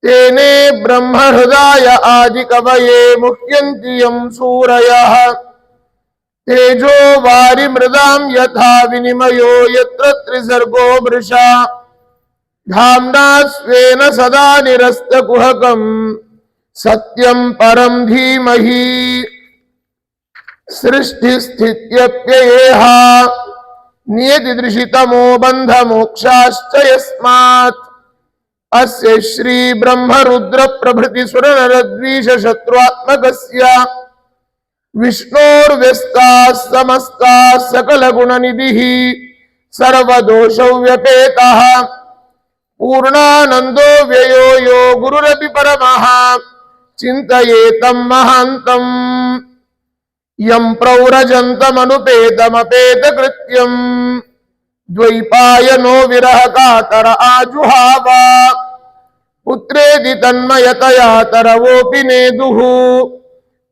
तेने ब्रह्म हृदय आदि कवये मुह्यन्ति यं सूरयः तेजो वारि मृदां यथा विनिमयो यत्र त्रिसर्गो मृषा धाम्ना स्वेन सदा निरस्तकुहकं सत्यं परं धीमहि सृष्टिस्थित्यप्ययेह नियतिदृशितमो बन्धमोक्षाश्च यस्मात् अस्य श्री ब्रह्म रुद्र प्रभृति सुरनरद्वीष शत्रुआत्मकस्य विष्णोर्व्यस्ताः समस्ताः सकलगुणनिधिः सर्वदोषव्यपेतः पूर्णानन्दो व्ययो यो गुरुरपि परमः चिन्तयेतं महान्तम् यं प्रव्रजन्तमनुपेतमपेतकृत्यम् द्वैपायनो विरहकातर आजुहाव पुत्रेदि तन्मयतया तरवोऽपि नेदुः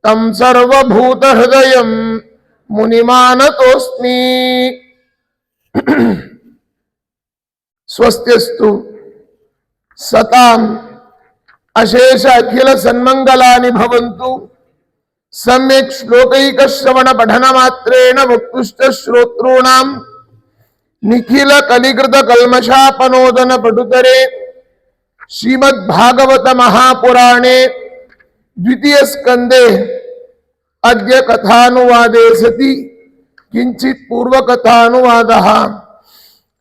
तं सर्वभूतहृदयं मुनिमानतोऽस्मि। स्वस्त्यस्तु सतां अशेष अखिल सन्मंगलानि भवन्तु। सम्यक् श्लोकैक श्रवण पठन मात्रेण वक्तुश्च श्रोतॄणां निखिल कलिकृत कल्मषापनोदन पटुतरे श्रीमद्भागवत महापुराणे द्वितीय स्कंदे अद्य कथानुवादे सति किंचित पूर्व कथानुवादः।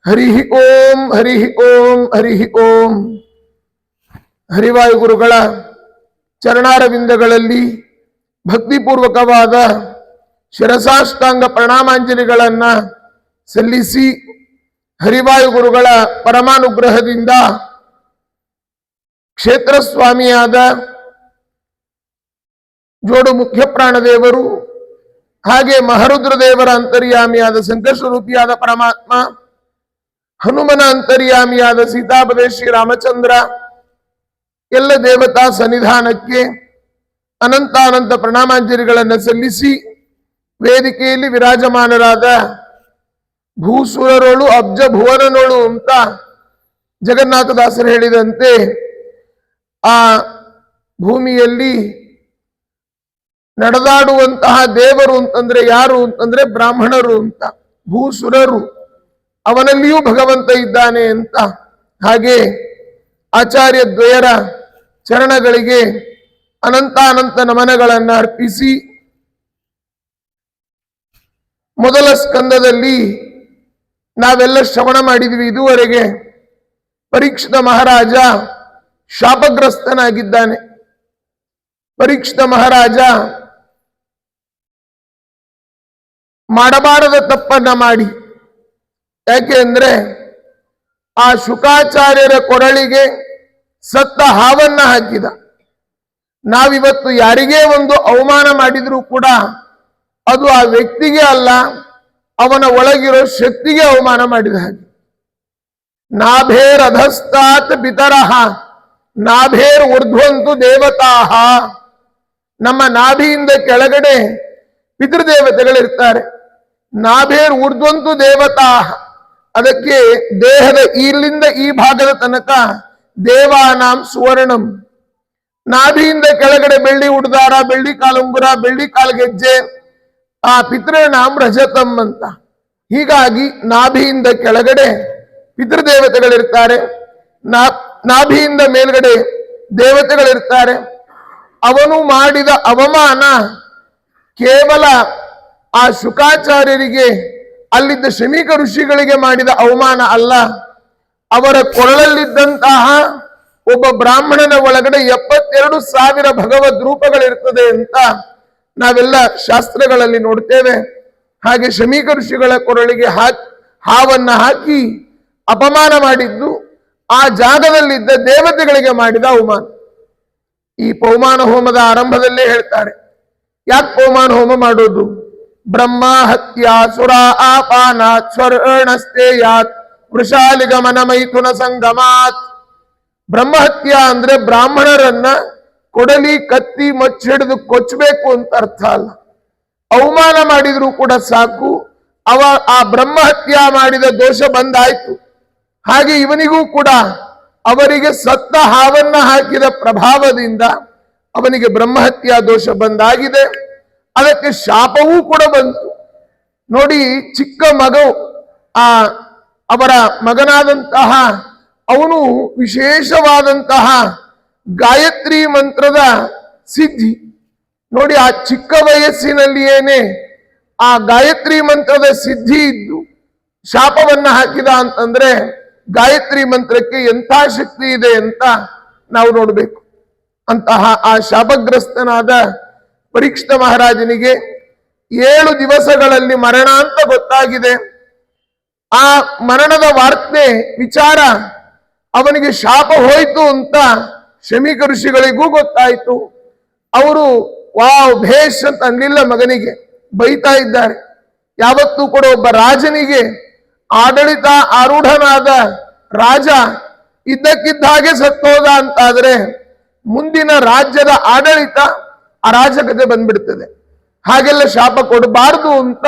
हरिः ओम हरिः ओम हरिः ओम। ಹರಿವಾಯುಗುರುಗಳ ಚರಣಾರವಿಂದಗಳಲ್ಲಿ ಭಕ್ತಿಪೂರ್ವಕವಾದ ಶಿರಸಾಷ್ಟಾಂಗ ಪ್ರಣಾಮಾಂಜಲಿಗಳನ್ನ ಸಲ್ಲಿಸಿ ಹರಿವಾಯುಗುರುಗಳ ಪರಮಾನುಗ್ರಹದಿಂದ ಕ್ಷೇತ್ರ ಸ್ವಾಮಿಯಾದ ಜೋಡು ಮುಖ್ಯ ಪ್ರಾಣದೇವರು ಹಾಗೆ ಮಹರುದ್ರ ದೇವರ ಅಂತರ್ಯಾಮಿಯಾದ ಸಂಕಷ್ಟರೂಪಿಯಾದ ಪರಮಾತ್ಮ, ಹನುಮನ ಅಂತರ್ಯಾಮಿಯಾದ ಸೀತಾಪದೇ ಶ್ರೀರಾಮಚಂದ್ರ ಎಲ್ಲ ದೇವತಾ ಸನ್ನಿಧಾನಕ್ಕೆ ಅನಂತಾನಂತ ಪ್ರಣಾಮಾಂಜಲಿಗಳನ್ನು ಸಲ್ಲಿಸಿ ವೇದಿಕೆಯಲ್ಲಿ ವಿರಾಜಮಾನರಾದ ಭೂಸುರರೊಳು ಅಬ್ಜ ಭುವನನೊಳು ಅಂತ ಜಗನ್ನಾಥದಾಸರು ಹೇಳಿದಂತೆ ಆ ಭೂಮಿಯಲ್ಲಿ ನಡೆದಾಡುವಂತಹ ದೇವರು ಅಂತಂದ್ರೆ ಯಾರು ಅಂತಂದ್ರೆ ಬ್ರಾಹ್ಮಣರು ಅಂತ, ಭೂಸುರರು ಅವನಲ್ಲಿಯೂ ಭಗವಂತ ಇದ್ದಾನೆ ಅಂತ. ಹಾಗೆ ಆಚಾರ್ಯ ದ್ವಯರ ಚರಣಗಳಿಗೆ ಅನಂತಾನಂತ ನಮನಗಳನ್ನು ಅರ್ಪಿಸಿ ಮೊದಲ ಸ್ಕಂದದಲ್ಲಿ ನಾವೆಲ್ಲ ಶ್ರವಣ ಮಾಡಿದ್ವಿ. ಇದುವರೆಗೆ ಪರೀಕ್ಷಿತ ಮಹಾರಾಜ ಶಾಪಗ್ರಸ್ತನಾಗಿದ್ದಾನೆ. ಪರೀಕ್ಷಿತ ಮಹಾರಾಜ ಮಾಡಬಾರದ ತಪ್ಪನ್ನ ಮಾಡಿ, ಯಾಕೆ ಅಂದ್ರೆ ಆ ಶುಕಾಚಾರ್ಯರ ಕೊರಳಿಗೆ ಸತ್ತ ಹಾವನ್ನ ಹಾಕಿದ. ನಾವಿವತ್ತು ಯಾರಿಗೇ ಒಂದು ಅವಮಾನ ಮಾಡಿದ್ರೂ ಕೂಡ ಅದು ಆ ವ್ಯಕ್ತಿಗೆ ಅಲ್ಲ, ಅವನ ಒಳಗಿರೋ ಶಕ್ತಿಗೆ ಅವಮಾನ ಮಾಡಿದ ಹಾಗೆ. ನಾಭೇರ್ ಅಧಸ್ತಾತ್ ಪಿತರಃ ನಾಭೇರ್ ಊರ್ಧ್ವಂತು ದೇವತಾಹ. ನಮ್ಮ ನಾಭಿಯಿಂದ ಕೆಳಗಡೆ ಪಿತೃದೇವತೆಗಳಿರ್ತಾರೆ. ನಾಭೇರ್ ಊರ್ಧ್ವಂತು ದೇವತಾಹ, ಅದಕ್ಕೆ ದೇಹದ ಇಲ್ಲಿಂದ ಈ ಭಾಗದ ತನಕ ದೇವಾನಾಂ ಸುವರ್ಣಂ. ನಾಭಿಯಿಂದ ಕೆಳಗಡೆ ಬೆಳ್ಳಿ ಉಡ್ದಾರ, ಬೆಳ್ಳಿ ಕಾಲುಂಗುರ, ಬೆಳ್ಳಿ ಕಾಲ್ಗೆಜ್ಜೆ, ಆ ಪಿತೃನಾಂ ರಜತಂ ಅಂತ. ಹೀಗಾಗಿ ನಾಭಿಯಿಂದ ಕೆಳಗಡೆ ಪಿತೃದೇವತೆಗಳಿರ್ತಾರೆ, ನಾಭಿಯಿಂದ ಮೇಲ್ಗಡೆ ದೇವತೆಗಳಿರ್ತಾರೆ. ಅವನು ಮಾಡಿದ ಅವಮಾನ ಕೇವಲ ಆ ಶುಕಾಚಾರ್ಯರಿಗೆ, ಅಲ್ಲಿದ್ದ ಶಮೀಕ ಋಷಿಗಳಿಗೆ ಮಾಡಿದ ಅವಮಾನ ಅಲ್ಲ, ಅವರ ಕೊರಳಲ್ಲಿದ್ದಂತಹ ಒಬ್ಬ ಬ್ರಾಹ್ಮಣನ ಒಳಗಡೆ 72,000 ಭಗವದ್ ರೂಪಗಳಿರ್ತದೆ ಅಂತ ನಾವೆಲ್ಲ ಶಾಸ್ತ್ರಗಳಲ್ಲಿ ನೋಡ್ತೇವೆ. ಹಾಗೆ ಶಮೀಕ ಋಷಿಗಳ ಕೊರಳಿಗೆ ಹಾವನ್ನ ಹಾಕಿ ಅಪಮಾನ ಮಾಡಿದ್ದು ಆ ಜಾಗದಲ್ಲಿದ್ದ ದೇವತೆಗಳಿಗೆ ಮಾಡಿದ ಅವಮಾನ. ಈ ಪೌಮಾನ ಹೋಮದ ಆರಂಭದಲ್ಲೇ ಹೇಳ್ತಾರೆ, ಯಾಕೆ ಪೌಮಾನ ಹೋಮ ಮಾಡೋದು? ಬ್ರಹ್ಮ ಹತ್ಯಾ ಸುರ ಆಪಾನಾತ್ ಸ್ವರ್ಣಸ್ತೇಯಾತ್ ವೃಷಾಲಿಗಮನ ಮೈಥುನ ಸಂಗಮಾತ್. ಬ್ರಹ್ಮಹತ್ಯ ಅಂದ್ರೆ ಬ್ರಾಹ್ಮಣರನ್ನ ಕೊಡಲಿ ಕತ್ತಿ ಮಚ್ಚಿಡಿದು ಕೊಚ್ಚಬೇಕು ಅಂತ ಅರ್ಥ ಅಲ್ಲ. ಅವಮಾನ ಮಾಡಿದ್ರು ಕೂಡ ಸಾಕು, ಆ ಬ್ರಹ್ಮಹತ್ಯ ಮಾಡಿದ ದೋಷ ಬಂದಾಯ್ತು. ಹಾಗೆ ಇವನಿಗೂ ಕೂಡ ಅವರಿಗೆ ಸತ್ತ ಹಾವನ್ನ ಹಾಕಿದ ಪ್ರಭಾವದಿಂದ ಅವನಿಗೆ ಬ್ರಹ್ಮಹತ್ಯಾ ದೋಷ ಬಂದಾಗಿದೆ. ಅದಕ್ಕೆ ಶಾಪವೂ ಕೂಡ ಬಂತು. ನೋಡಿ, ಚಿಕ್ಕ ಮಗ ಅವರ ಮಗನಾದಂತಹ ಅವನು ವಿಶೇಷವಾದಂತಹ ಗಾಯತ್ರಿ ಮಂತ್ರದ ಸಿದ್ಧಿ. ನೋಡಿ, ಆ ಚಿಕ್ಕ ವಯಸ್ಸಿನಲ್ಲಿಯೇನೆ ಆ ಗಾಯತ್ರಿ ಮಂತ್ರದ ಸಿದ್ಧಿ ಇದ್ದು ಶಾಪವನ್ನ ಹಾಕಿದ ಅಂತಂದ್ರೆ ಗಾಯತ್ರಿ ಮಂತ್ರಕ್ಕೆ ಎಂಥ ಶಕ್ತಿ ಇದೆ ಅಂತ ನಾವು ನೋಡ್ಬೇಕು. ಅಂತಹ ಆ ಶಾಪಗ್ರಸ್ತನಾದ ಪರೀಕ್ಷಿತ ಮಹಾರಾಜನಿಗೆ 7 ದಿವಸಗಳಲ್ಲಿ ಮರಣ ಅಂತ ಗೊತ್ತಾಗಿದೆ. ಆ ಮರಣದ ವಾರ್ತೆ ವಿಚಾರ ಅವನಿಗೆ ಶಾಪ ಹೋಯ್ತು ಅಂತ ಶಮೀಕ ಋಷಿಗಳಿಗೂ ಗೊತ್ತಾಯ್ತು. ಅವರು ವಾವ್ ಭೇಷ್ ಅಂತ ಅನ್ಲಿಲ್ಲ, ಮಗನಿಗೆ ಬೈತಾ ಇದ್ದಾರೆ. ಯಾವತ್ತೂ ಕೂಡ ಒಬ್ಬ ರಾಜನಿಗೆ ಆಡಳಿತ ಆರೂಢನಾದ ರಾಜ ಇದ್ದಕ್ಕಿದ್ದ ಹಾಗೆ ಸತ್ತೋದ ಅಂತಾದ್ರೆ ಮುಂದಿನ ರಾಜ್ಯದ ಆಡಳಿತ ಅರಾಜಕತೆ ಬಂದ್ಬಿಡ್ತದೆ. ಹಾಗೆಲ್ಲ ಶಾಪ ಕೊಡಬಾರ್ದು ಅಂತ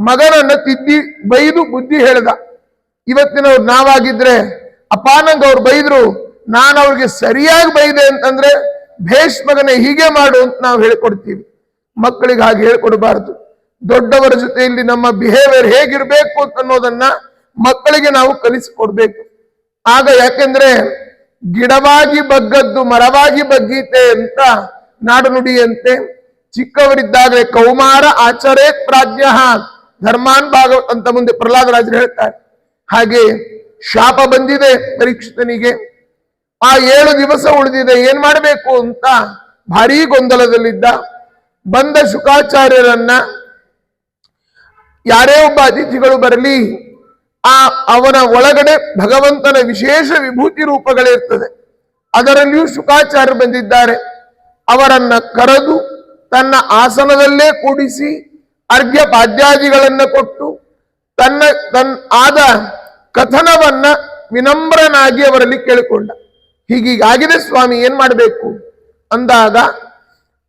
ಮಗನನ್ನ ತಿದ್ದಿ ಬೈದು ಬುದ್ಧಿ ಹೇಳ್ದ. ಇವತ್ತಿನವ್ರು ನಾವಾಗಿದ್ರೆ ಅಪ್ಪ ನಂಗೆ ಅವ್ರು ಬೈದ್ರು, ನಾನು ಅವ್ರಿಗೆ ಸರಿಯಾಗಿ ಬೈದೆ ಅಂತಂದ್ರೆ ಭೇಷ್ ಮಗನೇ ಹೀಗೆ ಮಾಡು ಅಂತ ನಾವು ಹೇಳ್ಕೊಡ್ತೀವಿ. ಮಕ್ಕಳಿಗೆ ಹಾಗೆ ಹೇಳ್ಕೊಡ್ಬಾರ್ದು. ದೊಡ್ಡವರ ಜೊತೆಯಲ್ಲಿ ನಮ್ಮ ಬಿಹೇವಿಯರ್ ಹೇಗಿರ್ಬೇಕು ಅಂತ ಅನ್ನೋದನ್ನ ಮಕ್ಕಳಿಗೆ ನಾವು ಕಲಿಸಿಕೊಡ್ಬೇಕು. ಆಗ ಯಾಕೆಂದ್ರೆ ಗಿಡವಾಗಿ ಬಗ್ಗದ್ದು ಮರವಾಗಿ ಬಗ್ಗೀತೆ ಅಂತ ನಾಡು ನುಡಿಯಂತೆ ಚಿಕ್ಕವರಿದ್ದಾಗ ಕೌಮಾರ ಆಚರೇತ್ ಪ್ರಾಜ್ಞ ಧರ್ಮಾನ್ ಭಾಗವತ್ ಅಂತ ಮುಂದೆ ಪ್ರಹ್ಲಾದರಾಜರು ಹೇಳ್ತಾರೆ. ಹಾಗೆ ಶಾಪ ಬಂದಿದೆ ಪರೀಕ್ಷಿತನಿಗೆ. ಆ 7 ದಿವಸ ಉಳಿದಿದೆ, ಏನ್ ಮಾಡಬೇಕು ಅಂತ ಭಾರೀ ಗೊಂದಲದಲ್ಲಿದ್ದ. ಬಂದ ಶುಕಾಚಾರ್ಯರನ್ನ ಯಾರೇ ಒಬ್ಬ ಅತಿಥಿಗಳು ಬರಲಿ, ಅವನ ಒಳಗಡೆ ಭಗವಂತನ ವಿಶೇಷ ವಿಭೂತಿ ರೂಪಗಳಿರ್ತದೆ. ಅದರಲ್ಲಿಯೂ ಶುಕಾಚಾರ್ಯರು ಬಂದಿದ್ದಾರೆ. ಅವರನ್ನ ಕರೆದು ತನ್ನ ಆಸನದಲ್ಲೇ ಕೂಡಿಸಿ ಅರ್ಘ್ಯ ಪಾದ್ಯಾದಿಗಳನ್ನ ಕೊಟ್ಟು ತನ್ನ ಆದ ಕಥನವನ್ನ ವಿನಮ್ರನಾಗಿ ಅವರಲ್ಲಿ ಕೇಳಿಕೊಂಡ. ಹೀಗೀಗಾಗಿದೆ ಸ್ವಾಮಿ, ಏನ್ ಮಾಡಬೇಕು ಅಂದಾಗ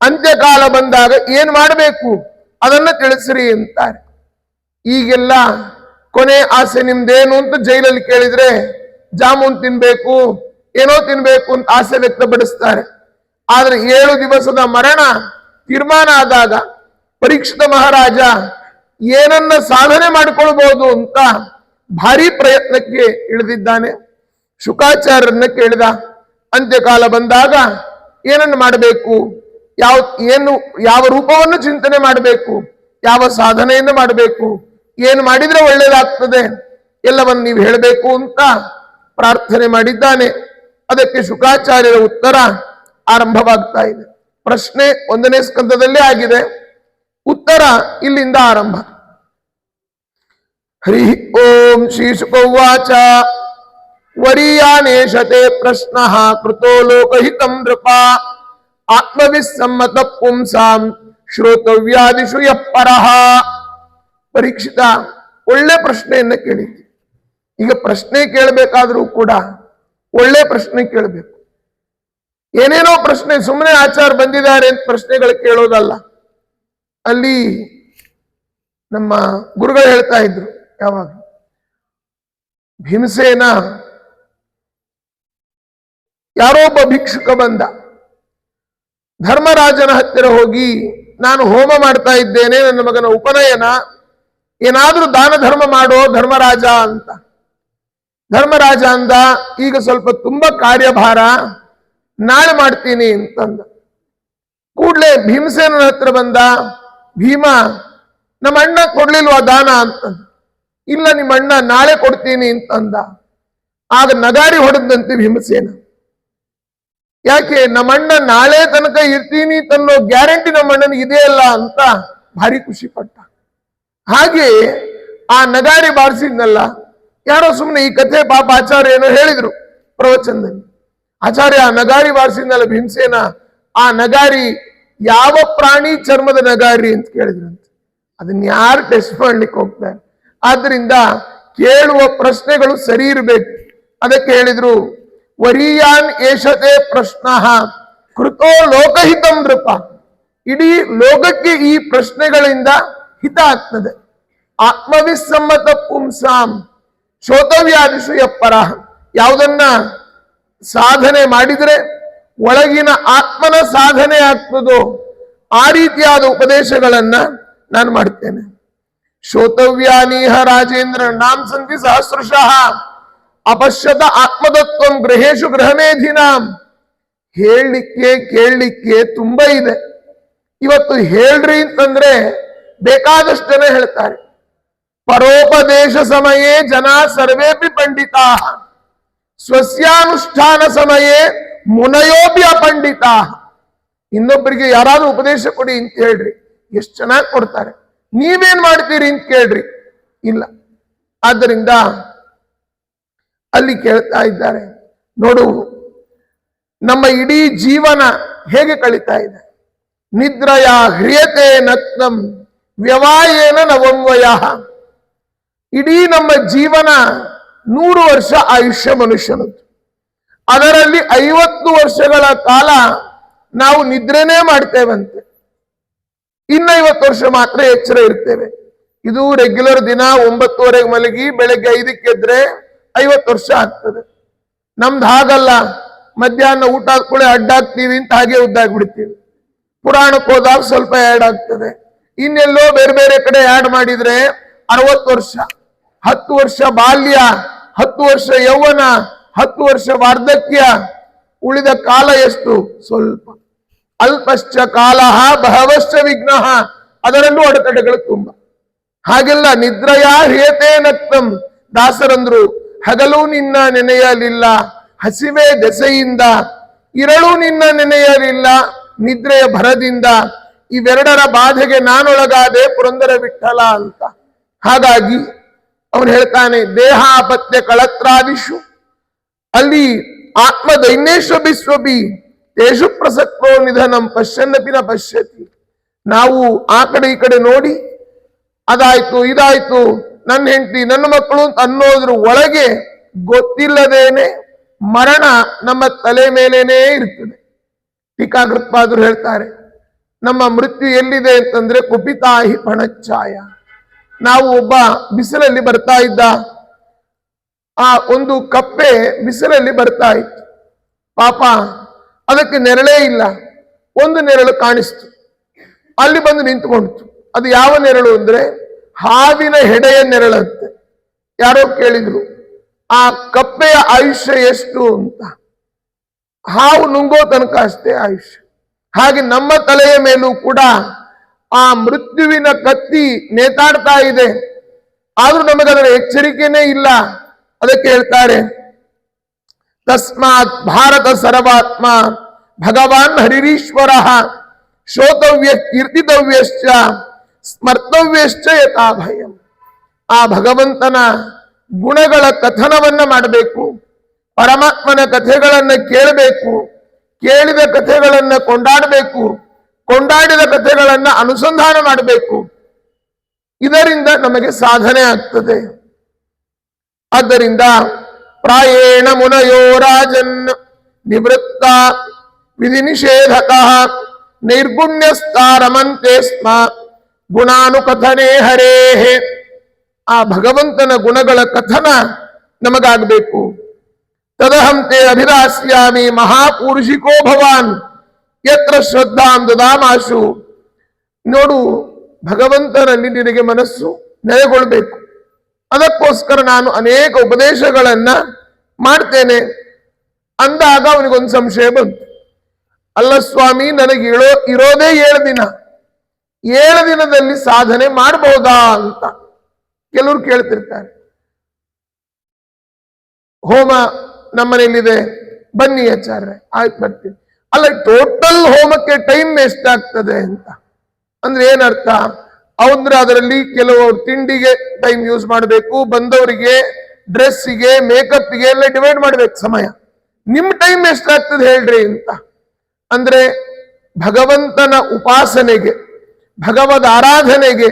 ಅಂತ್ಯಕಾಲ ಬಂದಾಗ ಏನ್ ಮಾಡಬೇಕು ಅದನ್ನ ತಿಳಿಸ್ರಿ ಅಂತಾರೆ. ಈಗೆಲ್ಲ ಕೊನೆ ಆಸೆ ನಿಮ್ದೇನು ಅಂತ ಜೈಲಲ್ಲಿ ಕೇಳಿದ್ರೆ ಜಾಮೂನ್ ತಿನ್ಬೇಕು, ಏನೋ ತಿನ್ಬೇಕು ಅಂತ ಆಸೆ ವ್ಯಕ್ತಪಡಿಸ್ತಾರೆ. ಆದ್ರೆ 7 ದಿವಸದ ಮರಣ ತೀರ್ಮಾನ ಆದಾಗ ಪರೀಕ್ಷಿತ ಮಹಾರಾಜ ಏನನ್ನ ಸಾಧನೆ ಮಾಡಿಕೊಳ್ಬಹುದು ಅಂತ ಭಾರಿ ಪ್ರಯತ್ನಕ್ಕೆ ಇಳಿದಿದ್ದಾನೆ. ಶುಕಾಚಾರ್ಯರನ್ನ ಕೇಳಿದ, ಅಂತ್ಯಕಾಲ ಬಂದಾಗ ಏನನ್ನು ಮಾಡಬೇಕು, ಯಾವ ರೂಪವನ್ನು ಚಿಂತನೆ ಮಾಡಬೇಕು, ಯಾವ ಸಾಧನೆಯನ್ನು ಮಾಡಬೇಕು, ಏನು ಮಾಡಿದ್ರೆ ಒಳ್ಳೇದಾಗ್ತದೆ ಎಲ್ಲವನ್ನು ನೀವು ಹೇಳಬೇಕು ಅಂತ ಪ್ರಾರ್ಥನೆ ಮಾಡಿದ್ದಾನೆ. ಅದಕ್ಕೆ ಶುಕಾಚಾರ್ಯರ ಉತ್ತರ ಆರಂಭವಾಗ್ತಾ ಇದೆ. ಪ್ರಶ್ನೆ 1ನೇ ಸ್ಕಂದದಲ್ಲೇ ಆಗಿದೆ, ಉತ್ತರ ಇಲ್ಲಿಂದ ಆರಂಭ. ಹರಿ ಓಂ ಶ್ರೀ ಶುಕೌವಾಚ ವರೀಯಾನೇಶತೆ ಪ್ರಶ್ನಃ ಕೃತೋ ಲೋಕಹಿತಂ ನೃಪ ಆತ್ಮವಿಸ್ಸಮ್ಮತ ಪುಂಸಾಂ ಶ್ರೋತವ್ಯಾದಿಷು ಯಪ್ಪರಃ. ಪರೀಕ್ಷಿತ ಒಳ್ಳೆ ಪ್ರಶ್ನೆಯನ್ನ ಕೇಳಿದ್ವಿ. ಈಗ ಪ್ರಶ್ನೆ ಕೇಳಬೇಕಾದ್ರೂ ಕೂಡ ಒಳ್ಳೆ ಪ್ರಶ್ನೆ ಕೇಳಬೇಕು. ಏನೇನೋ ಪ್ರಶ್ನೆ, ಸುಮ್ಮನೆ ಆಚಾರ ಬಂದಿದ್ದಾರೆ ಅಂತ ಪ್ರಶ್ನೆಗಳು ಕೇಳೋದಲ್ಲ. ಅಲ್ಲಿ ನಮ್ಮ ಗುರುಗಳು ಹೇಳ್ತಾ ಇದ್ರು, ಯಾವಾಗ ಭೀಮಸೇನ ಯಾರೋ ಒಬ್ಬ ಭಿಕ್ಷುಕ ಬಂದ, ಧರ್ಮರಾಜನ ಹತ್ತಿರ ಹೋಗಿ ನಾನು ಹೋಮ ಮಾಡ್ತಾ ಇದ್ದೇನೆ, ನನ್ನ ಮಗನ ಉಪನಯನ, ಏನಾದ್ರೂ ದಾನ ಧರ್ಮ ಮಾಡೋ ಧರ್ಮರಾಜ ಅಂತ. ಧರ್ಮರಾಜ ಅಂದ, ಈಗ ಸ್ವಲ್ಪ ತುಂಬಾ ಕಾರ್ಯಭಾರ, ನಾಳೆ ಮಾಡ್ತೀನಿ ಅಂತಂದ. ಕೂಡ್ಲೆ ಭೀಮಸೇನ ಹತ್ರ ಬಂದ, ಭೀಮ ನಮ್ಮ ಅಣ್ಣ ಕೊಡ್ಲಿಲ್ವಾ ದಾನ ಅಂತಂದ. ಇಲ್ಲ, ನಿಮ್ಮ ಅಣ್ಣ ನಾಳೆ ಕೊಡ್ತೀನಿ ಅಂತಂದ. ಆಗ ನಗಾರಿ ಹೊಡೆದಂತೆ ಭೀಮಸೇನ. ಯಾಕೆ, ನಮ್ಮಣ್ಣ ನಾಳೆ ತನಕ ಇರ್ತೀನಿ ತನ್ನೋ ಗ್ಯಾರಂಟಿ ನಮ್ಮಣ್ಣನಿಗೆ ಇದೆಯಲ್ಲ ಅಂತ ಭಾರಿ ಖುಷಿ ಪಟ್ಟ. ಹಾಗೆ ಆ ನಗಾರಿ ಬಾರಿಸಿದ್ನಲ್ಲ, ಯಾರೋ ಸುಮ್ಮನೆ ಈ ಕಥೆ ಪಾಪ ಆಚಾರ್ಯ ಏನೋ ಹೇಳಿದ್ರು ಪ್ರವಚನದಲ್ಲಿ. ಆಚಾರ್ಯ ಆ ನಗಾರಿ ಬಾರಿಸಿದ್ನಲ್ಲ ಭೀಮಸೇನ, ಆ ನಗಾರಿ ಯಾವ ಪ್ರಾಣಿ ಚರ್ಮದ ನಗಾರಿ ಅಂತ ಕೇಳಿದ್ರಂತೆ. ಅದನ್ನ ಯಾರು ಟೆಸ್ಟ್ ಮಾಡ್ಲಿಕ್ಕೆ ಹೋಗ್ತಾರೆ? ಆದ್ರಿಂದ ಕೇಳುವ ಪ್ರಶ್ನೆಗಳು ಸರಿ ಇರಬೇಕು. ಅದಕ್ಕೆ ಹೇಳಿದ್ರು, ವರೀಯಾನ್ ಏಷತೆ ಪ್ರಶ್ನಃ ಕೃತೋ ಲೋಕಹಿತಂ ನೃಪ. ಇಡೀ ಲೋಕಕ್ಕೆ ಈ ಪ್ರಶ್ನೆಗಳಿಂದ ಹಿತ ಆಗ್ತದೆ. ಆತ್ಮವಿಸ್ಸಮ್ಮತ ಪುಂಸಾಂ ಶ್ರೋತವ್ಯಾದಿಷು ಯಪ್ಪರಃ. ಯಾವುದನ್ನ ಸಾಧನೆ ಮಾಡಿದರೆ ಒಳಗಿನ ಆತ್ಮನ ಸಾಧನೆ ಆಗ್ತದೋ ಆ ರೀತಿಯಾದ ಉಪದೇಶಗಳನ್ನ ನಾನು ಮಾಡ್ತೇನೆ. ಶ್ರೋತವ್ಯಾನೀಹ ರಾಜೇಂದ್ರ ನಾಂ ಸಂತಿ ಸಹಸ್ರಶಃ ಅಪಶ್ಯತ ಆತ್ಮದತ್ವಂ ಗೃಹೇಶು ಗೃಹಮೇಧಿನಾಂ. ಹೇಳಲಿಕ್ಕೆ ಕೇಳಲಿಕ್ಕೆ ತುಂಬಾ ಇದೆ. ಇವತ್ತು ಹೇಳ್ರಿ ಅಂತಂದ್ರೆ ಬೇಕಾದಷ್ಟು ಜನ ಹೇಳ್ತಾರೆ. ಪರೋಪದೇಶ ಸಮಯೇ ಜನ ಸರ್ವೇಪಿ ಪಂಡಿತಾ, ಸ್ವಸ್ಯಾನುಷ್ಠಾನ ಸಮಯೇ ಮುನಯೋಪಿ ಅಪಂಡಿತಾ. ಇನ್ನೊಬ್ಬರಿಗೆ ಯಾರಾದ್ರೂ ಉಪದೇಶ ಕೊಡಿ ಅಂತ ಹೇಳ್ರಿ, ಎಷ್ಟು ಚೆನ್ನಾಗಿ ಕೊಡ್ತಾರೆ. ನೀವೇನ್ ಮಾಡ್ತೀರಿ ಅಂತ ಕೇಳ್ರಿ, ಇಲ್ಲ. ಆದ್ದರಿಂದ ಅಲ್ಲಿ ಕೇಳ್ತಾ ಇದ್ದಾರೆ, ನೋಡು ನಮ್ಮ ಇಡೀ ಜೀವನ ಹೇಗೆ ಕಳೀತಾ ಇದೆ. ನಿದ್ರಯ ಹ್ರಿಯತೆ ನಕ್ತಂ ವ್ಯವಾಯೇನ ನವಂವಯ. ಇಡೀ ನಮ್ಮ ಜೀವನ 100 ವರ್ಷ ಆಯುಷ್ಯ ಮನುಷ್ಯನದ್ದು. ಅದರಲ್ಲಿ 50 ವರ್ಷಗಳ ಕಾಲ ನಾವು ನಿದ್ರೆನೇ ಮಾಡ್ತೇವಂತೆ. ಇನ್ನು 50 ವರ್ಷ ಮಾತ್ರ ಎಚ್ಚರ ಇರ್ತೇವೆ. ಇದು ರೆಗ್ಯುಲರ್ ದಿನ 9:30 ಮಲಗಿ ಬೆಳಗ್ಗೆ 5ಕ್ಕೆ ಎದ್ರೆ 50 ವರ್ಷ ಆಗ್ತದೆ. ನಮ್ದು ಹಾಗಲ್ಲ, ಮಧ್ಯಾಹ್ನ ಊಟ ಆದ್ಕೂಳೆ ಅಡ್ಡಾಗ್ತೀವಿ ಅಂತ ಹಾಗೆ ಉದ್ದಾಗ್ಬಿಡ್ತೀವಿ. ಪುರಾಣಕ್ಕೆ ಹೋದಾಗ ಸ್ವಲ್ಪ ಆ್ಯಡ್ ಆಗ್ತದೆ. ಇನ್ನೆಲ್ಲೋ ಬೇರೆ ಬೇರೆ ಕಡೆ ಆ್ಯಡ್ ಮಾಡಿದ್ರೆ 60 ವರ್ಷ, 10 ವರ್ಷ ಬಾಲ್ಯ, 10 ವರ್ಷ ಯೌವನ, 10 ವರ್ಷ ವಾರ್ಧಕ್ಯ, ಉಳಿದ ಕಾಲ ಎಷ್ಟು? ಸ್ವಲ್ಪ. ಅಲ್ಪಶ್ಚ ಕಾಲ ಬಹವಶ್ಚ ವಿಘ್ನ, ಅದರಲ್ಲೂ ಅಡೆತಡೆಗಳು ತುಂಬ. ಹಾಗೆಲ್ಲ ನಿದ್ರಯ ಹ್ರಿಯತೆ ನಕ್ತಂ. ದಾಸರಂದ್ರು, ಹಗಲು ನಿನ್ನ ನೆನೆಯಲಿಲ್ಲ ಹಸಿವೆ ದೆಸೆಯಿಂದ, ಇರಳು ನಿನ್ನ ನೆನೆಯಲಿಲ್ಲ ನಿದ್ರೆಯ ಭರದಿಂದ. ಇವೆರಡರ ಬಾಧೆಗೆ ನಾನೊಳಗಾದೆ ಪುರಂದರ ವಿಠಲ ಅಂತ. ಹಾಗಾಗಿ ಅವನು ಹೇಳ್ತಾನೆ, ದೇಹಾಪತ್ಯ ಕಳತ್ರಾದಿಷು, ಅಲ್ಲಿ ಆತ್ಮ ದೈನ್ಯೇಶ್ವಬಿಸ್ವಬಿ ತೇಷು ಪ್ರಸಕ್ತೋ ನಿಧನಂ ಪಶ್ಯನ್ನಪಿ ನ ಪಶ್ಯತಿ. ನಾವು ಆ ಕಡೆ ಈ ಕಡೆ ನೋಡಿ ಅದಾಯ್ತು ಇದಾಯ್ತು ನನ್ನ ಹೆಂಡತಿ ನನ್ನ ಮಕ್ಕಳು ಅನ್ನೋದ್ರ ಒಳಗೆ ಗೊತ್ತಿಲ್ಲದೇನೆ ಮರಣ ನಮ್ಮ ತಲೆ ಮೇಲೇನೇ ಇರ್ತದೆ. ಟೀಕಾಕೃತ್ಪಾದರು ಹೇಳ್ತಾರೆ, ನಮ್ಮ ಮೃತ್ಯು ಎಲ್ಲಿದೆ ಅಂತಂದ್ರೆ ಕುಪಿತಾಹಿ ಪಣಚ್ಛಾಯ. ನಾವು ಒಬ್ಬ ಬಿಸಿಲಲ್ಲಿ ಬರ್ತಾ ಇದ್ದ, ಆ ಒಂದು ಕಪ್ಪೆ ಬಿಸಿಲಲ್ಲಿ ಬರ್ತಾ ಇತ್ತು. ಪಾಪ ಅದಕ್ಕೆ ನೆರಳೇ ಇಲ್ಲ. ಒಂದು ನೆರಳು ಕಾಣಿಸ್ತು, ಅಲ್ಲಿ ಬಂದು ನಿಂತುಕೊಂಡಿತು. ಅದು ಯಾವ ನೆರಳು ಅಂದ್ರೆ ಹಾವಿನ ಹೆಡೆಯ ನೆರಳಂತೆ. ಯಾರೋ ಕೇಳಿದ್ರು, ಆ ಕಪ್ಪೆಯ ಆಯುಷ್ಯ ಎಷ್ಟು ಅಂತ. ಹಾವು ನುಂಗೋ ತನಕ ಅಷ್ಟೇ ಆಯುಷ್ಯ. ಹಾಗೆ ನಮ್ಮ ತಲೆಯ ಮೇಲೂ ಕೂಡ ಆ ಮೃತ್ಯುವಿನ ಕತ್ತಿ ನೇತಾಡ್ತಾ ಇದೆ. ಆದ್ರೂ ನಮಗದರ ಎಚ್ಚರಿಕೆನೇ ಇಲ್ಲ. ಅದಕ್ಕೆ ಹೇಳ್ತಾರೆ, ತಸ್ಮಾತ್ ಭಾರತ ಸರ್ವಾತ್ಮ ಭಗವಾನ್ ಹರಿರೀಶ್ವರ ಶ್ರೋತವ್ಯ ಕೀರ್ತಿತವ್ಯಶ್ಚ ಸ್ಮರ್ತವ್ಯಶ್ಚ ಯಥಾ ಭಯಂ. ಆ ಭಗವಂತನ ಗುಣಗಳ ಕಥನವನ್ನ ಮಾಡಬೇಕು, ಪರಮಾತ್ಮನ ಕಥೆಗಳನ್ನ ಕೇಳಬೇಕು, ಕೇಳಿದ ಕಥೆಗಳನ್ನ ಕೊಂಡಾಡಬೇಕು, ಕೊಂಡಾಡಿದ ಕಥೆಗಳನ್ನ ಅನುಸಂಧಾನ ಮಾಡಬೇಕು. ಇದರಿಂದ ನಮಗೆ ಸಾಧನೆ ಆಗ್ತದೆ. ಆದ್ದರಿಂದ ಪ್ರಾಯೇಣ ಮುನಯೋ ರಾಜನ್ ನಿವೃತ್ತ ವಿಧಿ ನಿಷೇಧಕಃ ನೈರ್ಗುಣ್ಯಸ್ತಾರಮಂತೆ ಸ್ಮ ಗುಣಾನುಕಥನೆ ಹರೇಹೇ. ಆ ಭಗವಂತನ ಗುಣಗಳ ಕಥನ ನಮಗಾಗಬೇಕು. ತದಹಂತೆ ಅಭಿದಾಸ್ಯಾಮಿ ಮಹಾಪೂರುಷಿಕೋ ಭವಾನ್ ಯತ್ರ ಶ್ರದ್ಧಾಂ ದದಾಮಾಶು. ನೋಡು, ಭಗವಂತನಲ್ಲಿ ನಿನಗೆ ಮನಸ್ಸು ನೆಲೆಗೊಳ್ಬೇಕು. ಅದಕ್ಕೋಸ್ಕರ ನಾನು ಅನೇಕ ಉಪದೇಶಗಳನ್ನ ಮಾಡ್ತೇನೆ ಅಂದಾಗ ಅವನಿಗೊಂದು ಸಂಶಯ ಬಂತು. ಅಲ್ಲ ಸ್ವಾಮಿ, ನನಗೆ ಇರೋದೇ 7 ದಿನ, 7 ದಿನದಲ್ಲಿ ಸಾಧನೆ ಮಾಡಬಹುದಾ ಅಂತ ಕೆಲವರು ಕೇಳ್ತಿರ್ತಾರೆ. ಹೋಮ ನಮ್ಮನೇಲಿದೆ, ಬನ್ನಿ ಆಚಾರ್ಯ, ಆಯ್ತು ಬರ್ತೀನಿ. ಅಲ್ಲ, ಟೋಟಲ್ ಹೋಮಕ್ಕೆ ಟೈಮ್ ಎಷ್ಟಾಗ್ತದೆ ಅಂತ ಅಂದ್ರೆ ಏನರ್ಥ? ಅಂದ್ರೆ ಅದರಲ್ಲಿ ಕೆಲವರು ತಿಂಡಿಗೆ ಟೈಮ್ ಯೂಸ್ ಮಾಡಬೇಕು, ಬಂದವರಿಗೆ ಡ್ರೆಸ್ಸಿಗೆ ಮೇಕಪ್ಗೆ ಎಲ್ಲ ಡಿವೈಡ್ ಮಾಡ್ಬೇಕು ಸಮಯ. ನಿಮ್ ಟೈಮ್ ಎಷ್ಟಾಗ್ತದೆ ಹೇಳ್ರಿ ಅಂತ. ಅಂದ್ರೆ ಭಗವಂತನ ಉಪಾಸನೆಗೆ, ಭಗವದ್ ಆರಾಧನೆಗೆ,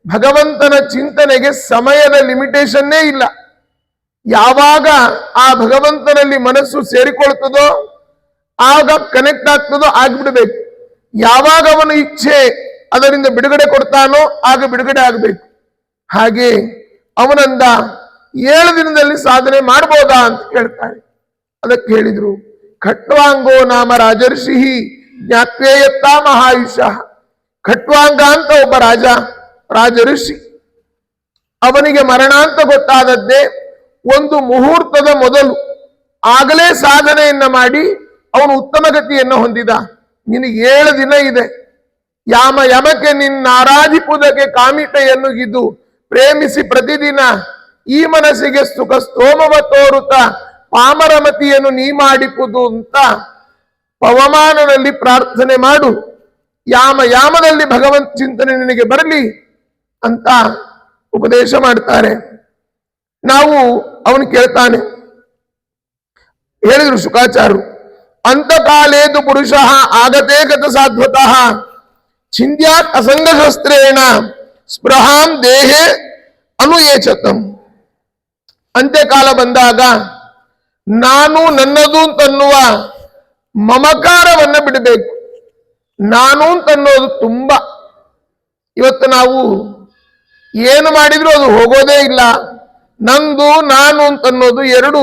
ಭಗವಂತನ ಚಿಂತನೆಗೆ ಸಮಯದ ಲಿಮಿಟೇಷನ್ನೇ ಇಲ್ಲ. ಯಾವಾಗ ಆ ಭಗವಂತನಲ್ಲಿ ಮನಸ್ಸು ಸೇರಿಕೊಳ್ತದೋ, ಆಗ ಕನೆಕ್ಟ್ ಆಗ್ತದೋ ಆಗ್ಬಿಡ್ಬೇಕು. ಯಾವಾಗ ಅವನ ಇಚ್ಛೆ ಅದರಿಂದ ಬಿಡುಗಡೆ ಕೊಡ್ತಾನೋ ಆಗ ಬಿಡುಗಡೆ ಆಗ್ಬೇಕು. ಹಾಗೆ ಅವನಂದ 7 ದಿನದಲ್ಲಿ ಸಾಧನೆ ಮಾಡ್ಬೋದಾ ಅಂತ ಕೇಳ್ತಾನೆ. ಅದಕ್ಕೆ ಹೇಳಿದ್ರು, ಖಟ್ವಾಂಗೋ ನಾಮ ರಾಜರ್ಷಿ ಜ್ಞಾತ್ವೇಯತ್ತ ಮಹಾಯುಷ. ಖಟ್ವಾಂಗ ಅಂತ ಒಬ್ಬ ರಾಜಋಷಿ, ಅವನಿಗೆ ಮರಣ ಅಂತ ಗೊತ್ತಾದದ್ದೇ ಒಂದು ಮುಹೂರ್ತದ ಮೊದಲು. ಆಗಲೇ ಸಾಧನೆಯನ್ನ ಮಾಡಿ ಅವನು ಉತ್ತಮ ಗತಿಯನ್ನು ಹೊಂದಿದ. ನಿನಗೆ 7 ದಿನ ಇದೆ. ಯಮಕ್ಕೆ ನಿನ್ನ ಆರಾಧಿಪುದಕ್ಕೆ ಕಾಮಿಟೆಯನ್ನು ಗಿದ್ದು ಪ್ರೇಮಿಸಿ ಪ್ರತಿದಿನ ಈ ಮನಸ್ಸಿಗೆ ಸುಖ ಸ್ತೋಮವ ತೋರುತ್ತ ಪಾಮರಮತಿಯನ್ನು ನೀ ಮಾಡಿಪುದು ಅಂತ ಪವಮಾನದಲ್ಲಿ ಪ್ರಾರ್ಥನೆ ಮಾಡು. ಯಾಮದಲ್ಲಿ ಭಗವಂತ ಚಿಂತನೆ ನಿನಗೆ ಬರಲಿ ಅಂತ ಉಪದೇಶ ಮಾಡ್ತಾರೆ. ನಾವು ಅವನು ಕೇಳ್ತಾನೆ. ಹೇಳಿದ್ರು ಶುಕಾಚಾರ್ಯರು, ಅಂತಕಾಲೇದು ಪುರುಷ ಆಗತೇ ಗತ ಸಾಧ್ವತಃ ಚಿಂದ್ಯಾತ್ ಅಸಂಗಶಸ್ತ್ರೇಣ ಸ್ಪೃಹಾಂ ದೇಹೆ ಅನುಯೇಚತಂ. ಅಂತ್ಯಕಾಲ ಬಂದಾಗ ನಾನು ನನ್ನದು ಅಂತನ್ನುವ ಮಮಕಾರವನ್ನ ಬಿಡಬೇಕು. ನಾನು ಅಂತನ್ನೋದು ತುಂಬಾ, ಇವತ್ತು ನಾವು ಏನು ಮಾಡಿದ್ರು ಅದು ಹೋಗೋದೇ ಇಲ್ಲ. ನಂದು ನಾನು ಅಂತನ್ನೋದು ಎರಡು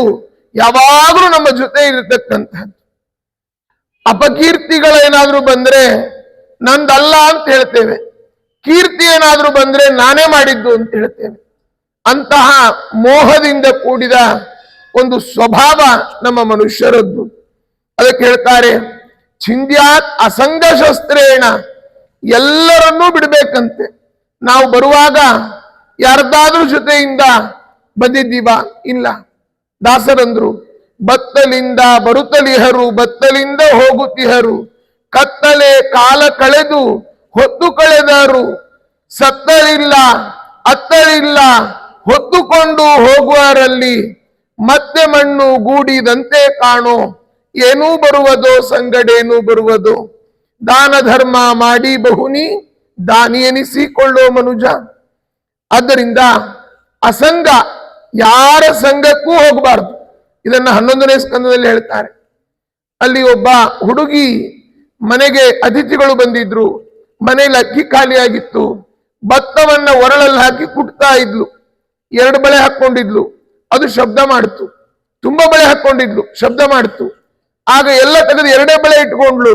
ಯಾವಾಗಲೂ ನಮ್ಮ ಜೊತೆ ಇರತಕ್ಕಂಥದ್ದು. ಅಪಕೀರ್ತಿಗಳೇನಾದ್ರೂ ಬಂದ್ರೆ ನಂದಲ್ಲ ಅಂತ ಹೇಳ್ತೇವೆ, ಕೀರ್ತಿ ಏನಾದ್ರೂ ಬಂದ್ರೆ ನಾನೇ ಮಾಡಿದ್ದು ಅಂತ ಹೇಳ್ತೇವೆ. ಅಂತಹ ಮೋಹದಿಂದ ಕೂಡಿದ ಒಂದು ಸ್ವಭಾವ ನಮ್ಮ ಮನುಷ್ಯರದ್ದು. ಅದಕ್ಕೆ ಹೇಳ್ತಾರೆ, ಚಿಂದ್ಯಾತ್ ಅಸಂಗ ಶಸ್ತ್ರೇಣ, ಎಲ್ಲರನ್ನೂ ಬಿಡ್ಬೇಕಂತೆ. ನಾವು ಬರುವಾಗ ಯಾರ್ದಾದ್ರೂ ಜೊತೆಯಿಂದ ಬಂದಿದ್ದೀವ? ಇಲ್ಲ. ದಾಸರಂದ್ರು, ಬತ್ತಲಿಂದ ಬರುತ್ತಲಿಹರು ಬತ್ತಲಿಂದ ಹೋಗುತ್ತಿಹರು, ಕತ್ತಲೆ ಕಾಲ ಕಳೆದು ಹೊತ್ತು ಕಳೆದರು, ಸತ್ತಲಿಲ್ಲ ಅತ್ತಲಿಲ್ಲ ಹೊತ್ತುಕೊಂಡು ಹೋಗುವರಲ್ಲಿ ಮತ್ತೆ ಮಣ್ಣು ಗೂಡಿದಂತೆ ಕಾಣೋ, ಏನೂ ಬರುವುದೋ ಸಂಗಡೇನೂ ಬರುವುದೋ, ದಾನ ಧರ್ಮ ಮಾಡಿ ಬಹುನಿ ದಾನಿ ಎನಿಸಿಕೊಳ್ಳೋ ಮನುಜ. ಆದ್ದರಿಂದ ಅಸಂಗ, ಯಾರ ಸಂಘಕ್ಕೂ ಹೋಗಬಾರ್ದು. ಇದನ್ನ 11ನೇ ಸ್ಕಂದದಲ್ಲಿ ಹೇಳ್ತಾರೆ. ಅಲ್ಲಿ ಒಬ್ಬ ಹುಡುಗಿ ಮನೆಗೆ ಅತಿಥಿಗಳು ಬಂದಿದ್ರು, ಮನೆಯಲ್ಲಿ ಅಕ್ಕಿ ಖಾಲಿಯಾಗಿತ್ತು, ಭತ್ತವನ್ನ ಒರಳಲ್ಲಿ ಹಾಕಿ ಕುಟ್ತಾ ಇದ್ಲು. 2 ಬಳೆ ಹಾಕೊಂಡಿದ್ಲು, ಅದು ಶಬ್ದ ಮಾಡ್ತು. ತುಂಬಾ ಬಳೆ ಹಾಕೊಂಡಿದ್ಲು, ಶಬ್ದ ಮಾಡ್ತು. ಆಗ ಎಲ್ಲ ತೆಗೆದು 2 ಬಳೆ ಇಟ್ಕೊಂಡ್ಲು,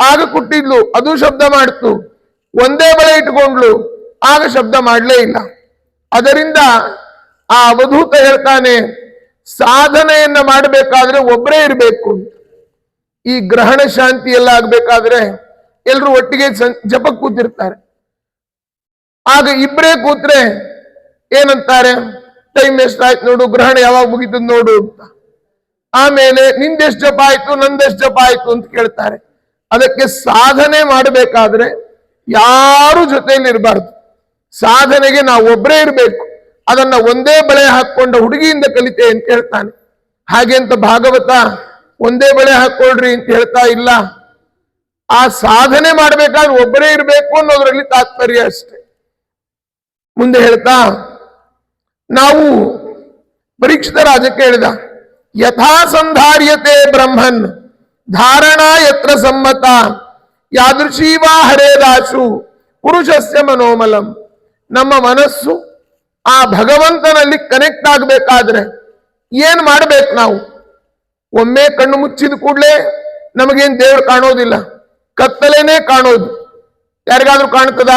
ಆಗ ಕುಟ್ಟಿದ್ಲು, ಅದು ಶಬ್ದ ಮಾಡ್ತು. ಒಂದೇ ಬಳೆ ಇಟ್ಕೊಂಡ್ಲು, ಆಗ ಶಬ್ದ ಮಾಡಲೇ ಇಲ್ಲ. ಅದರಿಂದ ಆ ಅವಧೂತ ಹೇಳ್ತಾನೆ, ಸಾಧನೆಯನ್ನ ಮಾಡಬೇಕಾದ್ರೆ ಒಬ್ಬರೇ ಇರಬೇಕು. ಈ ಗ್ರಹಣ ಶಾಂತಿ ಎಲ್ಲ ಆಗ್ಬೇಕಾದ್ರೆ ಎಲ್ರು ಒಟ್ಟಿಗೆ ಜಪಕ್ಕೆ ಕೂತಿರ್ತಾರೆ. ಆಗ ಇಬ್ಬರೇ ಕೂತ್ರೆ ಏನಂತಾರೆ, ಟೈಮ್ ಎಷ್ಟಾಯ್ತು ನೋಡು, ಗ್ರಹಣ ಯಾವಾಗ ಮುಗಿತದ ನೋಡು ಅಂತ. ಆಮೇಲೆ ನಿಂದೆಷ್ಟು ಜಪ ಆಯ್ತು, ನಂದೆಷ್ಟು ಜಪ ಆಯ್ತು ಅಂತ ಕೇಳ್ತಾರೆ. ಅದಕ್ಕೆ ಸಾಧನೆ ಮಾಡಬೇಕಾದ್ರೆ ಯಾರು ಜೊತೆಯಲ್ಲಿ ಇರಬಾರ್ದು. ಸಾಧನೆಗೆ ನಾವು ಒಬ್ಬರೇ ಇರಬೇಕು. ಅದನ್ನ ಒಂದೇ ಬಳೆ ಹಾಕೊಂಡ ಹುಡುಗಿಯಿಂದ ಕಲಿತೆ ಅಂತ ಹೇಳ್ತಾನೆ. ಹಾಗೆ ಅಂತ ಭಾಗವತ ಒಂದೇ ಬಳೆ ಹಾಕೊಳ್ರಿ ಅಂತ ಹೇಳ್ತಾ ಇಲ್ಲ. ಆ ಸಾಧನೆ ಮಾಡ್ಬೇಕಾದ್ರೆ ಒಬ್ಬರೇ ಇರಬೇಕು ಅನ್ನೋದ್ರಲ್ಲಿ ತಾತ್ಪರ್ಯ ಅಷ್ಟೆ. ಮುಂದೆ ಹೇಳ್ತಾ, ನಾವು ಪರೀಕ್ಷಿತ ರಾಜಕ್ಕೆ ಹೇಳಿದ, ಯಥಾ ಸಂಧಾರ್ಯತೆ ಬ್ರಹ್ಮನ್ ಧಾರಣಾ ಯತ್ರ ಸಮ್ಮತ ಯಾದೃಶೀವಾ ಹರೇದಾಶು ಪುರುಷಸ್ಯ ಮನೋಮಲಂ. ನಮ್ಮ ಮನಸ್ಸು ಆ ಭಗವಂತನಲ್ಲಿ ಕನೆಕ್ಟ್ ಆಗ್ಬೇಕಾದ್ರೆ ಏನ್ ಮಾಡ್ಬೇಕು? ನಾವು ಒಮ್ಮೆ ಕಣ್ಣು ಮುಚ್ಚಿದ ಕೂಡಲೇ ನಮಗೇನ್ ದೇವ್ರು ಕಾಣೋದಿಲ್ಲ, ಕತ್ತಲೇನೆ ಕಾಣೋದು. ಯಾರಿಗಾದ್ರೂ ಕಾಣ್ತದ?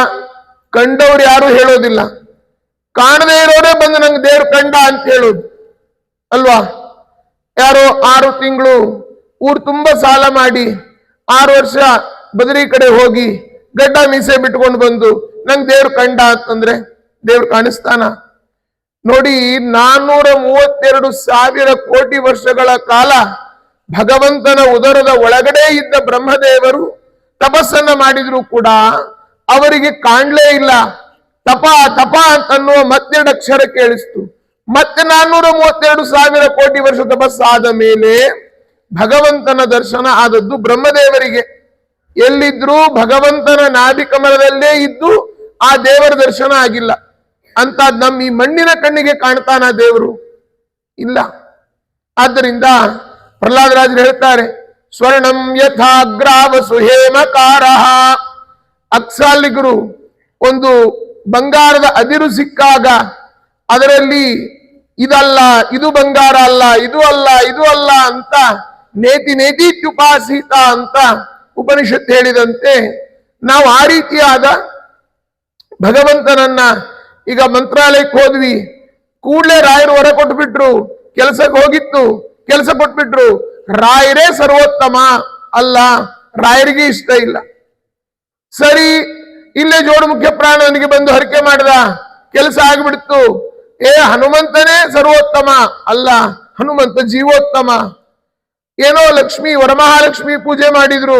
ಕಂಡವ್ರು ಯಾರು ಹೇಳೋದಿಲ್ಲ. ಕಾಣದೇ ಇರೋರೇ ಬಂದು ನಂಗೆ ದೇವ್ರು ಕಂಡ ಅಂತ ಹೇಳೋದು ಅಲ್ವಾ? ಯಾರೋ 6 ತಿಂಗಳು ಊರು ತುಂಬಾ ಸಾಲ ಮಾಡಿ 6 ವರ್ಷ ಬದರಿ ಕಡೆ ಹೋಗಿ ಗಡ್ಡ ಮೀಸೆ ಬಿಟ್ಕೊಂಡು ಬಂದು ನಂಗೆ ದೇವ್ರು ಕಂಡ ಅಂತಂದ್ರೆ ದೇವ್ರು ಕಾಣಿಸ್ತಾನ? ನೋಡಿ, 432,000 ಕೋಟಿ ವರ್ಷಗಳ ಕಾಲ ಭಗವಂತನ ಉದರದ ಒಳಗಡೆ ಇದ್ದ ಬ್ರಹ್ಮದೇವರು ತಪಸ್ಸನ್ನ ಮಾಡಿದ್ರು ಕೂಡ ಅವರಿಗೆ ಕಾಣ್ಲೇ ಇಲ್ಲ. ತಪ ತಪ ಅಂತನ್ನುವ ಮತ್ತೆರಡು ಅಕ್ಷರ ಕೇಳಿಸ್ತು. ಮತ್ತೆ 432,000 ಕೋಟಿ ವರ್ಷ ತಪಸ್ಸಾದ ಮೇಲೆ ಭಗವಂತನ ದರ್ಶನ ಆದದ್ದು ಬ್ರಹ್ಮದೇವರಿಗೆ. ಎಲ್ಲಿದ್ರು ಭಗವಂತನ ನಾಭಿ ಕಮಲದಲ್ಲೇ ಇದ್ದು ಆ ದೇವರ ದರ್ಶನ ಆಗಿಲ್ಲ. ಅಂತ ನಮ್ಮ ಈ ಮಣ್ಣಿನ ಕಣ್ಣಿಗೆ ಕಾಣ್ತಾನ ದೇವರು? ಇಲ್ಲ. ಆದ್ದರಿಂದ ಪ್ರಹ್ಲಾದರಾಜರು ಹೇಳ್ತಾರೆ, ಸ್ವರ್ಣಂ ಯಥಾಗ್ರಾವ ಸುಹೇಮಕಾರ. ಅಕ್ಸಾಲಿಗರು ಒಂದು ಬಂಗಾರದ ಅದಿರು ಸಿಕ್ಕಾಗ ಅದರಲ್ಲಿ ಇದಲ್ಲ, ಇದು ಬಂಗಾರ ಅಲ್ಲ, ಇದು ಅಲ್ಲ, ಇದು ಅಲ್ಲ ಅಂತ ನೇತಿ ನೇತಿತ್ಯುಪಾಸೀತ ಅಂತ ಉಪನಿಷತ್ ಹೇಳಿದಂತೆ ನಾವು ಆ ರೀತಿಯಾದ ಭಗವಂತನನ್ನ ಈಗ ಮಂತ್ರಾಲಯಕ್ಕೆ ಹೋದ್ವಿ, ಕೂಡಲೇ ರಾಯರು ಹೊರ ಕೊಟ್ಬಿಟ್ರು, ಕೆಲಸಕ್ಕೆ ಹೋಗಿತ್ತು, ಕೆಲಸ ಕೊಟ್ಬಿಟ್ರು. ರಾಯರೇ ಸರ್ವೋತ್ತಮ ಅಲ್ಲ, ರಾಯರಿಗೆ ಇಷ್ಟ ಇಲ್ಲ. ಸರಿ, ಇಲ್ಲೇ ಜೋಡು ಮುಖ್ಯ ಪ್ರಾಣನಿಗೆ ಬಂದು ಹರಕೆ ಮಾಡಿದ, ಕೆಲಸ ಆಗ್ಬಿಡ್ತು. ಹನುಮಂತನೇ ಸರ್ವೋತ್ತಮ ಅಲ್ಲ, ಹನುಮಂತ ಜೀವೋತ್ತಮ. ಏನೋ ಲಕ್ಷ್ಮಿ ವರಮಹಾಲಕ್ಷ್ಮಿ ಪೂಜೆ ಮಾಡಿದ್ರು,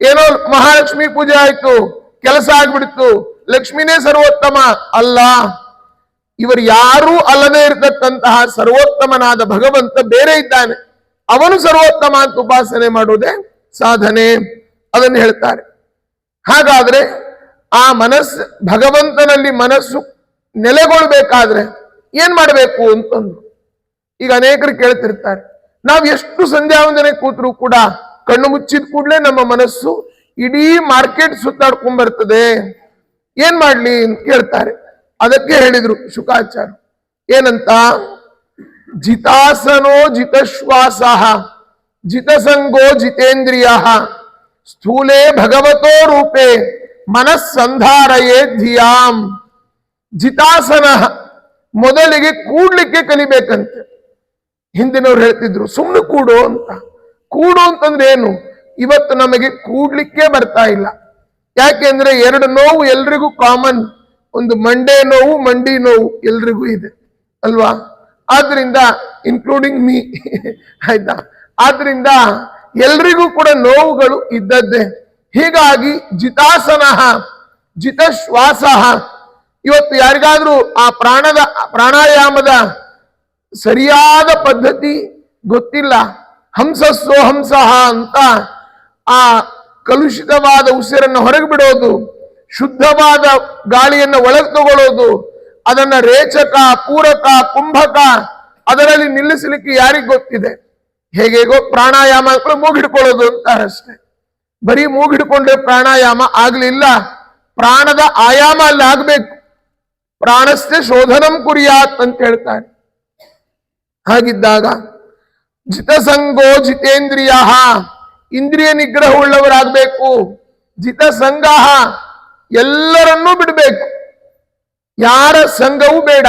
ಏನೋ ಮಹಾಲಕ್ಷ್ಮಿ ಪೂಜೆ ಆಯ್ತು, ಕೆಲಸ ಆಗ್ಬಿಡ್ತು. ಲಕ್ಷ್ಮಿನೇ ಸರ್ವೋತ್ತಮ ಅಲ್ಲ. ಇವರು ಯಾರೂ ಅಲ್ಲದೆ ಇರತಕ್ಕಂತಹ ಸರ್ವೋತ್ತಮನಾದ ಭಗವಂತ ಬೇರೆ ಇದ್ದಾನೆ, ಅವನು ಸರ್ವೋತ್ತಮ ಅಂತ ಉಪಾಸನೆ ಮಾಡುವುದೇ ಸಾಧನೆ. ಅದನ್ನು ಹೇಳ್ತಾರೆ. ಹಾಗಾದ್ರೆ ಆ ಮನಸ್ಸು, ಭಗವಂತನಲ್ಲಿ ಮನಸ್ಸು ನೆಲೆಗೊಳ್ಬೇಕಾದ್ರೆ ಏನ್ ಮಾಡಬೇಕು ಅಂತಂದ್ರು. ಈಗ ಅನೇಕರು ಕೇಳ್ತಿರ್ತಾರೆ, ನಾವು ಎಷ್ಟು ಸಂಧ್ಯಾ ವಂದನೆ ಕೂತ್ರು ಕೂಡ ಕಣ್ಣು ಮುಚ್ಚಿದ ಕೂಡಲೇ ನಮ್ಮ ಮನಸ್ಸು ಇಡೀ ಮಾರ್ಕೆಟ್ ಸುತ್ತಾಡ್ಕೊಂಡ್ ಬರ್ತದೆ, ಏನ್ ಮಾಡ್ಲಿ ಅಂತ ಕೇಳ್ತಾರೆ. ಅದಕ್ಕೆ ಹೇಳಿದ್ರು ಶುಕಾಚಾರ್ಯ ಏನಂತ, ಜಿತಾಸನೋ ಜಿತಶ್ವಾಸ ಜಿತಸಂಗೋ ಜಿತೇಂದ್ರಿಯ ಸ್ಥೂಲೇ ಭಗವತೋ ರೂಪೇ ಮನಸ್ಸಂಧಾರಯೇ ಧಿಯಾಂ. ಜಿತಾಸನ, ಮೊದಲಿಗೆ ಕೂಡ್ಲಿಕ್ಕೆ ಕಲಿಬೇಕಂತೆ. ಹಿಂದಿನವ್ರು ಹೇಳ್ತಿದ್ರು ಸುಮ್ಮನೆ ಕೂಡು ಅಂತ. ಕೂಡು ಅಂತಂದ್ರೆ ಏನು? ಇವತ್ತು ನಮಗೆ ಕೂಡ್ಲಿಕ್ಕೆ ಬರ್ತಾ ಇಲ್ಲ. ಯಾಕೆಂದ್ರೆ ಎರಡು ನೋವು ಎಲ್ರಿಗೂ ಕಾಮನ್, ಒಂದು ಮಂಡೆ ನೋವು, ಮಂಡಿ ನೋವು ಎಲ್ರಿಗೂ ಇದೆ ಅಲ್ವಾ? ಆದ್ರಿಂದ ಇನ್ಕ್ಲೂಡಿಂಗ್ ಮೀ, ಆಯ್ತಾ? ಆದ್ರಿಂದ ಎಲ್ರಿಗೂ ಕೂಡ ನೋವುಗಳು ಇದ್ದದ್ದೇ. ಹೀಗಾಗಿ ಜಿತಾಸನ ಜಿತಶ್ವಾಸ. ಇವತ್ತು ಯಾರಿಗಾದ್ರೂ ಆ ಪ್ರಾಣಾಯಾಮದ ಸರಿಯಾದ ಪದ್ಧತಿ ಗೊತ್ತಿಲ್ಲ, ಹಂಸಸ್ಸೋ ಹಂಸಃ ಅಂತ ಆ ಕಲುಷಿತವಾದ ಉಸಿರನ್ನು ಹೊರಗೆ ಬಿಡೋದು, ಶುದ್ಧವಾದ ಗಾಳಿಯನ್ನು ಒಳಗೆ ತಗೊಳ್ಳೋದು, ಅದನ್ನ ರೇಚಕ, ಪೂರಕ, ಕುಂಭಕ ಅದರಲ್ಲಿ ನಿಲ್ಲಿಸಲಿಕ್ಕೆ ಯಾರಿಗೆ ಗೊತ್ತಿದೆ? ಹೇಗೇಗೋ ಪ್ರಾಣಾಯಾಮ ಮೂಗಿಡ್ಕೊಳ್ಳೋದು ಅಂತಾರಷ್ಟೇ. ಬರೀ ಮೂಗಿಡ್ಕೊಂಡ್ರೆ ಪ್ರಾಣಾಯಾಮ ಆಗ್ಲಿಲ್ಲ, ಪ್ರಾಣದ ಆಯಾಮ ಅಲ್ಲಿ ಆಗ್ಬೇಕು. ಪ್ರಾಣಸ್ಥೆ ಶೋಧನಂ ಕುರಿಯಾತ್ ಅಂತ ಹೇಳ್ತಾರೆ. ಹಾಗಿದ್ದಾಗ ಜಿತಸಂಗೋ ಜಿತೇಂದ್ರಿಯ, ಇಂದ್ರಿಯ ನಿಗ್ರಹ ಉಳ್ಳವರಾಗಬೇಕು. ಜಿತಸಂಗ, ಎಲ್ಲರನ್ನೂ ಬಿಡಬೇಕು, ಯಾರ ಸಂಘವೂ ಬೇಡ.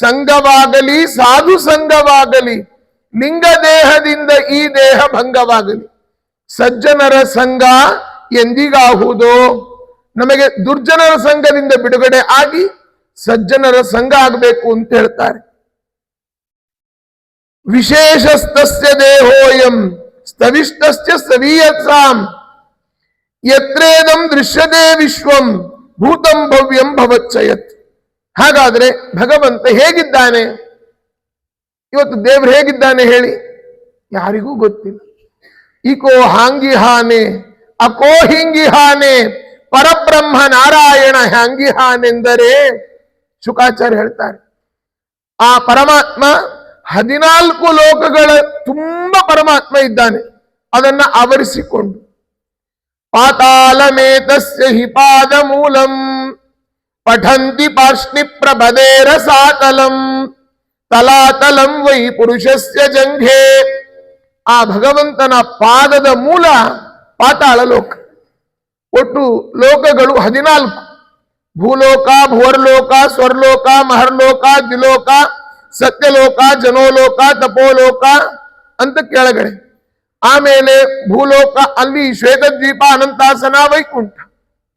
ಸಂಘವಾಗಲಿ ಸಾಧು ಸಂಘವಾಗಲಿ, ಲಿಂಗ ದೇಹದಿಂದ ಈ ದೇಹ ಭಂಗವಾಗಲಿ. ಸಜ್ಜನರ ಸಂಘ ಎಂದಿಗಾಹುದೋ, ನಮಗೆ ದುರ್ಜನರ ಸಂಘದಿಂದ ಬಿಡುಗಡೆ ಆಗಿ ಸಜ್ಜನರ ಸಂಘ ಆಗಬೇಕು ಅಂತ ಹೇಳ್ತಾರೆ. ವಿಶೇಷಸ್ತಸ್ಯ ದೇಹೋಯಂ ಸ್ತವಿಷ್ಟಸ್ಯ ಸವೀಯಸಾಂ ಯತ್ರೇದಂ ದೃಶ್ಯತೆ ವಿಶ್ವಂ ಭೂತಂ ಭವ್ಯಂ ಭವಚ್ಚಯತ್. ಹಾಗಾದ್ರೆ ಭಗವಂತ ಹೇಗಿದ್ದಾನೆ? ಇವತ್ತು ದೇವ್ರು ಹೇಗಿದ್ದಾನೆ ಹೇಳಿ? ಯಾರಿಗೂ ಗೊತ್ತಿಲ್ಲ. ಇಕೋ ಹಾಂಗಿಹಾನೆ ಅಕೋ ಹಿಂಗಿಹಾನೆ ಪರಬ್ರಹ್ಮ ನಾರಾಯಣ ಹ್ಯಾಂಗಿಹಾನೆಂದರೆ ಶುಕಾಚಾರ್ಯ ಹೇಳ್ತಾರೆ, ಆ ಪರಮಾತ್ಮ 14 ಲೋಕಗಳ ತುಂಬ ಪರಮಾತ್ಮ ಇದ್ದಾನೆ, ಅದನ್ನ ಆವರಿಸಿಕೊಂಡು. ಪಾತಾಳಮೇತಸ್ಯ ಹಿ ಪಾದ ಮೂಲಂ ಪಠಂತಿ ಪಾರ್ಷ್ಣಿ ಪ್ರಭದೇರ ಸಾತಲಂ ತಲಾತಲಂ ವೈ ಪುರುಷಸ್ಯ ಜಂಘೆ. ಆ ಭಗವಂತನ ಪಾದದ ಮೂಲ ಪಾತಾಳ ಲೋಕ. ಒಟ್ಟು ಲೋಕಗಳು 14, ಭೂಲೋಕ, ಭುವರ್ಲೋಕ, ಸ್ವರ್ಲೋಕ, ಮಹರ್ಲೋಕ, ದ್ವಿಲೋಕ, ಸತ್ಯಲೋಕ, ಜನೋಲೋಕ, ತಪೋಲೋಕ ಅಂತ ಕೆಳಗಡೆ. ಆಮೇಲೆ ಭೂಲೋಕ, ಅಲ್ಲಿ ಶ್ವೇತದ್ವೀಪ, ಅನಂತಾಸನ, ವೈಕುಂಠ.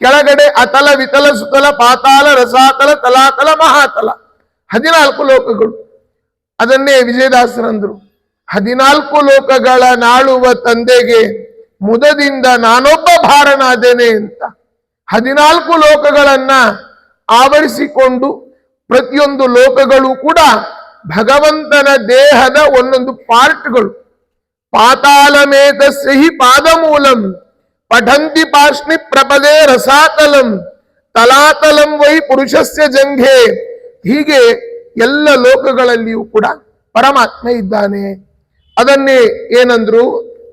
ಕೆಳಗಡೆ ಅತಲ, ವಿತಲ, ಸುತಲ, ಪಾತಾಳ, ರಸಾತಲ, ತಲಾತಲ, ಮಹಾತಲ. 14 ಲೋಕಗಳು. ಅದನ್ನೇ ವಿಜಯದಾಸರಂದ್ರು, 14 ಲೋಕಗಳ ನಾಳುವ ತಂದೆಗೆ ಮುದದಿಂದ ನಾನೊಬ್ಬ ಭಾರನಾದೇನೆ ಅಂತ. 14 ಲೋಕಗಳನ್ನ ಆವರಿಸಿಕೊಂಡು ಪ್ರತಿಯೊಂದು ಲೋಕಗಳು ಕೂಡ ಭಗವಂತನ ದೇಹದ ಒಂದೊಂದು ಪಾರ್ಟ್ಗಳು. ಪಾತಾಳಮೇತಸ್ಯ ಹಿ ಪಾದಮೂಲಂ ಪಠಂತಿ ಪಾರ್ಷ್ಣಿ ಪ್ರಪದೇ ರಸಾತಲಂ ತಲಾತಲಂ ವೈ ಪುರುಷಸ್ಯ ಜಂಘೆ. ಹೀಗೆ ಎಲ್ಲ ಲೋಕಗಳಲ್ಲಿಯೂ ಕೂಡ ಪರಮಾತ್ಮ ಇದ್ದಾನೆ. ಅದನ್ನೇ ಏನಂದ್ರು?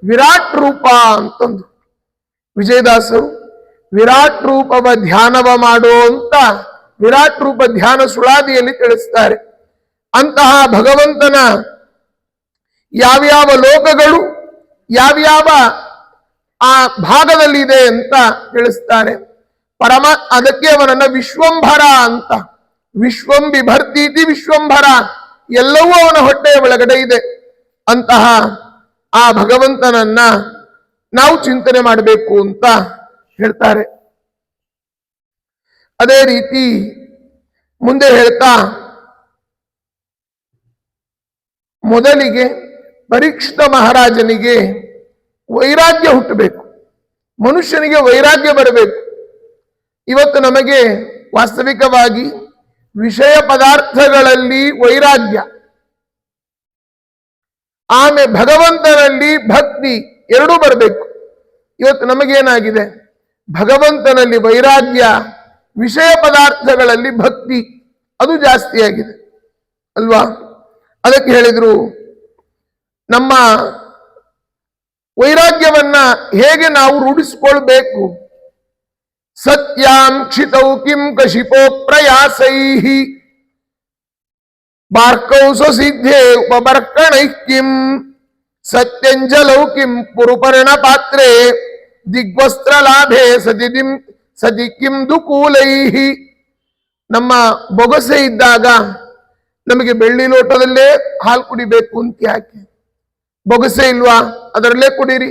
ವಿರಾಟ್ ರೂಪ ಅಂತಂದ್ರು. ವಿಜಯದಾಸರು ವಿರಾಟ್ ರೂಪವ ಧ್ಯಾನವ ಮಾಡೋ ಅಂತ ವಿರಾಟ್ ರೂಪ ಧ್ಯಾನ ಸುಳಾದಿಯಲ್ಲಿ ತಿಳಿಸ್ತಾರೆ. ಅಂತಹ ಭಗವಂತನ ಯಾವ್ಯಾವ ಲೋಕಗಳು ಯಾವ್ಯಾವ ಆ ಭಾಗದಲ್ಲಿ ಇದೆ ಅಂತ ತಿಳಿಸ್ತಾರೆ. ಅದಕ್ಕೆ ಅವನನ್ನ ವಿಶ್ವಂಭರ ಅಂತ, ವಿಶ್ವಂ ಬಿಭರ್ತೀತಿ ವಿಶ್ವಂಭರ, ಎಲ್ಲವೂ ಅವನ ಹೊಟ್ಟೆಯ ಒಳಗಡೆ ಇದೆ. ಅಂತಹ ಆ ಭಗವಂತನನ್ನ ನಾವು ಚಿಂತನೆ ಮಾಡಬೇಕು ಅಂತ ಹೇಳ್ತಾರೆ. ಅದೇ ರೀತಿ ಮುಂದೆ ಹೇಳ್ತಾ, ಮೊದಲಿಗೆ ಪರೀಕ್ಷಿತ ಮಹಾರಾಜನಿಗೆ ವೈರಾಗ್ಯ ಹುಟ್ಟಬೇಕು, ಮನುಷ್ಯನಿಗೆ ವೈರಾಗ್ಯ ಬರಬೇಕು. ಇವತ್ತು ನಮಗೆ ವಾಸ್ತವಿಕವಾಗಿ ವಿಷಯ ಪದಾರ್ಥಗಳಲ್ಲಿ ವೈರಾಗ್ಯ, ಆಮೇಲೆ ಭಗವಂತನಲ್ಲಿ ಭಕ್ತಿ ಎರಡೂ ಬರಬೇಕು. ಇವತ್ತು ನಮಗೇನಾಗಿದೆ, ಭಗವಂತನಲ್ಲಿ ವೈರಾಗ್ಯ, ವಿಷಯ ಪದಾರ್ಥಗಳಲ್ಲಿ ಭಕ್ತಿ ಅದು ಜಾಸ್ತಿ ಆಗಿದೆ ಅಲ್ವಾ. ಅದಕ್ಕೆ ಹೇಳಿದ್ರು ನಮ್ಮ ವೈರಾಗ್ಯವನ್ನ ಹೇಗೆ ನಾವು ರೂಢಿಸಿಕೊಳ್ಬೇಕು. ಸತ್ಯಾಂ ಕ್ಷಿತೌ ಕಿಂ ಕಶಿಪೋ ಪ್ರಯಾಸೈಹಿ ಬಾರ್ಕೌ ಸ್ವಸಿದ್ಧೇ ಉಪಬರ್ಕಣೈ ಕಿಂ ಸತ್ಯಂಜಲೌ ಕಿಂ ಪುರುಪರ್ಣ ಪಾತ್ರೆ ದಿಗ್ವಸ್ತ್ರ ಲಾಭೆ ಸತಿ ಕಿಂ ದುಕೂಲೈಹಿ. ನಮ್ಮ ಬೊಗಸೆ ಇದ್ದಾಗ ನಮಗೆ ಬೆಳ್ಳಿ ಲೋಟದಲ್ಲೇ ಹಾಲು ಕುಡಿಬೇಕು ಅಂತ ಯಾಕೆ? ಬೊಗಸೆ ಇಲ್ವಾ? ಅದರಲ್ಲೇ ಕುಡೀರಿ.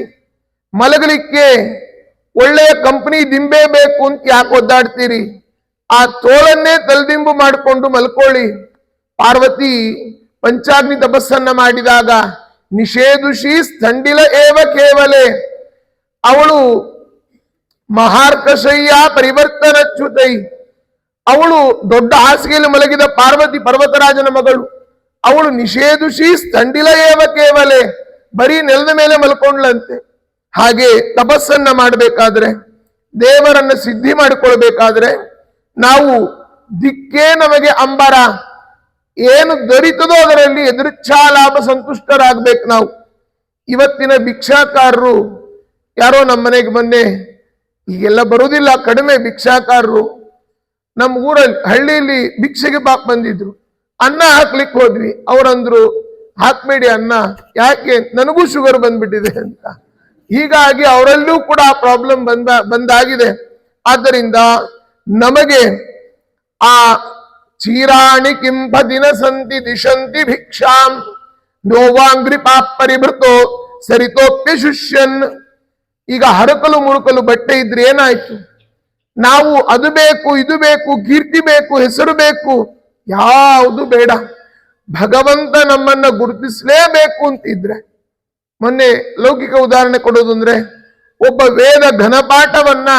ಮಲಗಲಿಕ್ಕೆ ಒಳ್ಳೆಯ ಕಂಪನಿ ದಿಂಬೆ ಬೇಕು ಅಂತ ಯಾಕೆ ಒದ್ದಾಡ್ತೀರಿ? ಆ ತೋಳನ್ನೇ ತಲೆದಿಂಬು ಮಾಡಿಕೊಂಡು ಮಲ್ಕೊಳ್ಳಿ. ಪಾರ್ವತಿ ಪಂಚಾಗ್ನಿ ತಪಸ್ಸನ್ನ ಮಾಡಿದಾಗ ನಿಷೇಧುಷಿ ಸ್ಥಂಡಿಲ ಏವ ಕೇವಲೆ, ಅವಳು ಮಹಾರ್ಕಶಯ್ಯ ಪರಿವರ್ತನಚ್ಯುತೈ, ಅವಳು ದೊಡ್ಡ ಹಾಸಿಗೆಯಲ್ಲಿ ಮಲಗಿದ ಪಾರ್ವತಿ ಪರ್ವತರಾಜನ ಮಗಳು. ಅವಳು ನಿಷೇಧುಷಿ ಸ್ಥಂಡಿಲ ಏವ ಕೇವಲೆ, ಬರೀ ನೆಲದ ಮೇಲೆ ಮಲ್ಕೊಂಡ್ಲಂತೆ. ಹಾಗೆ ತಪಸ್ಸನ್ನ ಮಾಡಬೇಕಾದ್ರೆ, ದೇವರನ್ನ ಸಿದ್ಧಿ ಮಾಡಿಕೊಳ್ಬೇಕಾದ್ರೆ ನಾವು ದಿಕ್ಕೇ ನಮಗೆ ಅಂಬರ, ಏನು ದೊರೀತದೋ ಅದರಲ್ಲಿ ಎದುರಿಚ್ಛಾ ಲಾಭ ಸಂತುಷ್ಟರಾಗ್ಬೇಕು ನಾವು. ಇವತ್ತಿನ ಭಿಕ್ಷಾಕಾರರು ಯಾರೋ ನಮ್ಮ ಮನೆಗೆ ಮೊನ್ನೆ, ಈಗೆಲ್ಲ ಬರುವುದಿಲ್ಲ, ಕಡಿಮೆ ಭಿಕ್ಷಾಕಾರರು ನಮ್ಮ ಊರಲ್ಲಿ ಹಳ್ಳಿಯಲ್ಲಿ ಭಿಕ್ಷೆಗೆ ಬಂದಿದ್ರು. ಅನ್ನ ಹಾಕ್ಲಿಕ್ಕೆ ಹೋದ್ವಿ, ಅವರಂದ್ರು ಹಾಕ್ಬೇಡಿ ಅನ್ನ, ಯಾಕೆ? ನನಗೂ ಶುಗರ್ ಬಂದ್ಬಿಟ್ಟಿದೆ ಅಂತ. ಹೀಗಾಗಿ ಅವರಲ್ಲೂ ಕೂಡ ಪ್ರಾಬ್ಲಮ್ ಬಂದಾಗಿದೆ. ಆದ್ದರಿಂದ ನಮಗೆ ಆ ಚೀರಾಣಿ ಕಿಂಪ ದಿನ ಸಂತಿ ದಿಶಂತಿ ಭಿಕ್ಷಾಂ ನೋವಾಂಗ್ರಿ ಪರಿಭೃತೋ ಸರಿತೋಪ್ಯ ಶುಷ್ಯನ್. ಈಗ ಹರಕಲು ಮುರುಕಲು ಬಟ್ಟೆ ಇದ್ರೆ ಏನಾಯ್ತು? ನಾವು ಅದು ಬೇಕು ಇದು ಬೇಕು, ಕೀರ್ತಿ ಬೇಕು, ಹೆಸರು ಬೇಕು, ಯಾವುದು ಬೇಡ. ಭಗವಂತ ನಮ್ಮನ್ನ ಗುರುತಿಸಲೇಬೇಕು ಅಂತಿದ್ರೆ, ಮೊನ್ನೆ ಲೌಕಿಕ ಉದಾಹರಣೆ ಕೊಡೋದು ಅಂದ್ರೆ, ಒಬ್ಬ ವೇದ ಘನಪಾಠವನ್ನ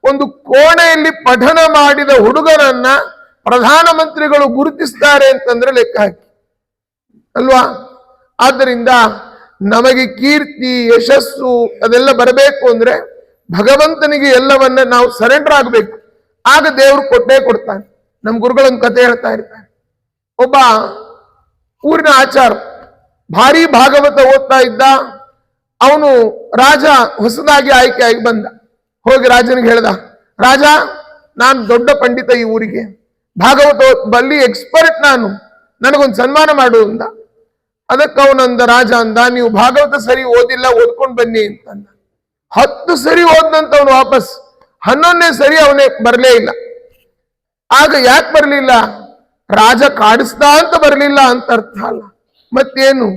ಒಂದು ಕೋಣೆಯಲ್ಲಿ ಪಠನ ಮಾಡಿದ ಹುಡುಗನನ್ನ ಪ್ರಧಾನಮಂತ್ರಿಗಳು ಗುರುತಿಸ್ತಾರೆ ಅಂತಂದ್ರೆ ಲೆಕ್ಕ ಹಾಕಿ ಅಲ್ವಾ. ಆದ್ದರಿಂದ ನಮಗೆ ಕೀರ್ತಿ ಯಶಸ್ಸು ಅದೆಲ್ಲ ಬರಬೇಕು ಅಂದ್ರೆ ಭಗವಂತನಿಗೆ ಎಲ್ಲವನ್ನ ನಾವು ಸರೆಂಡರ್ ಆಗ್ಬೇಕು. ಆಗ ದೇವರು ಕೊಟ್ಟೇ ಕೊಡ್ತಾನೆ. ನಮ್ಮ ಗುರುಗಳೊಂದು ಕತೆ ಹೇಳ್ತಾ ಇರ್ತಾರೆ. ಒಬ್ಬ ಊರಿನ ಆಚಾರ ಭಾರಿ ಭಾಗವತ ಓದ್ತಾ ಇದ್ದ. ಅವನು ರಾಜ ಹೊಸದಾಗಿ ಆಯ್ಕೆಯಾಗಿ ಬಂದ. ಹೋಗಿ ರಾಜನಿಗೆ ಹೇಳ್ದ, ರಾಜ, ನಾನು ದೊಡ್ಡ ಪಂಡಿತ, ಈ ಊರಿಗೆ ಭಾಗವತ ಬಲ್ಲಿ ಎಕ್ಸ್ಪರ್ಟ್, ನನಗೊಂದು ಸನ್ಮಾನ ಮಾಡು ಅಂದ. ಅದಕ್ಕೆ ಅವನಂದ, ರಾಜ ಅಂದ, ನೀವು ಭಾಗವತ ಸರಿ ಓದಿಲ್ಲ, ಓದ್ಕೊಂಡು ಬನ್ನಿ ಅಂತಂದ. 10 ಸರಿ ಓದ್ನಂತ ಅವನು ವಾಪಸ್, 11ನೇ ಸರಿ ಅವನೇ ಬರಲೇ ಇಲ್ಲ. ಆಗ ಯಾಕೆ ಬರಲಿಲ್ಲ? ರಾಜ ಕಾಡಿಸ್ತಾ ಅಂತ ಬರಲಿಲ್ಲ ಅಂತ ಅರ್ಥ ಅಲ್ಲ, ಮತ್ತೇನು?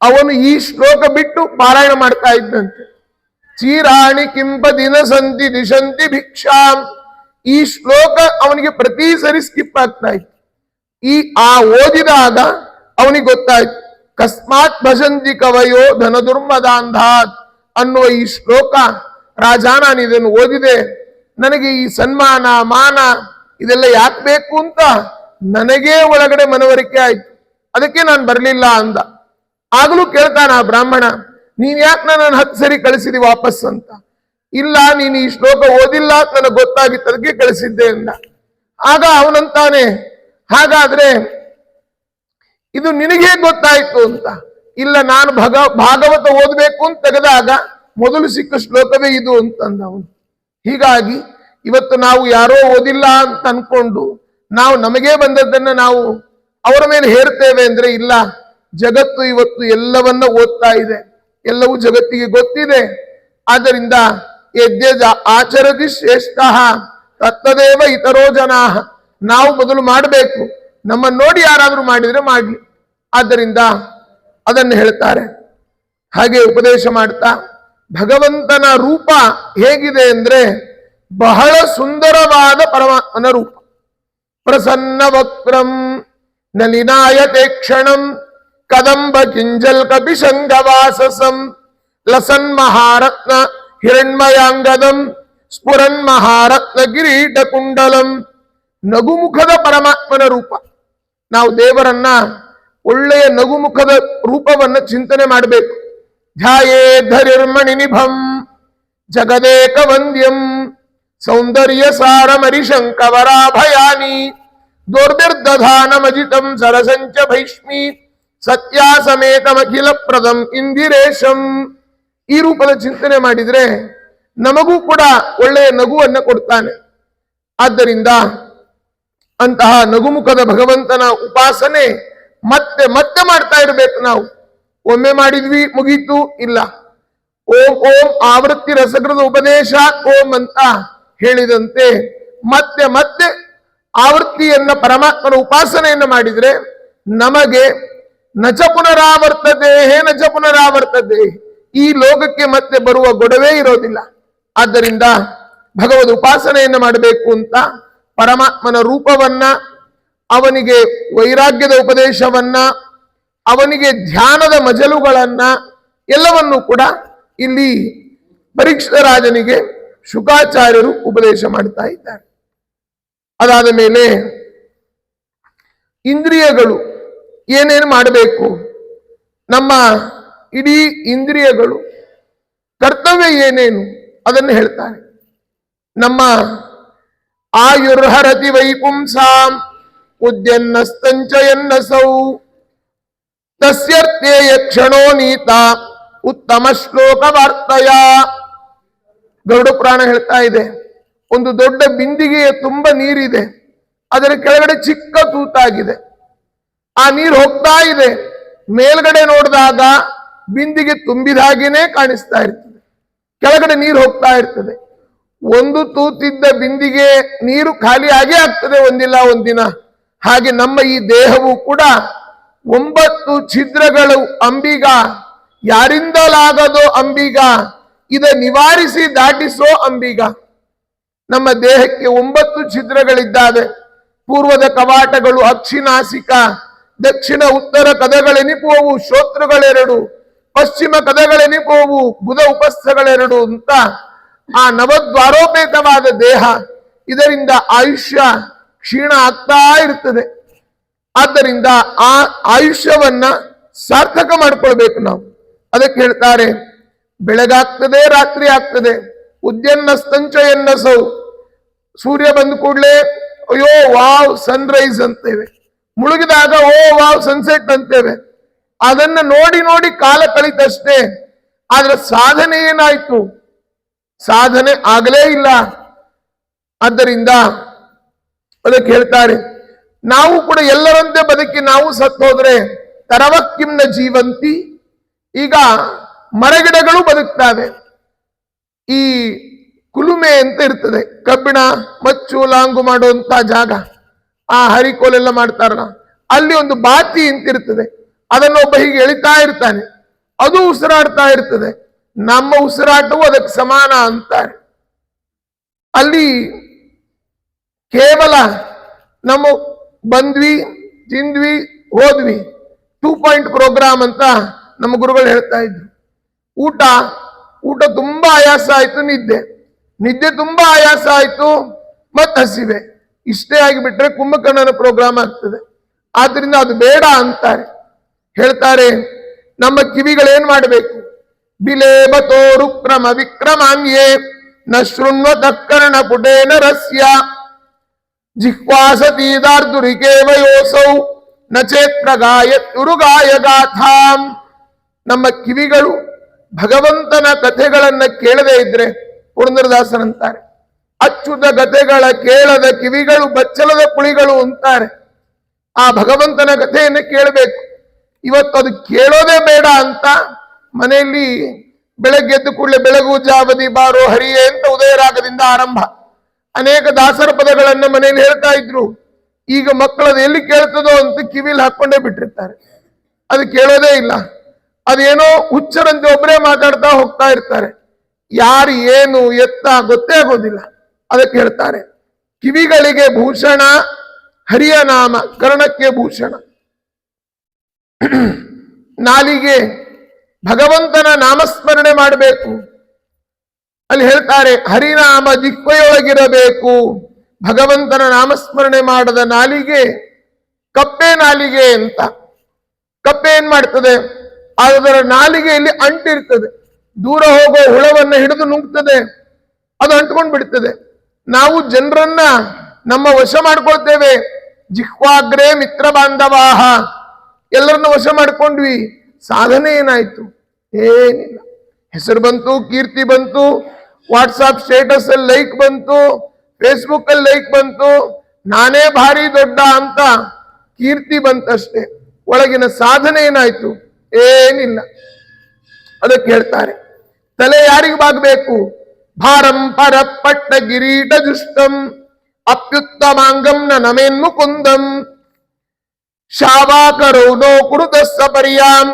ಅವನು ಈ ಶ್ಲೋಕ ಬಿಟ್ಟು ಪಾರಾಯಣ ಮಾಡ್ತಾ ಇದ್ದಂತೆ. ಚೀರಾಣಿ ಕಿಂಪ ದಿನ ಸಂತಿ ದಿಶಂತಿ ಭಿಕ್ಷಾಂ. ಈ ಶ್ಲೋಕ ಅವನಿಗೆ ಪ್ರತಿ ಸರಿ ಸ್ಕಿಪ್ ಆಗ್ತಾ ಇತ್ತು. ಆ ಓದಿದಾಗ ಅವನಿಗೆ ಗೊತ್ತಾಯ್ತು, ಕಸ್ಮಾತ್ ಭಜಂತಿ ಕವಯೋ ಧನ ದುರ್ಮದಾಂಧಾತ್ ಅನ್ನುವ ಈ ಶ್ಲೋಕ, ರಾಜ ನಾನು ಇದನ್ನು ಓದಿದೆ, ನನಗೆ ಈ ಸನ್ಮಾನ ಮಾನ ಇದೆಲ್ಲ ಯಾಕೆ ಬೇಕು ಅಂತ ನನಗೇ ಒಳಗಡೆ ಮನವರಿಕೆ ಆಯ್ತು, ಅದಕ್ಕೆ ನಾನು ಬರಲಿಲ್ಲ ಅಂದ. ಆಗಲೂ ಕೇಳ್ತಾನ ಆ ಬ್ರಾಹ್ಮಣ, ನೀನ್ ಯಾಕೆ ನನ್ನ 10 ಸರಿ ಕಳಿಸಿದಿ ವಾಪಸ್ ಅಂತ. ಇಲ್ಲ, ನೀನು ಈ ಶ್ಲೋಕ ಓದಿಲ್ಲ ನನಗೆ ಗೊತ್ತಾಗಿತ್ತು, ಅದಕ್ಕೆ ಕಳಿಸಿದ್ದೆ ಅಂದ. ಆಗ ಅವನಂತಾನೆ, ಹಾಗಾದ್ರೆ ಇದು ನಿನಗೇ ಗೊತ್ತಾಯ್ತು ಅಂತ. ಇಲ್ಲ, ನಾನು ಭಾಗವತ ಓದಬೇಕು ಅಂತ ತೆಗೆದಾಗ ಮೊದಲು ಸಿಕ್ಕ ಶ್ಲೋಕವೇ ಇದು ಅಂತಂದ ಅವನು. ಹೀಗಾಗಿ ಇವತ್ತು ನಾವು ಯಾರೋ ಓದಿಲ್ಲ ಅಂತ ಅನ್ಕೊಂಡು ನಾವು ನಮಗೇ ಬಂದದ್ದನ್ನ ನಾವು ಅವರ ಮೇಲೆ ಹೇರ್ತೇವೆ ಅಂದ್ರೆ ಇಲ್ಲ. ಜಗತ್ತು ಇವತ್ತು ಎಲ್ಲವನ್ನ ಓದ್ತಾ ಇದೆ, ಎಲ್ಲವೂ ಜಗತ್ತಿಗೆ ಗೊತ್ತಿದೆ. ಆದ್ದರಿಂದ ಯದ್ಯಜ ಆಚರತಿ ಶ್ರೇಷ್ಠ ತತ್ತದೇವ ಇತರೋ ಜನಾ. ನಾವು ಮೊದಲು ಮಾಡಬೇಕು, ನಮ್ಮನ್ನು ನೋಡಿ ಯಾರಾದ್ರೂ ಮಾಡಿದ್ರೆ ಮಾಡ್ಲಿ. ಆದ್ದರಿಂದ ಅದನ್ನು ಹೇಳ್ತಾರೆ. ಹಾಗೆ ಉಪದೇಶ ಮಾಡ್ತಾ, ಭಗವಂತನ ರೂಪ ಹೇಗಿದೆ ಅಂದ್ರೆ ಬಹಳ ಸುಂದರವಾದ ಪರಮಾತ್ಮನ ರೂಪ. ಪ್ರಸನ್ನ ವಕ್ರಂ ನಲಿನಾಯತೆ ಕ್ಷಣಂ ಕದಂಬ ಕಿಂಜಲ್ ಕಪಿಶಂಗವಾಸಸಂ ಲಸನ್ ಮಹಾರತ್ನ ಹಿರಣ್ಮಯಾಂಗದಂ ಸ್ಫುರನ್ ಮಹಾರತ್ನ ಕಿರೀಟ ಕುಂಡಲಂ. ನಗುಮುಖದ ಪರಮಾತ್ಮನ ರೂಪ. ನಾವು ದೇವರನ್ನ ಒಳ್ಳೆಯ ನಗುಮುಖದ ರೂಪವನ್ನ ಚಿಂತನೆ ಮಾಡಬೇಕು. ಧ್ಯಾಯೇ ಧರಿರ್ಮಣಿ ನಿಭಂ ಜಗದೇಕ ವಂದ್ಯಂ ಸೌಂದರ್ಯ ಸಾರಮರಿಶಂಕವರಾಭಯಾನಿ ದೋರ್ಬಿರ್ದಧಾನಮಜಿತಂ ಸರಸಂಚ ಭೈಷ್ಮಿ ಸತ್ಯ ಸಮೇತಮಖಿಲ ಪ್ರದಂ ಇಂದಿರೇಶಂ. ಈ ರೂಪದ ಚಿಂತನೆ ಮಾಡಿದ್ರೆ ನಮಗೂ ಕೂಡ ಒಳ್ಳೆಯ ನಗುವನ್ನ ಕೊಡ್ತಾನೆ. ಆದ್ದರಿಂದ ಅಂತಹ ನಗುಮುಖದ ಭಗವಂತನ ಉಪಾಸನೆ ಮತ್ತೆ ಮತ್ತೆ ಮಾಡ್ತಾ ಇರಬೇಕು. ನಾವು ಒಮ್ಮೆ ಮಾಡಿದ್ವಿ ಮುಗೀತು ಇಲ್ಲ. ಓಂ ಓಂ ಆವೃತ್ತಿ ರಸಗೃತ ಉಪದೇಶ ಓಂ ಅಂತ ಹೇಳಿದಂತೆ ಮತ್ತೆ ಮತ್ತೆ ಆವೃತ್ತಿಯನ್ನ ಪರಮಾತ್ಮನ ಉಪಾಸನೆಯನ್ನ ಮಾಡಿದ್ರೆ ನಮಗೆ ನಚ ಪುನರಾವರ್ತತೆ ನಚ ಪುನರಾವರ್ತತೆ, ಈ ಲೋಕಕ್ಕೆ ಮತ್ತೆ ಬರುವ ಗೊಡವೇ ಇರೋದಿಲ್ಲ. ಆದ್ದರಿಂದ ಭಗವದ್ ಉಪಾಸನೆಯನ್ನ ಮಾಡಬೇಕು ಅಂತ ಪರಮಾತ್ಮನ ರೂಪವನ್ನ, ಅವನಿಗೆ ವೈರಾಗ್ಯದ ಉಪದೇಶವನ್ನ, ಅವನಿಗೆ ಧ್ಯಾನದ ಮಜಲುಗಳನ್ನ ಎಲ್ಲವನ್ನೂ ಕೂಡ ಇಲ್ಲಿ ಪರೀಕ್ಷಿತ ರಾಜನಿಗೆ ಶುಕಾಚಾರ್ಯರು ಉಪದೇಶ ಮಾಡ್ತಾ ಇದ್ದಾರೆ. ಅದಾದ ಮೇಲೆ ಇಂದ್ರಿಯಗಳು ಏನೇನು ಮಾಡಬೇಕು, ನಮ್ಮ ಇಡೀ ಇಂದ್ರಿಯಗಳು ಕರ್ತವ್ಯ ಏನೇನು ಅದನ್ನು ಹೇಳ್ತಾರೆ. ನಮ್ಮ ಆಯುರ್ಹರತಿ ವೈಪುಂಸಾಂ ಉದ್ಯನ್ನಸ್ತಂಚಯನ್ನಸೌ ತಸ್ಯರ್ಥೇ ಯಕ್ಷಣೋ ನೀತ ಉತ್ತಮ ಶ್ಲೋಕ ವಾರ್ತಯ. ಗರುಡ ಪುರಾಣ ಹೇಳ್ತಾ ಇದೆ, ಒಂದು ದೊಡ್ಡ ಬಿಂದಿಗೆಯ ತುಂಬ ನೀರಿದೆ, ಅದರ ಕೆಳಗಡೆ ಚಿಕ್ಕ ತೂತಾಗಿದೆ. ಆ ನೀರು ಹೋಗ್ತಾ ಇದೆ, ಮೇಲ್ಗಡೆ ನೋಡಿದಾಗ ಬಿಂದಿಗೆ ತುಂಬಿದ ಹಾಗೇನೆ ಕಾಣಿಸ್ತಾ ಇರ್ತದೆ, ಕೆಳಗಡೆ ನೀರು ಹೋಗ್ತಾ ಇರ್ತದೆ. ಒಂದು ತೂತಿದ್ದ ಬಿಂದಿಗೆ ನೀರು ಖಾಲಿ ಆಗೇ ಆಗ್ತದೆ ಒಂದಿಲ್ಲ ಒಂದಿನ. ಹಾಗೆ ನಮ್ಮ ಈ ದೇಹವು ಕೂಡ 9 ಛಿದ್ರಗಳು ಅಂಬಿಗ, ಯಾರಿಂದಲಾಗದೋ ಅಂಬಿಗ, ಇದ ನಿವಾರಿಸಿ ದಾಟಿಸೋ ಅಂಬಿಗ. ನಮ್ಮ ದೇಹಕ್ಕೆ 9 ಛಿದ್ರಗಳಿದ್ದಾವೆ. ಪೂರ್ವದ ಕವಾಟಗಳು ಅಕ್ಷಿನಾಸಿಕ, ದಕ್ಷಿಣ ಉತ್ತರ ಕದಗಳೆನಿಪುವವು ಶ್ರೋತೃಗಳೆರಡು, ಪಶ್ಚಿಮ ಕದಗಳೆನಿಪುವವು ಬುಧ ಉಪಸ್ಥಗಳೆರಡು ಅಂತ ಆ ನವದ್ವಾರೋಪೇತವಾದ ದೇಹ, ಇದರಿಂದ ಆಯುಷ್ಯ ಕ್ಷೀಣ ಆಗ್ತಾ ಇರ್ತದೆ. ಆದ್ದರಿಂದ ಆ ಆಯುಷ್ಯವನ್ನ ಸಾರ್ಥಕ ಮಾಡ್ಕೊಳ್ಬೇಕು ನಾವು. ಅದಕ್ಕೆ ಹೇಳ್ತಾರೆ, ಬೆಳಗಾಗ್ತದೆ ರಾತ್ರಿ ಆಗ್ತದೆ. ಉದ್ಯನ್ನಸ್ತಂಚಯನ್ನಸೌ, ಸೂರ್ಯ ಬಂದ ಕೂಡಲೇ ಅಯ್ಯೋ ವಾವ್ ಸನ್ರೈಸ್ ಅಂತೇವೆ, ಮುಳುಗಿದಾಗ ಓ ವಾವ್ ಸನ್ಸೆಟ್ ಅಂತೇವೆ. ಅದನ್ನ ನೋಡಿ ನೋಡಿ ಕಾಲ ಕಳಿತಷ್ಟೇ. ಆದ್ರೆ ಸಾಧನೆ ಏನಾಯ್ತು? ಸಾಧನೆ ಆಗಲೇ ಇಲ್ಲ. ಆದ್ದರಿಂದ ಅದಕ್ಕೆ ಹೇಳ್ತಾರೆ, ನಾವು ಕೂಡ ಎಲ್ಲರಂತೆ ಬದುಕಿ ನಾವು ಸತ್ತು ಹೋದ್ರೆ ತರವಕ್ಕಿಂನ ಜೀವಂತಿ. ಈಗ ಮರಗಿಡಗಳು ಬದುಕ್ತಾವೆ. ಈ ಕುಲುಮೆ ಅಂತ ಇರ್ತದೆ, ಕಬ್ಬಿಣ ಮಚ್ಚು ಲಾಂಗು ಮಾಡುವಂತ ಜಾಗ, ಆ ಹರಿಕೋಲೆಲ್ಲ ಮಾಡ್ತಾರಲ್ಲ, ಅಲ್ಲಿ ಒಂದು ಬಾತಿ ಅಂತ ಇರ್ತದೆ. ಅದನ್ನೊಬ್ಬ ಹೀಗೆ ಎಳಿತಾ ಇರ್ತಾನೆ, ಅದು ಉಸಿರಾಡ್ತಾ ಇರ್ತದೆ. ನಮ್ಮ ಉಸಿರಾಟವು ಅದಕ್ಕೆ ಸಮಾನ ಅಂತಾರೆ. ಅಲ್ಲಿ ಕೇವಲ ನಮ್ಮ ಬಂದ್ವಿ ತಿಂದ್ವಿ ಹೋದ್ವಿ, 2 ಪಾಯಿಂಟ್ ಪ್ರೋಗ್ರಾಮ್ ಅಂತ ನಮ್ಮ ಗುರುಗಳು ಹೇಳ್ತಾ ಇದ್ರು. ಊಟ ತುಂಬಾ ಆಯಾಸ ಆಯ್ತು, ನಿದ್ದೆ ತುಂಬಾ ಆಯಾಸ ಆಯ್ತು, ಮತ್ತೆ ಹಸಿವೆ. ಇಷ್ಟೇ ಆಗಿಬಿಟ್ರೆ ಕುಂಭಕರ್ಣನ ಪ್ರೋಗ್ರಾಮ್ ಆಗ್ತದೆ. ಆದ್ರಿಂದ ಅದು ಬೇಡ ಅಂತಾರೆ. ಹೇಳ್ತಾರೆ, ನಮ್ಮ ಕಿವಿಗಳೇನ್ ಮಾಡಬೇಕು? ಬಿಲೇಬತೋರು ಕ್ರಮ ವಿಕ್ರಮಾನ್ಯೇ ನ ಶೃಣ್ವತ ಕರ್ಣ ಪುಟೇನ ರಸ್ಯ ಜಿಹ್ವಾಸತೀದಾರ್ದುರಿಕೇವಯೋಸೌ ನ ಚೇತ್ರಗಾಯತ್ಯುರುಗಾಯ ಗಾಥಾಂ. ನಮ್ಮ ಕಿವಿಗಳು ಭಗವಂತನ ಕಥೆಗಳನ್ನ ಕೇಳದೇ ಇದ್ರೆ, ಪುರಂದರದಾಸರಂತಾರೆ, ಅಚ್ಚುತ ಕಥೆಗಳ ಕೇಳದ ಕಿವಿಗಳು ಬಚ್ಚಲದ ಕುಳಿಗಳು ಅಂತಾರೆ. ಆ ಭಗವಂತನ ಕಥೆಯನ್ನು ಕೇಳಬೇಕು. ಇವತ್ತು ಅದು ಕೇಳೋದೇ ಬೇಡ ಅಂತ ಮನೆಯಲ್ಲಿ ಬೆಳಗ್ಗೆ ಎದ್ದು ಕೂಡಲೇ ಬೆಳಗು ಜಾವದಿ ಬಾರೋ ಹರಿಯೇ ಅಂತ ಉದಯರಾಗದಿಂದ ಆರಂಭ ಅನೇಕ ದಾಸರ ಪದಗಳನ್ನ ಮನೆಯಲ್ಲಿ ಹೇಳ್ತಾ ಇದ್ರು. ಈಗ ಮಕ್ಕಳದು ಎಲ್ಲಿ ಕೇಳ್ತದೋ ಅಂತ ಕಿವಿಲಿ ಹಾಕೊಂಡೇ ಬಿಟ್ಟಿರ್ತಾರೆ. ಅದು ಕೇಳೋದೇ ಇಲ್ಲ. ಅದೇನೋ ಹುಚ್ಚರಂತೆ ಒಬ್ಬರೇ ಮಾತಾಡ್ತಾ ಹೋಗ್ತಾ ಇರ್ತಾರೆ. ಯಾರು ಏನು ಎತ್ತ ಗೊತ್ತೇ ಆಗೋದಿಲ್ಲ. ಅದಕ್ಕೆ ಹೇಳ್ತಾರೆ, ಕಿವಿಗಳಿಗೆ ಭೂಷಣ ಹರಿಯ ನಾಮ, ಕರ್ಣಕ್ಕೆ ಭೂಷಣ. ನಾಲಿಗೆ ಭಗವಂತನ ನಾಮಸ್ಮರಣೆ ಮಾಡಬೇಕು. ಅಲ್ಲಿ ಹೇಳ್ತಾರೆ, ಹರಿನಾಮ ಜಿಹ್ವೆಯೊಳಗಿರಬೇಕು. ಭಗವಂತನ ನಾಮಸ್ಮರಣೆ ಮಾಡದ ನಾಲಿಗೆ ಕಪ್ಪೆ ನಾಲಿಗೆ ಅಂತ. ಕಪ್ಪೆ ಏನ್ ಮಾಡ್ತದೆ? ಅದರ ನಾಲಿಗೆಯಲ್ಲಿ ಅಂಟಿರ್ತದೆ. ದೂರ ಹೋಗೋ ಹುಳವನ್ನ ಹಿಡಿದು ನುಂಗ್ತದೆ, ಅದು ಅಂಟ್ಕೊಂಡು ಬಿಡ್ತದೆ. ನಾವು ಜನರನ್ನ ನಮ್ಮ ವಶ ಮಾಡ್ಕೊಳ್ತೇವೆ. ಜಿಹ್ವಾಗ್ರೇ ಮಿತ್ರ ಬಾಂಧವಾಹ, ಎಲ್ಲರನ್ನ ವಶ ಮಾಡ್ಕೊಂಡ್ವಿ. ಸಾಧನೆ ಏನಾಯ್ತು? ಏನಿಲ್ಲ. ಹೆಸರು ಬಂತು, ಕೀರ್ತಿ ಬಂತು, ವಾಟ್ಸಾಪ್ ಸ್ಟೇಟಸ್ ಅಲ್ಲಿ ಲೈಕ್ ಬಂತು, ಫೇಸ್ಬುಕ್ ಅಲ್ಲಿ ಲೈಕ್ ಬಂತು, ನಾನೇ ಭಾರಿ ದೊಡ್ಡ ಅಂತ ಕೀರ್ತಿ ಬಂತಷ್ಟೇ. ಒಳಗಿನ ಸಾಧನೆ ಏನಾಯ್ತು? ಏನಿಲ್ಲ. ಅದಕ್ಕೆ ಹೇಳ್ತಾರೆ, ತಲೆ ಯಾರಿಗೆ ಬಾಗಬೇಕು? ಭಾರಂ ಪರ ಪಟ್ಟ ಗಿರೀಟ ಜುಷ್ಟಂ ಅಪ್ಯುತ್ತಮಾಂಗಂ ನಮೇನ್ಮು ಕುಂದಂ ಶಾವಾಕರೌನೋ ಕುರುತಸ್ಸ ಪರಿಯಾಂ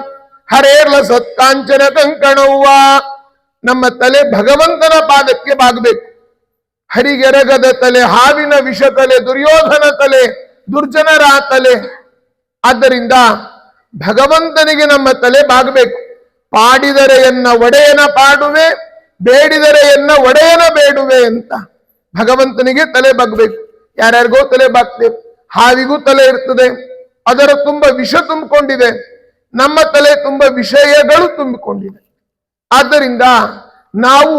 ಹರೇರ್ಲ ಸತ್ಕಾಂಚನ ಕಂಕಣವ್ವ. ನಮ್ಮ ತಲೆ ಭಗವಂತನ ಪಾದಕ್ಕೆ ಬಾಗಬೇಕು. ಹರಿಗೆರಗದ ತಲೆ, ಹಾವಿನ ವಿಷ ತಲೆ, ದುರ್ಯೋಧನ ತಲೆ, ದುರ್ಜನರ ತಲೆ. ಆದ್ದರಿಂದ ಭಗವಂತನಿಗೆ ನಮ್ಮ ತಲೆ ಬಾಗಬೇಕು. ಪಾಡಿದರೆ ಎನ್ನ ಒಡೆಯನ ಪಾಡುವೆ, ಬೇಡಿದರೆ ಎನ್ನ ಒಡೆಯನ ಬೇಡುವೆ ಅಂತ ಭಗವಂತನಿಗೆ ತಲೆ ಬಾಗಬೇಕು. ಯಾರ್ಯಾರಿಗೋ ತಲೆ ಬಾಗ್ತೇವೆ. ಹಾವಿಗೂ ತಲೆ ಇರ್ತದೆ, ಅದರ ತುಂಬ ವಿಷ ತುಂಬಿಕೊಂಡಿದೆ. ನಮ್ಮ ತಲೆ ತುಂಬ ವಿಷಯಗಳು ತುಂಬಿಕೊಂಡಿದೆ. ಆದ್ದರಿಂದ ನಾವು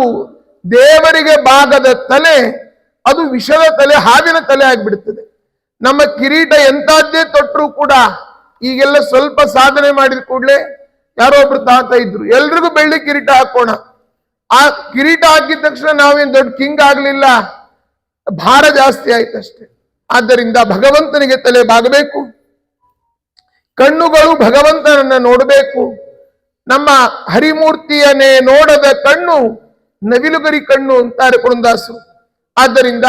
ದೇವರಿಗೆ ಬಾಗದ ತಲೆ ಅದು ವಿಷದ ತಲೆ, ಹಾವಿನ ತಲೆ ಆಗಿಬಿಡುತ್ತದೆ. ನಮ್ಮ ಕಿರೀಟ ಎಂತಾದ್ದೇ ತೊಟ್ಟರು ಕೂಡ, ಈಗೆಲ್ಲ ಸ್ವಲ್ಪ ಸಾಧನೆ ಮಾಡಿದ ಕೂಡಲೇ ಯಾರೋ ಒಬ್ರು ತಾತ ಇದ್ರು, ಎಲ್ರಿಗೂ ಬೆಳ್ಳಿ ಕಿರೀಟ ಹಾಕೋಣ. ಆ ಕಿರೀಟ ಹಾಕಿದ ತಕ್ಷಣ ನಾವೇನ್ ದೊಡ್ಡ ಕಿಂಗ್ ಆಗ್ಲಿಲ್ಲ, ಭಾರ ಜಾಸ್ತಿ ಆಯ್ತಷ್ಟೇ. ಆದ್ದರಿಂದ ಭಗವಂತನಿಗೆ ತಲೆ ಬಾಗಬೇಕು. ಕಣ್ಣುಗಳು ಭಗವಂತನನ್ನ ನೋಡಬೇಕು. ನಮ್ಮ ಹರಿಮೂರ್ತಿಯನ್ನೇ ನೋಡದ ಕಣ್ಣು ನವಿಲುಗರಿ ಕಣ್ಣು ಅಂತಾರೆ ಪುರಂದಾಸರು. ಆದ್ದರಿಂದ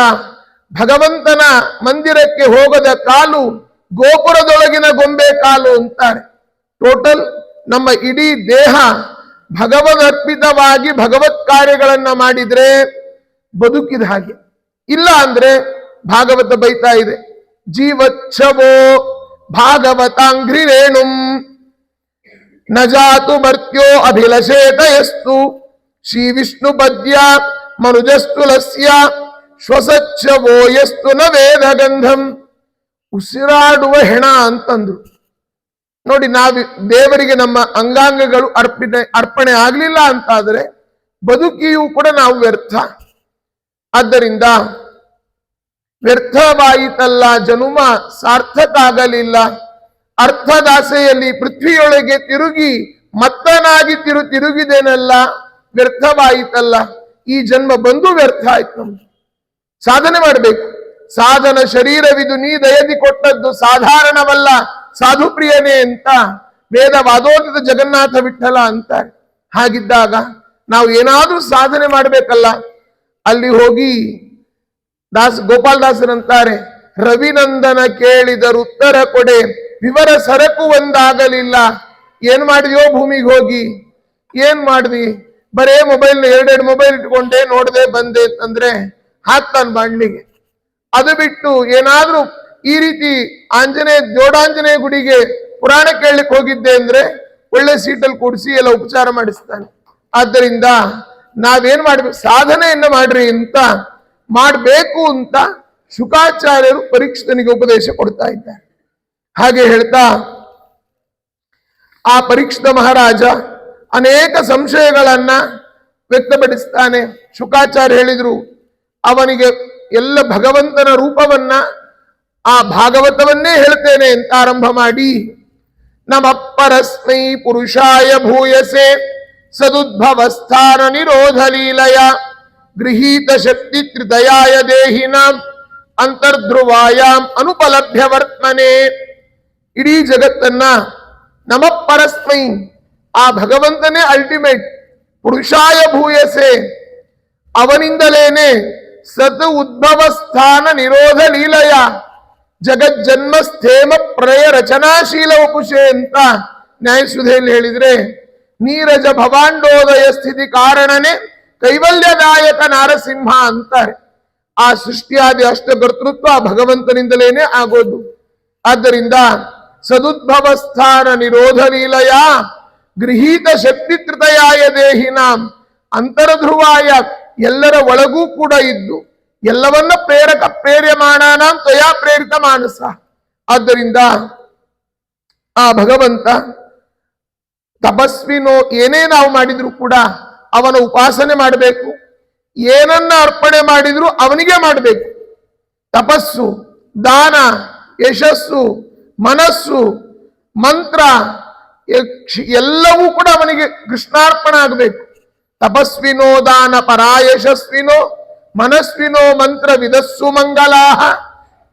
ಭಗವಂತನ ಮಂದಿರಕ್ಕೆ ಹೋಗದ ಕಾಲು ಗೋಪುರದೊಳಗಿನ ಗೊಂಬೆ ಕಾಲು ಅಂತಾರೆ. ಟೋಟಲ್ ನಮ್ಮ ಇಡೀ ದೇಹ ಭಗವದರ್ಪಿತವಾಗಿ ಭಗವತ್ ಕಾರ್ಯಗಳನ್ನ ಮಾಡಿದ್ರೆ ಬದುಕಿದ ಹಾಗೆ. ಇಲ್ಲ ಅಂದ್ರೆ ಭಾಗವತ ಬೈತಾ ಇದೆ, ಜೀವಚ್ಛವೋ ಭಾಗವತಾಂಘ್ರಿ ರೇಣುಂ ನ ಜಾತು ಮರ್ತ್ಯೋ ಅಭಿಲಷೇತ ಯಸ್ತು ಶ್ರೀ ವಿಷ್ಣು ಪದ್ಯ ಮನುಜಸ್ತು ಲಸ್ಯ ಶ್ವಸಚ್ಛವೋ ಯಸ್ತು ನ ವೇದ ಗಂಧಂ. ಉಸಿರಾಡುವ ಹೆಣ ಅಂತಂದ್ರು. ನೋಡಿ, ನಾವು ದೇವರಿಗೆ ನಮ್ಮ ಅಂಗಾಂಗಗಳು ಅರ್ಪಣೆ ಆಗ್ಲಿಲ್ಲ ಅಂತಾದ್ರೆ ಬದುಕಿಯೂ ಕೂಡ ನಾವು ವ್ಯರ್ಥ. ಆದ್ದರಿಂದ ವ್ಯರ್ಥವಾಯಿತಲ್ಲ ಜನುಮ, ಸಾರ್ಥಕ ಆಗಲಿಲ್ಲ. ಅರ್ಥದಾಸೆಯಲ್ಲಿ ಪೃಥ್ವಿಯೊಳಗೆ ತಿರುಗಿ ಮತ್ತನಾಗಿ ತಿರುಗಿದೇನಲ್ಲ, ವ್ಯರ್ಥವಾಯಿತಲ್ಲ. ಈ ಜನ್ಮ ಬಂದು ವ್ಯರ್ಥ ಆಯ್ತು. ನಮ್ದು ಸಾಧನೆ ಮಾಡಬೇಕು. ಸಾಧನ ಶರೀರವಿದು ನೀ ದಯದಿ ಕೊಟ್ಟದ್ದು ಸಾಧಾರಣವಲ್ಲ ಸಾಧುಪ್ರಿಯನೇ ಅಂತ ವೇದವಾದೋದಿತ ಜಗನ್ನಾಥ ವಿಠಲ ಅಂತಾರೆ. ಹಾಗಿದ್ದಾಗ ನಾವು ಏನಾದ್ರೂ ಸಾಧನೆ ಮಾಡಬೇಕಲ್ಲ. ಅಲ್ಲಿ ಹೋಗಿ ಗೋಪಾಲದಾಸರಂತಾರೆ, ರವಿನಂದನ ಕೇಳಿದರು ಉತ್ತರ ಕೊಡೆ, ವಿವರ ಸರಕು ಒಂದಾಗಲಿಲ್ಲ. ಏನ್ ಮಾಡಿದ್ಯೋ ಭೂಮಿಗೆ ಹೋಗಿ? ಏನ್ ಮಾಡಿದ್ವಿ? ಬರೇ ಮೊಬೈಲ್, ಎರಡೆರಡು ಮೊಬೈಲ್ ಇಟ್ಕೊಂಡೆ, ನೋಡದೆ ಬಂದೆ ಅಂತಂದ್ರೆ ಹಾಕ್ತಾನ ಬಾಣ್ಲಿಗೆ. ಅದು ಬಿಟ್ಟು ಏನಾದ್ರೂ ಈ ರೀತಿ ಜೋಡಾಂಜನೇಯ ಗುಡಿಗೆ ಪುರಾಣ ಕೇಳಲಿಕ್ಕೆ ಹೋಗಿದ್ದೆ ಅಂದ್ರೆ ಒಳ್ಳೆ ಸೀಟಲ್ಲಿ ಕೂಡಿಸಿ ಎಲ್ಲ ಉಪಚಾರ ಮಾಡಿಸ್ತಾನೆ. ಆದ್ದರಿಂದ ನಾವೇನ್ ಮಾಡ್ಬೇಕು? ಸಾಧನೆಯನ್ನ ಮಾಡ್ರಿ ಅಂತ ಮಾಡಬೇಕು ಅಂತ ಶುಕಾಚಾರ್ಯರು ಪರೀಕ್ಷಿತನಿಗೆ ಉಪದೇಶ ಕೊಡ್ತಾ ಇದ್ದಾರೆ. ಹಾಗೆ ಹೇಳ್ತಾ ಆ ಪರೀಕ್ಷಿತ ಮಹಾರಾಜ ಅನೇಕ ಸಂಶಯಗಳನ್ನ ವ್ಯಕ್ತಪಡಿಸ್ತಾನೆ. ಶುಕಾಚಾರ್ಯ ಹೇಳಿದ್ರು, ಅವನಿಗೆ ಎಲ್ಲ ಭಗವಂತನ ರೂಪವನ್ನ, ಆ ಭಾಗವತವನ್ನೇ ಹೇಳ್ತೇನೆ ಅಂತ ಆರಂಭ ಮಾಡಿ, ನಮಪ್ಪರಸ್ಮೈ ಪುರುಷಾಯ ಭೂಯಸೆ ಸದುದ್ಭವ ಸ್ಥಾನ ನಿರೋಧ ಲೀಲಯ ಗೃಹೀತ ಶಕ್ತಿ ತ್ರಿದಯಾಯ ದೇಹಿನಾಂ ಅಂತರ್ಧ್ರುವಾಯಾಂ ಅನುಪಲಭ್ಯ ವರ್ತಮನೆ. ಇಡೀ ಜಗತ್ತನ್ನ ನಮ ಪರಸ್ಮೈ, ಆ ಭಗವಂತನೇ ಅಲ್ಟಿಮೇಟ್, ಪುರುಷಾಯ ಭೂಯಸೆ, ಅವನಿಂದಲೇನೆ ಸತ್ ಉದ್ಭವ ಸ್ಥಾನ ನಿರೋಧ ಲೀಲಯ ಜಗಜ್ಜನ್ಮ ಸ್ಥೇಮ ಪ್ರಯ ರಚನಾಶೀಲ ವಪುಷೆ ಅಂತ ನ್ಯಾಯಸುಧೆಯಲ್ಲಿ ಹೇಳಿದ್ರೆ, ನೀರಜ ಭವಾಂಡೋದಯ ಸ್ಥಿತಿ ಕಾರಣನೇ ಕೈವಲ್ಯದಾಯಕ ನಾರಸಿಂಹ ಅಂತಾರೆ. ಆ ಸೃಷ್ಟಿಯಾದಿ ಅಷ್ಟಕರ್ತೃತ್ವ ಭಗವಂತನಿಂದಲೇನೆ ಆಗೋದು. ಆದ್ದರಿಂದ ಸದುದ್ಭವ ಸ್ಥಾನ ನಿರೋಧ ಲೀಲಯ ಗೃಹೀತ ಶಕ್ತಿಕೃತಯಾಯ ದೇಹಿನಾಂ ಅಂತರಧ್ರುವಾಯ, ಎಲ್ಲರ ಒಳಗೂ ಕೂಡ ಇದ್ದು ಎಲ್ಲವನ್ನ ಪ್ರೇರಕ ಪ್ರೇರ್ಯಮಾಣಾನಾಂ ತ್ವಯಾ ಪ್ರೇರಿತ ಮಾನಸ. ಆದ್ದರಿಂದ ಆ ಭಗವಂತ ತಪಸ್ವಿನೋ, ಏನೇ ನಾವು ಮಾಡಿದ್ರು ಕೂಡ ಅವನ ಉಪಾಸನೆ ಮಾಡಬೇಕು. ಏನನ್ನ ಅರ್ಪಣೆ ಮಾಡಿದ್ರು ಅವನಿಗೆ ಮಾಡಬೇಕು. ತಪಸ್ಸು, ದಾನ, ಯಶಸ್ಸು, ಮನಸ್ಸು, ಮಂತ್ರ ಎಲ್ಲವೂ ಕೂಡ ಅವನಿಗೆ ಕೃಷ್ಣಾರ್ಪಣ ಆಗಬೇಕು. ತಪಸ್ವಿನೋ ದಾನ ಪರಾಯಶಸ್ವಿನೋ ಮನಸ್ವಿನೋ ಮಂತ್ರ ವಿದಸ್ಸು ಮಂಗಲಾಹ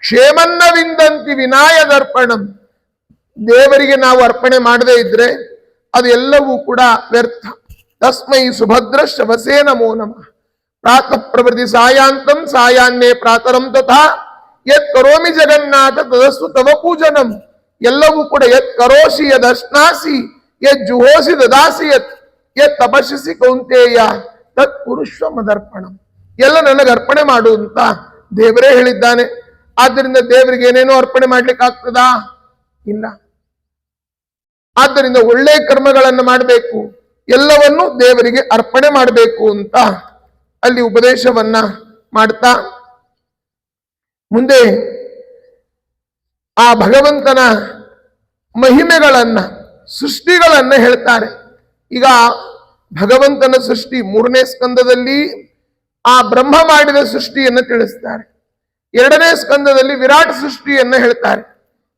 ಕ್ಷೇಮನ್ನ ವಿಂದಂತಿ ವಿನಾಯದರ್ಪಣಂ. ದೇವರಿಗೆ ನಾವು ಅರ್ಪಣೆ ಮಾಡದೇ ಇದ್ರೆ ಅದು ಎಲ್ಲವೂ ಕೂಡ ವ್ಯರ್ಥ. ತಸ್ಮೈ ಸುಭದ್ರ ಶವಸೇ ನಮೋ ನಮಃ. ಪ್ರಾತಃ ಪ್ರವೃತ್ತಿ ಸಾಯಾಂತಂ ಸಾಯಾನ್ಯೇ ಪ್ರಾತರಂ ತಥಾ ಯತ್ ಕರೋಮಿ ಜಗನ್ನಾಥ ತದಸ್ಸು ತವ ಪೂಜನಂ. ಎಲ್ಲವೂ ಕೂಡ ಯತ್ ಕರೋಷಿ ಯದಶ್ನಾಸಿ ಯತ್ ಜುಹೋಸಿ ದದಾಸಿ ಯತ್ ತಪಸ್ಸಿ ಕೌಂತೇಯ ತತ್ ಪುರುಷ್ವ ಮದರ್ಪಣಂ. ಎಲ್ಲ ನನಗೆ ಅರ್ಪಣೆ ಮಾಡು ಅಂತ ದೇವರೇ ಹೇಳಿದ್ದಾನೆ. ಆದ್ದರಿಂದ ದೇವರಿಗೆ ಏನೇನೋ ಅರ್ಪಣೆ ಮಾಡ್ಲಿಕ್ಕೆ ಆಗ್ತದಾ? ಇಲ್ಲ. ಆದ್ದರಿಂದ ಒಳ್ಳೆ ಕರ್ಮಗಳನ್ನು ಮಾಡಬೇಕು, ಎಲ್ಲವನ್ನು ದೇವರಿಗೆ ಅರ್ಪಣೆ ಮಾಡಬೇಕು ಅಂತ ಅಲ್ಲಿ ಉಪದೇಶವನ್ನ ಮಾಡ್ತಾ ಮುಂದೆ ಆ ಭಗವಂತನ ಮಹಿಮೆಗಳನ್ನ, ಸೃಷ್ಟಿಗಳನ್ನ ಹೇಳ್ತಾರೆ. ಈಗ ಭಗವಂತನ ಸೃಷ್ಟಿ 3ನೇ ಸ್ಕಂದದಲ್ಲಿ ಆ ಬ್ರಹ್ಮ ಮಾಡಿದ ಸೃಷ್ಟಿಯನ್ನು ತಿಳಿಸ್ತಾರೆ. 2ನೇ ಸ್ಕಂದದಲ್ಲಿ ವಿರಾಟ್ ಸೃಷ್ಟಿಯನ್ನ ಹೇಳ್ತಾರೆ.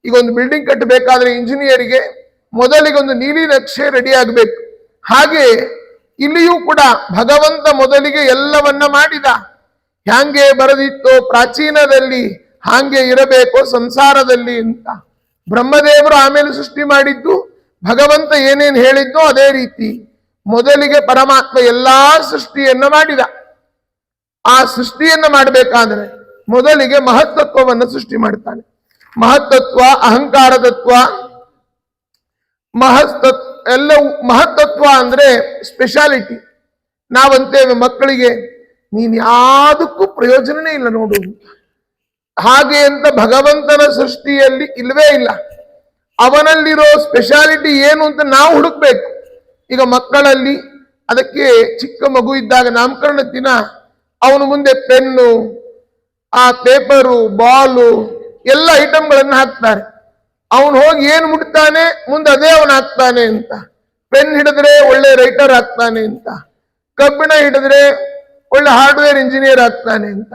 ಈಗ ಒಂದು ಬಿಲ್ಡಿಂಗ್ ಕಟ್ಟಬೇಕಾದ್ರೆ ಇಂಜಿನಿಯರಿಗೆ ಮೊದಲಿಗೆ ಒಂದು ನೀಲಿ ನಕ್ಷೆ ರೆಡಿ ಆಗಬೇಕು. ಹಾಗೆ ಇಲ್ಲಿಯೂ ಕೂಡ ಭಗವಂತ ಮೊದಲಿಗೆ ಎಲ್ಲವನ್ನ ಮಾಡಿದ. ಹ್ಯಾಂಗೆ ಬರೆದಿತ್ತೋ ಪ್ರಾಚೀನದಲ್ಲಿ ಹಾಗೆ ಇರಬೇಕೋ ಸಂಸಾರದಲ್ಲಿ ಅಂತ. ಬ್ರಹ್ಮದೇವರು ಆಮೇಲೆ ಸೃಷ್ಟಿ ಮಾಡಿದ್ದು, ಭಗವಂತ ಏನೇನು ಹೇಳಿದ್ದೋ ಅದೇ ರೀತಿ ಮೊದಲಿಗೆ ಪರಮಾತ್ಮ ಎಲ್ಲಾ ಸೃಷ್ಟಿಯನ್ನ ಮಾಡಿದ. ಆ ಸೃಷ್ಟಿಯನ್ನ ಮಾಡಬೇಕಾದ್ರೆ ಮೊದಲಿಗೆ ಮಹತ್ತತ್ವವನ್ನು ಸೃಷ್ಟಿ ಮಾಡ್ತಾನೆ. ಮಹತ್ತತ್ವ, ಅಹಂಕಾರ ತತ್ವ, ಎಲ್ಲವೂ ಮಹತ್ತತ್ವ ಅಂದ್ರೆ ಸ್ಪೆಷಾಲಿಟಿ. ನಾವಂತೇವೆ ಮಕ್ಕಳಿಗೆ ನೀನ್ ಯಾವುದಕ್ಕೂ ಪ್ರಯೋಜನನೇ ಇಲ್ಲ ನೋಡು ಅಂತ. ಹಾಗೆ ಅಂತ ಭಗವಂತನ ಸೃಷ್ಟಿಯಲ್ಲಿ ಇಲ್ವೇ ಇಲ್ಲ. ಅವನಲ್ಲಿರೋ ಸ್ಪೆಷಾಲಿಟಿ ಏನು ಅಂತ ನಾವು ಹುಡುಕ್ಬೇಕು. ಈಗ ಮಕ್ಕಳಲ್ಲಿ ಅದಕ್ಕೆ ಚಿಕ್ಕ ಮಗು ಇದ್ದಾಗ ನಾಮಕರಣ ದಿನ ಅವನು ಮುಂದೆ ಪೆನ್ನು, ಆ ಪೇಪರು, ಬಾಲು ಎಲ್ಲ ಐಟಮ್ಗಳನ್ನು ಹಾಕ್ತಾರೆ. ಅವನು ಹೋಗಿ ಏನು ಮುಟ್ತಾನೆ ಮುಂದೆ ಅದೇ ಅವನು ಹಾಕ್ತಾನೆ ಅಂತ. ಪೆನ್ ಹಿಡಿದ್ರೆ ಒಳ್ಳೆ ರೈಟರ್ ಆಗ್ತಾನೆ ಅಂತ, ಕಬ್ಬಿಣ ಹಿಡಿದ್ರೆ ಒಳ್ಳೆ ಹಾರ್ಡ್ವೇರ್ ಇಂಜಿನಿಯರ್ ಆಗ್ತಾನೆ ಅಂತ,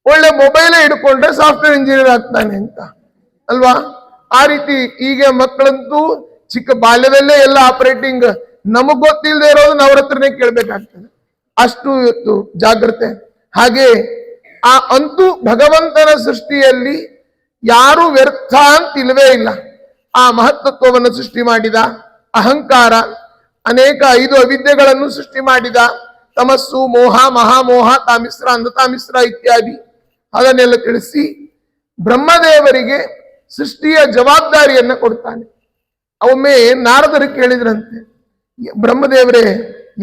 ಒಳ್ಳೆ ಮೊಬೈಲೇ ಹಿಡ್ಕೊಂಡ್ರೆ ಸಾಫ್ಟ್ವೇರ್ ಇಂಜಿನಿಯರ್ ಆಗ್ತಾನೆ ಅಂತ ಅಲ್ವಾ? ಆ ರೀತಿ ಈಗ ಮಕ್ಕಳಂತೂ ಚಿಕ್ಕ ಬಾಲ್ಯದಲ್ಲೇ ಎಲ್ಲ ಆಪರೇಟಿಂಗ್, ನಮಗ್ ಗೊತ್ತಿಲ್ಲದೆ ಇರೋದು ಅವ್ರ ಹತ್ರನೇ ಕೇಳ್ಬೇಕಾಗ್ತದೆ, ಅಷ್ಟು ಇವತ್ತು ಜಾಗ್ರತೆ. ಹಾಗೆ ಆ ಅಂತೂ ಭಗವಂತನ ಸೃಷ್ಟಿಯಲ್ಲಿ ಯಾರು ವ್ಯರ್ಥ ಅಂತ ಇಲ್ವೇ ಇಲ್ಲ. ಆ ಮಹತ್ತತ್ವವನ್ನು ಸೃಷ್ಟಿ ಮಾಡಿದ. ಅಹಂಕಾರ, ಅನೇಕ 5 ಅವಿದ್ಯೆಗಳನ್ನು ಸೃಷ್ಟಿ ಮಾಡಿದ. ತಮಸ್ಸು, ಮೋಹ, ಮಹಾಮೋಹ, ತಾಮಿಸ್ರ, ಅಂಧತಾಮಿಸ್ರ ಇತ್ಯಾದಿ ಅದನ್ನೆಲ್ಲ ತಿಳಿಸಿ ಬ್ರಹ್ಮದೇವರಿಗೆ ಸೃಷ್ಟಿಯ ಜವಾಬ್ದಾರಿಯನ್ನ ಕೊಡ್ತಾನೆ. ಒಮ್ಮೆ ನಾರದರು ಕೇಳಿದ್ರಂತೆ, ಬ್ರಹ್ಮದೇವರೇ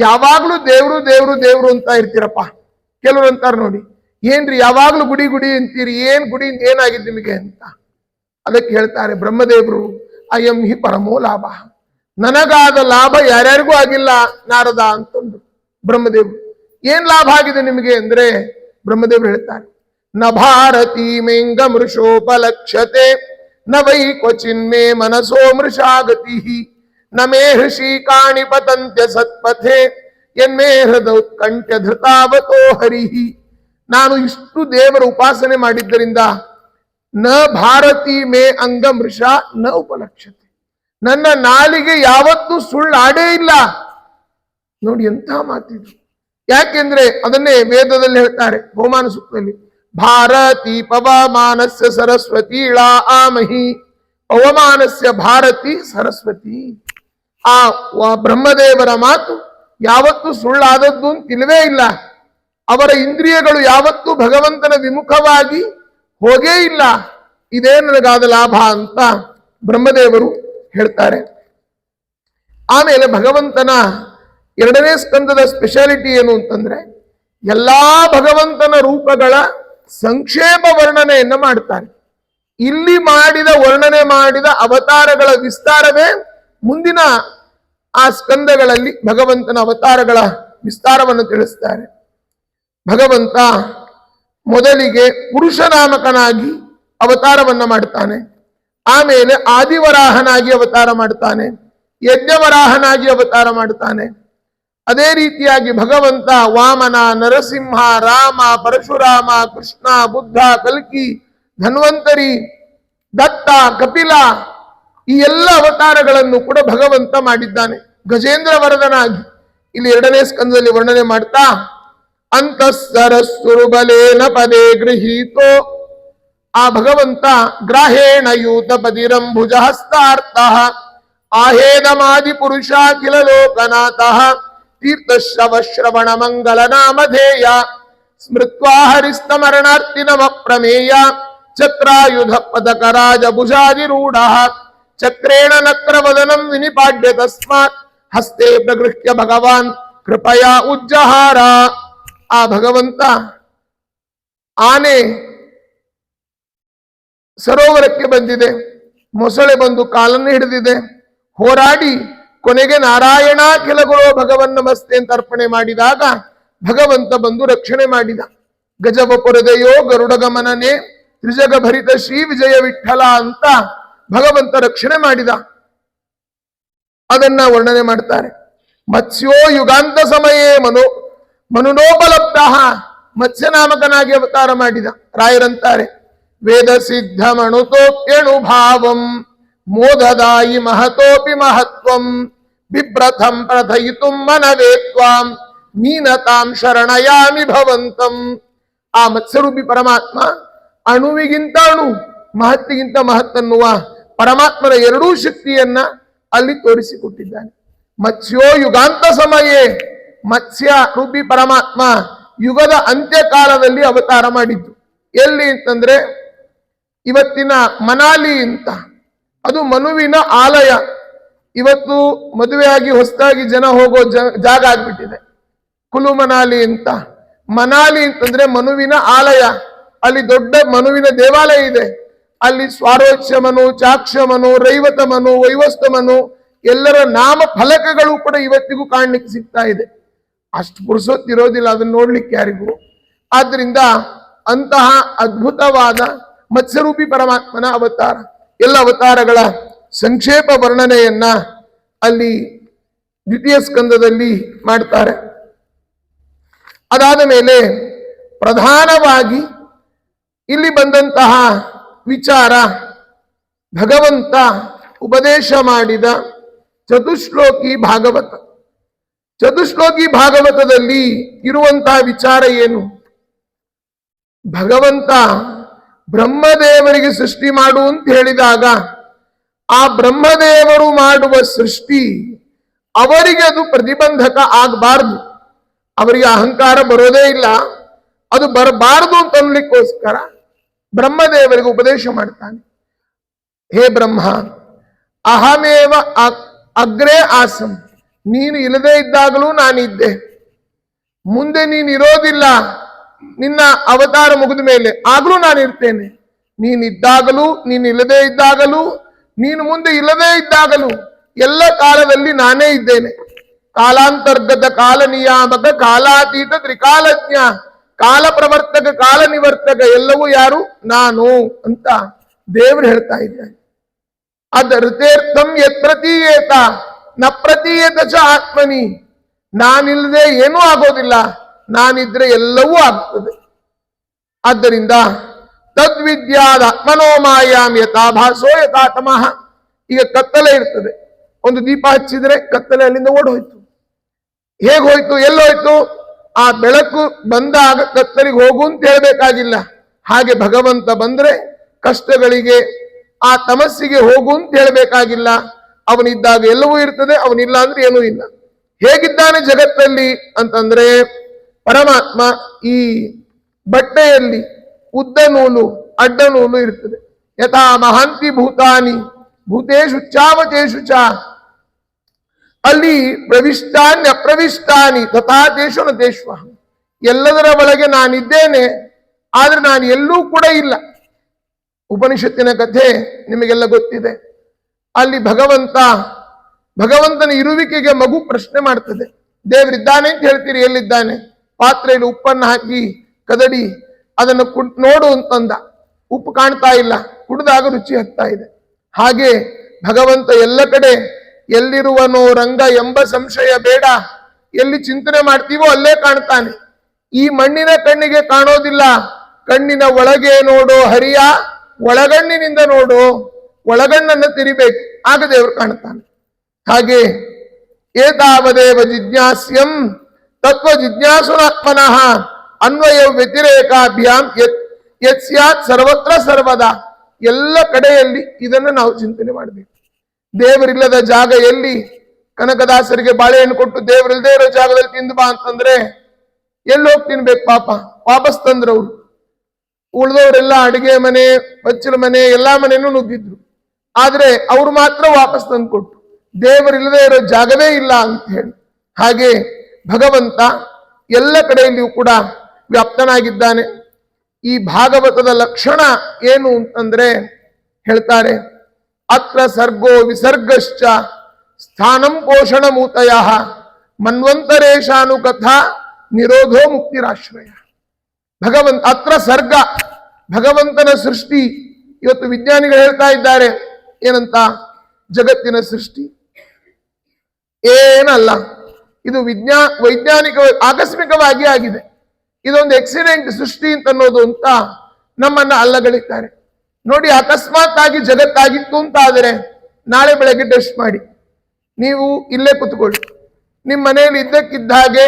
ಯಾವಾಗ್ಲೂ ದೇವ್ರು ದೇವ್ರು ದೇವ್ರು ಅಂತ ಇರ್ತೀರಪ್ಪ. ಕೆಲವರು ಅಂತಾರೆ ನೋಡಿ, ಏನ್ರಿ ಯಾವಾಗ್ಲೂ ಗುಡಿ ಗುಡಿ ಅಂತೀರಿ, ಏನ್ ಗುಡಿ ಏನಾಗಿದೆ ನಿಮಗೆ ಅಂತ. ಅದಕ್ಕೆ ಹೇಳ್ತಾರೆ ಬ್ರಹ್ಮದೇವರು, ಅಯಂ ಹಿ ಪರಮೋ ಲಾಭ, ನನಗಾದ ಲಾಭ ಯಾರ್ಯಾರಿಗೂ ಆಗಿಲ್ಲ ನಾರದ ಅಂತಂದ್ರು ಬ್ರಹ್ಮದೇವರು. ಏನ್ ಲಾಭ ಆಗಿದೆ ನಿಮಗೆ ಅಂದ್ರೆ ಬ್ರಹ್ಮದೇವರು ಹೇಳ್ತಾರೆ, ನ ಭಾರತೀ ಮೇಂಗ ಮೃಷೋಪಲಕ್ಷ್ಯತೆ ನ ವೈ ಕ್ವಚಿನ್ಮೇ ಮನಸೋ ಮೃಷಾಗತಿ ನ ಮೇ ಹೃಷಿ ಕಾಣಿ ಪತಂತ್ಯ ಸತ್ಪಥೆ ಎನ್ಮೇ ಹೃದೌತ್ಕಂಠ್ಯ ಧೃತಾವತೋ ಹರಿಹಿ. ನಾನು ಇಷ್ಟು ದೇವರ ಉಪಾಸನೆ ಮಾಡಿದ್ದರಿಂದ ನ ಭಾರತಿ ಮೇ ಅಂಗ ಮೃಷ ನ ಉಪಲಕ್ಷ್ಯತೆ, ನನ್ನ ನಾಲಿಗೆ ಯಾವತ್ತೂ ಸುಳ್ಳು ಆಡೇ ಇಲ್ಲ. ನೋಡಿ ಎಂಥ ಮಾತಿದ್ರು. ಯಾಕೆಂದ್ರೆ ಅದನ್ನೇ ವೇದದಲ್ಲಿ ಹೇಳ್ತಾರೆ, ಗೋಮಾನ ಸೂಕ್ತದಲ್ಲಿ, ಭಾರತಿ ಪವಮಾನಸ್ಯ ಸರಸ್ವತಿ ಆಮಹಿ ಅವಮಾನಸ್ಯ ಭಾರತಿ ಸರಸ್ವತಿ. ಆ ಬ್ರಹ್ಮದೇವರ ಮಾತು ಯಾವತ್ತೂ ಸುಳ್ಳಾದದ್ದು ಅಂತಿಲ್ವೇ ಇಲ್ಲ. ಅವರ ಇಂದ್ರಿಯಗಳು ಯಾವತ್ತೂ ಭಗವಂತನ ವಿಮುಖವಾಗಿ ಹೋಗೇ ಇಲ್ಲ. ಇದೇ ನನಗಾದ ಲಾಭ ಅಂತ ಬ್ರಹ್ಮದೇವರು ಹೇಳ್ತಾರೆ. ಆಮೇಲೆ ಭಗವಂತನ 2ನೇ ಸ್ಕಂದದ ಸ್ಪೆಷಾಲಿಟಿ ಏನು ಅಂತಂದ್ರೆ, ಎಲ್ಲಾ ಭಗವಂತನ ರೂಪಗಳ ಸಂಕ್ಷೇಪ ವರ್ಣನೆಯನ್ನ ಮಾಡ್ತಾರೆ. ಇಲ್ಲಿ ವರ್ಣನೆ ಮಾಡಿದ ಅವತಾರಗಳ ವಿಸ್ತಾರವೇ ಮುಂದಿನ ಆ ಸ್ಕಂದಗಳಲ್ಲಿ ಭಗವಂತನ ಅವತಾರಗಳ ವಿಸ್ತಾರವನ್ನು ತಿಳಿಸ್ತಾರೆ. ಭಗವಂತ ಮೊದಲಿಗೆ ಪುರುಷನಾಮಕನಾಗಿ ಅವತಾರವನ್ನ ಮಾಡ್ತಾನೆ. ಆಮೇಲೆ ಆದಿವರಾಹನಾಗಿ ಅವತಾರ ಮಾಡ್ತಾನೆ, ಯಜ್ಞವರಾಹನಾಗಿ ಅವತಾರ ಮಾಡ್ತಾನೆ. ಅದೇ ರೀತಿಯಾಗಿ ಭಗವಂತ ವಾಮನ, ನರಸಿಂಹ, ರಾಮ, ಪರಶುರಾಮ, ಕೃಷ್ಣ, ಬುದ್ಧ, ಕಲ್ಕಿ, ಧನ್ವಂತರಿ, ದತ್ತ, ಕಪಿಲ ಈ ಎಲ್ಲ ಅವತಾರಗಳನ್ನು ಕೂಡ ಭಗವಂತ ಮಾಡಿದ್ದಾನೆ. ಗಜೇಂದ್ರ ವರದನಾಗಿ ಇಲ್ಲಿ 2ನೇ ಸ್ಕಂದದಲ್ಲಿ ವರ್ಣನೆ ಮಾಡ್ತಾ, ಅಂತಃಸರಸ್ಸುರುಬಲೇನ ಪದೇ ಗೃಹೀತೋ, ಆ ಭಗವಂತ ಗ್ರಾಹೇಣ ಯೂತ ಪದಿರಂಭುಜ ಹಸ್ತಾರ್ಥ ಆಹೇದಮಾದಿ ಪುರುಷಾಖಿಲ ಲೋಕನಾಥಃ ತೀರ್ಥಶ್ರವ ಶ್ರವಣ ಮಂಗಲ ನಾಮಧೇಯ ಸ್ಮೃತ್ವಾ ಹರಿಸ್ತಮರಣಾರ್ತಿನಮ ಪ್ರಮೇಯ ಚಕ್ರಾಯುಧ ಪದಕರಾಜ ಭುಜಾದಿರೂಢ ಚಕ್ರೇಣ ನಕ್ರವದನಂ ವಿನಿಪಾಡ್ಯ ತಸ್ಮಾತ್ ಹಸ್ತೆ ಪ್ರಗೃಹ್ಯ ಭಗವಾನ್ ಕೃಪಯಾ ಉಜ್ಜಹಾರ. ಆ ಭಗವಂತ ಆನೆ ಸರೋವರಕ್ಕೆ ಬಂದಿದೆ, ಮೊಸಳೆ ಬಂದು ಕಾಲನ್ನು ಹಿಡಿದಿದೆ, ಹೋರಾಡಿ ಕೊನೆಗೆ ನಾರಾಯಣ ಕೆಲಗುರೋ ಭಗವನ್ ನಮಸ್ತೆ ಅಂತ ಅರ್ಪಣೆ ಮಾಡಿದಾಗ ಭಗವಂತ ಬಂದು ರಕ್ಷಣೆ ಮಾಡಿದ. ಗಜವ ಪೊರೆದೆಯೋ ಗರುಡ ಗಮನನೆ ತ್ರಿಜಗ ಭರಿತ ಶ್ರೀ ವಿಜಯ ವಿಠಲ ಅಂತ ಭಗವಂತ ರಕ್ಷಣೆ ಮಾಡಿದ. ಅದನ್ನ ವರ್ಣನೆ ಮಾಡ್ತಾರೆ. ಮತ್ಸ್ಯೋ ಯುಗಾಂತ ಸಮಯೇ ಮನುನೋಪಲಬ್ಧ, ಮತ್ಸ್ಯನಾಮಕನಾಗಿ ಅವತಾರ ಮಾಡಿದ. ರಾಯರಂತಾರೆ, ವೇದ ಸಿದ್ಧ ಮಣುತೋಪ್ಯಣು ಭಾವಂ ಮೋದದಾಯಿ ಮಹತೋಪಿ ಮಹತ್ವಂ ಬಿಭ್ರಥಂ ಪ್ರಥಯಿತುಂ ಮನವೇ ತ್ವಾಂ ಮೀನತಾಂ ಶರಣಯಾಮಿ ಭವಂತಂ. ಆ ಮತ್ಸ್ಯರೂಪಿ ಪರಮಾತ್ಮ ಅಣುವಿಗಿಂತ ಅಣು, ಮಹತ್ತಿಗಿಂತ ಮಹತ್ತನ್ನುವ ಪರಮಾತ್ಮನ ಎರಡೂ ಶಕ್ತಿಯನ್ನ ಅಲ್ಲಿ ತೋರಿಸಿಕೊಟ್ಟಿದ್ದಾನೆ. ಮತ್ಸ್ಯೋ ಯುಗಾಂತ ಸಮಯೇ, ಮತ್ಸ್ಯ ರೂಪಿ ಪರಮಾತ್ಮ ಯುಗದ ಅಂತ್ಯಕಾಲದಲ್ಲಿ ಅವತಾರ ಮಾಡಿದ್ದು. ಎಲ್ಲಿ ಅಂತಂದ್ರೆ ಇವತ್ತಿನ ಮನಾಲಿ ಅಂತ, ಅದು ಮನುವಿನ ಆಲಯ. ಇವತ್ತು ಮದುವೆಯಾಗಿ ಹೊಸದಾಗಿ ಜನ ಹೋಗೋ ಜಾಗ ಆಗ್ಬಿಟ್ಟಿದೆ ಕುಲು ಮನಾಲಿ ಅಂತ. ಮನಾಲಿ ಅಂತಂದ್ರೆ ಮನುವಿನ ಆಲಯ. ಅಲ್ಲಿ ದೊಡ್ಡ ಮನುವಿನ ದೇವಾಲಯ ಇದೆ. ಅಲ್ಲಿ ಸ್ವಾರೋಚ್ಯಮನು, ಚಾಕ್ಷಮನು, ರೈವತಮನು, ವೈವಸ್ತಮನು ಎಲ್ಲರ ನಾಮ ಫಲಕಗಳು ಕೂಡ ಇವತ್ತಿಗೂ ಕಾಣ್ಲಿಕ್ಕೆ ಸಿಗ್ತಾ ಇದೆ. ಅಷ್ಟು ಪುರುಸೊತ್ತಿರೋದಿಲ್ಲ ಅದನ್ನ ನೋಡ್ಲಿಕ್ಕೆ ಯಾರಿಗೂ. ಆದ್ರಿಂದ ಅಂತಹ ಅದ್ಭುತವಾದ ಮತ್ಸ್ಯರೂಪಿ ಪರಮಾತ್ಮನ ಅವತಾರ, ಎಲ್ಲ ಅವತಾರಗಳ ಸಂಕ್ಷೇಪ ವರ್ಣನೆಯನ್ನ ಅಲ್ಲಿ 2ಯ ಸ್ಕಂದದಲ್ಲಿ ಮಾಡ್ತಾರೆ. ಅದಾದ ಮೇಲೆ ಪ್ರಧಾನವಾಗಿ ಇಲ್ಲಿ ಬಂದಂತಹ ವಿಚಾರ, ಭಗವಂತ ಉಪದೇಶ ಮಾಡಿದ ಚತುಶ್ಲೋಕಿ ಭಾಗವತ. ಚತುಶ್ಲೋಕಿ ಭಾಗವತದಲ್ಲಿ ಇರುವಂತಹ ವಿಚಾರ ಏನು? ಭಗವಂತ ಬ್ರಹ್ಮದೇವರಿಗೆ ಸೃಷ್ಟಿ ಮಾಡು ಅಂತ ಹೇಳಿದಾಗ ಆ ಬ್ರಹ್ಮದೇವರು ಮಾಡುವ ಸೃಷ್ಟಿ ಅವರಿಗೆ ಅದು ಪ್ರತಿಬಂಧಕ ಆಗಬಾರ್ದು. ಅವರಿಗೆ ಅಹಂಕಾರ ಬರೋದೇ ಇಲ್ಲ, ಅದು ಬರಬಾರದು ಅಂತ ಅನ್ಲಿಕ್ಕೋಸ್ಕರ ಬ್ರಹ್ಮದೇವರಿಗೆ ಉಪದೇಶ ಮಾಡ್ತಾನೆ. ಹೇ ಬ್ರಹ್ಮ, ಅಹಮೇವ ಅಗ್ರೇ ಆಸಂ, ನೀನು ಇಲ್ಲದೆ ಇದ್ದಾಗಲೂ ನಾನಿದ್ದೆ, ಮುಂದೆ ನೀನು ಇರೋದಿಲ್ಲ, ನಿನ್ನ ಅವತಾರ ಮುಗಿದ ಮೇಲೆ ಆಗ್ಲೂ ನಾನು ಇರ್ತೇನೆ. ನೀನಿದ್ದಾಗಲೂ, ನೀನು ಇಲ್ಲದೆ ಇದ್ದಾಗಲೂ, ನೀನು ಮುಂದೆ ಇಲ್ಲದೆ ಇದ್ದಾಗಲೂ ಎಲ್ಲ ಕಾಲದಲ್ಲಿ ನಾನೇ ಇದ್ದೇನೆ. ಕಾಲಾಂತರ್ಗತ, ಕಾಲ ನಿಯಾಮಕ, ಕಾಲಾತೀತ, ತ್ರಿಕಾಲಜ್ಞ, ಕಾಲ ಪ್ರವರ್ತಕ, ಕಾಲ ನಿವರ್ತಕ ಎಲ್ಲವೂ ಯಾರು? ನಾನು ಅಂತ ದೇವರು ಹೇಳ್ತಾ ಇದ್ದಾನೆ. ಅದ ಋತೇರ್ಥಂ ಯತ್ ಪ್ರತೀಯೇತ ನ ಪ್ರತೀಯೇತ ಚ ಆತ್ಮನಿ, ನಾನಿಲ್ಲದೆ ಏನೂ ಆಗೋದಿಲ್ಲ, ನಾನಿದ್ರೆ ಎಲ್ಲವೂ ಆಗ್ತದೆ. ಆದ್ದರಿಂದ ತದ್ವಿದ್ಯಾದ ಆತ್ಮನೋಮಾಯಾಮ್ ಯಥಾ ಭಾಸೋ ಯಥಾ ತಮಃ. ಈಗ ಕತ್ತಲೆ ಇರ್ತದೆ, ಒಂದು ದೀಪ ಹಚ್ಚಿದ್ರೆ ಕತ್ತಲೆ ಅಲ್ಲಿಂದ ಓಡೋಯ್ತು. ಹೇಗೆ ಹೋಯ್ತು? ಎಲ್ಲೋಯ್ತು? ಆ ಬೆಳಕು ಬಂದಾಗ ಕತ್ತಲಿಗೆ ಹೋಗು ಅಂತ ಹೇಳ್ಬೇಕಾಗಿಲ್ಲ. ಹಾಗೆ ಭಗವಂತ ಬಂದ್ರೆ ಕಷ್ಟಗಳಿಗೆ, ಆ ತಮಸ್ಸಿಗೆ ಹೋಗು ಅಂತ ಹೇಳ್ಬೇಕಾಗಿಲ್ಲ. ಅವನಿದ್ದಾಗ ಎಲ್ಲವೂ ಇರ್ತದೆ, ಅವನಿಲ್ಲ ಅಂದ್ರೆ ಏನೂ ಇಲ್ಲ. ಹೇಗಿದ್ದಾನೆ ಜಗತ್ತಲ್ಲಿ ಅಂತಂದ್ರೆ, ಪರಮಾತ್ಮ ಈ ಬಟ್ಟೆಯಲ್ಲಿ ಉದ್ದ ನೂಲು ಅಡ್ಡ ನೂಲು ಇರ್ತದೆ. ಯಥಾ ಮಹಾಂತಿ ಭೂತಾನಿ ಭೂತೇಶು ಚಾವತೇಶು ಚ, ಅಲ್ಲಿ ಪ್ರವಿಷ್ಟಾನ್ಯ ಅಪ್ರವಿಷ್ಟಾನಿ ತಥಾ ತೇಷು ನ ತೇಷ್ವಹಂ. ಎಲ್ಲದರ ಒಳಗೆ ನಾನಿದ್ದೇನೆ, ಆದ್ರೆ ನಾನು ಎಲ್ಲೂ ಕೂಡ ಇಲ್ಲ. ಉಪನಿಷತ್ತಿನ ಕಥೆ ನಿಮಗೆಲ್ಲ ಗೊತ್ತಿದೆ. ಅಲ್ಲಿ ಭಗವಂತನ ಇರುವಿಕೆಗೆ ಮಗು ಪ್ರಶ್ನೆ ಮಾಡ್ತದೆ, ದೇವರಿದ್ದಾನೆ ಅಂತ ಹೇಳ್ತೀರಿ, ಎಲ್ಲಿದ್ದಾನೆ? ಪಾತ್ರೆಯಲ್ಲಿ ಉಪ್ಪನ್ನು ಹಾಕಿ ಕದಡಿ ಅದನ್ನು ನೋಡು ಅಂತಂದ. ಉಪ್ಪು ಕಾಣ್ತಾ ಇಲ್ಲ, ಕುಡಿದಾಗ ರುಚಿ ಹತ್ತಾ ಇದೆ. ಹಾಗೆ ಭಗವಂತ ಎಲ್ಲ ಕಡೆ ಎಲ್ಲಿರುವನೋ ರಂಗ ಎಂಬ ಸಂಶಯ ಬೇಡ. ಎಲ್ಲಿ ಚಿಂತನೆ ಮಾಡ್ತೀವೋ ಅಲ್ಲೇ ಕಾಣ್ತಾನೆ. ಈ ಮಣ್ಣಿನ ಕಣ್ಣಿಗೆ ಕಾಣೋದಿಲ್ಲ, ಕಣ್ಣಿನ ಒಳಗೆ ನೋಡೋ ಹರಿಯ, ಒಳಗಣ್ಣಿನಿಂದ ನೋಡೋ, ಒಳಗಣ್ಣನ್ನು ತಿರಿಬೇಕು, ಆಗ ದೇವರು ಕಾಣ್ತಾನೆ. ಹಾಗೆ ಏತಾವದೇವ ಜಿಜ್ಞಾಸ್ಯಂ ತತ್ವ ಜಿಜ್ಞಾಸುನಾತ್ಮನಃ ಅನ್ವಯ ವ್ಯತಿರೇಕಾಭ್ಯಾಂ ಯತ್ ಸ್ಯಾತ್ ಸರ್ವತ್ರ ಸರ್ವದಾ. ಎಲ್ಲ ಕಡೆಯಲ್ಲಿ ಇದನ್ನು ನಾವು ಚಿಂತನೆ ಮಾಡಬೇಕು. ದೇವರಿಲ್ಲದ ಜಾಗ ಎಲ್ಲಿ? ಕನಕದಾಸರಿಗೆ ಬಾಳೆಹಣ್ಣು ಕೊಟ್ಟು ದೇವರಿಲ್ಲದೆ ಇರೋ ಜಾಗದಲ್ಲಿ ತಿಂದು ಬಾ ಅಂತಂದ್ರೆ ಎಲ್ಲಿ ಹೋಗಿ ತಿನ್ಬೇಕು ಪಾಪ? ವಾಪಸ್ ತಂದ್ರವ್ರು. ಉಳಿದವರೆಲ್ಲ ಅಡಿಗೆ ಮನೆ, ಬಚ್ಚಲ ಮನೆ, ಎಲ್ಲಾ ಮನೆಯೂ ನುಗ್ಗಿದ್ರು. ಆದ್ರೆ ಅವ್ರು ಮಾತ್ರ ವಾಪಸ್ ತಂದು ಕೊಟ್ಟು, ದೇವರಿಲ್ಲದೆ ಇರೋ ಜಾಗವೇ ಇಲ್ಲ ಅಂತ ಹೇಳಿ. ಹಾಗೆ ಭಗವಂತ ಎಲ್ಲ ಕಡೆಯಲ್ಲಿಯೂ ಕೂಡ ವ್ಯಾಪ್ತನಾಗಿದ್ದಾನೆ. ಈ ಭಾಗವತದ ಲಕ್ಷಣ ಏನು ಅಂತಂದ್ರೆ ಹೇಳ್ತಾರೆ, ಅತ್ರ ಸರ್ಗೋ ವಿಸರ್ಗಶ್ಚ ಸ್ಥಾನಂ ಪೋಷಣ ಮೂತಯ ಮನ್ವಂತರೇಶಾನುಕಥಾ ನಿರೋಧೋ ಮುಕ್ತಿರಾಶ್ರಯ. ಅತ್ರ ಸರ್ಗ, ಭಗವಂತನ ಸೃಷ್ಟಿ. ಇವತ್ತು ವಿಜ್ಞಾನಿಗಳು ಹೇಳ್ತಾ ಇದ್ದಾರೆ ಏನಂತ? ಜಗತ್ತಿನ ಸೃಷ್ಟಿ ಏನಲ್ಲ, ಇದು ವೈಜ್ಞಾನಿಕ ಆಕಸ್ಮಿಕವಾಗಿ ಆಗಿದೆ. ಇದೊಂದು ಎಕ್ಸಿಡೆಂಟ್ ಸೃಷ್ಟಿ ಅಂತ ಅನ್ನೋದು ಅಂತ ನಮ್ಮನ್ನ ಅಲ್ಲಗಳಿದ್ದಾರೆ. ನೋಡಿ, ಅಕಸ್ಮಾತ್ ಆಗಿ ಜಗತ್ತಾಗಿತ್ತು ಅಂತ ಆದರೆ ನಾಳೆ ಬೆಳಗ್ಗೆ ಟೆಸ್ಟ್ ಮಾಡಿ, ನೀವು ಇಲ್ಲೇ ಕುತ್ಕೊಳ್ಳಿ, ನಿಮ್ಮ ಮನೆಯಲ್ಲಿ ಇದ್ದಕ್ಕಿದ್ದ ಹಾಗೆ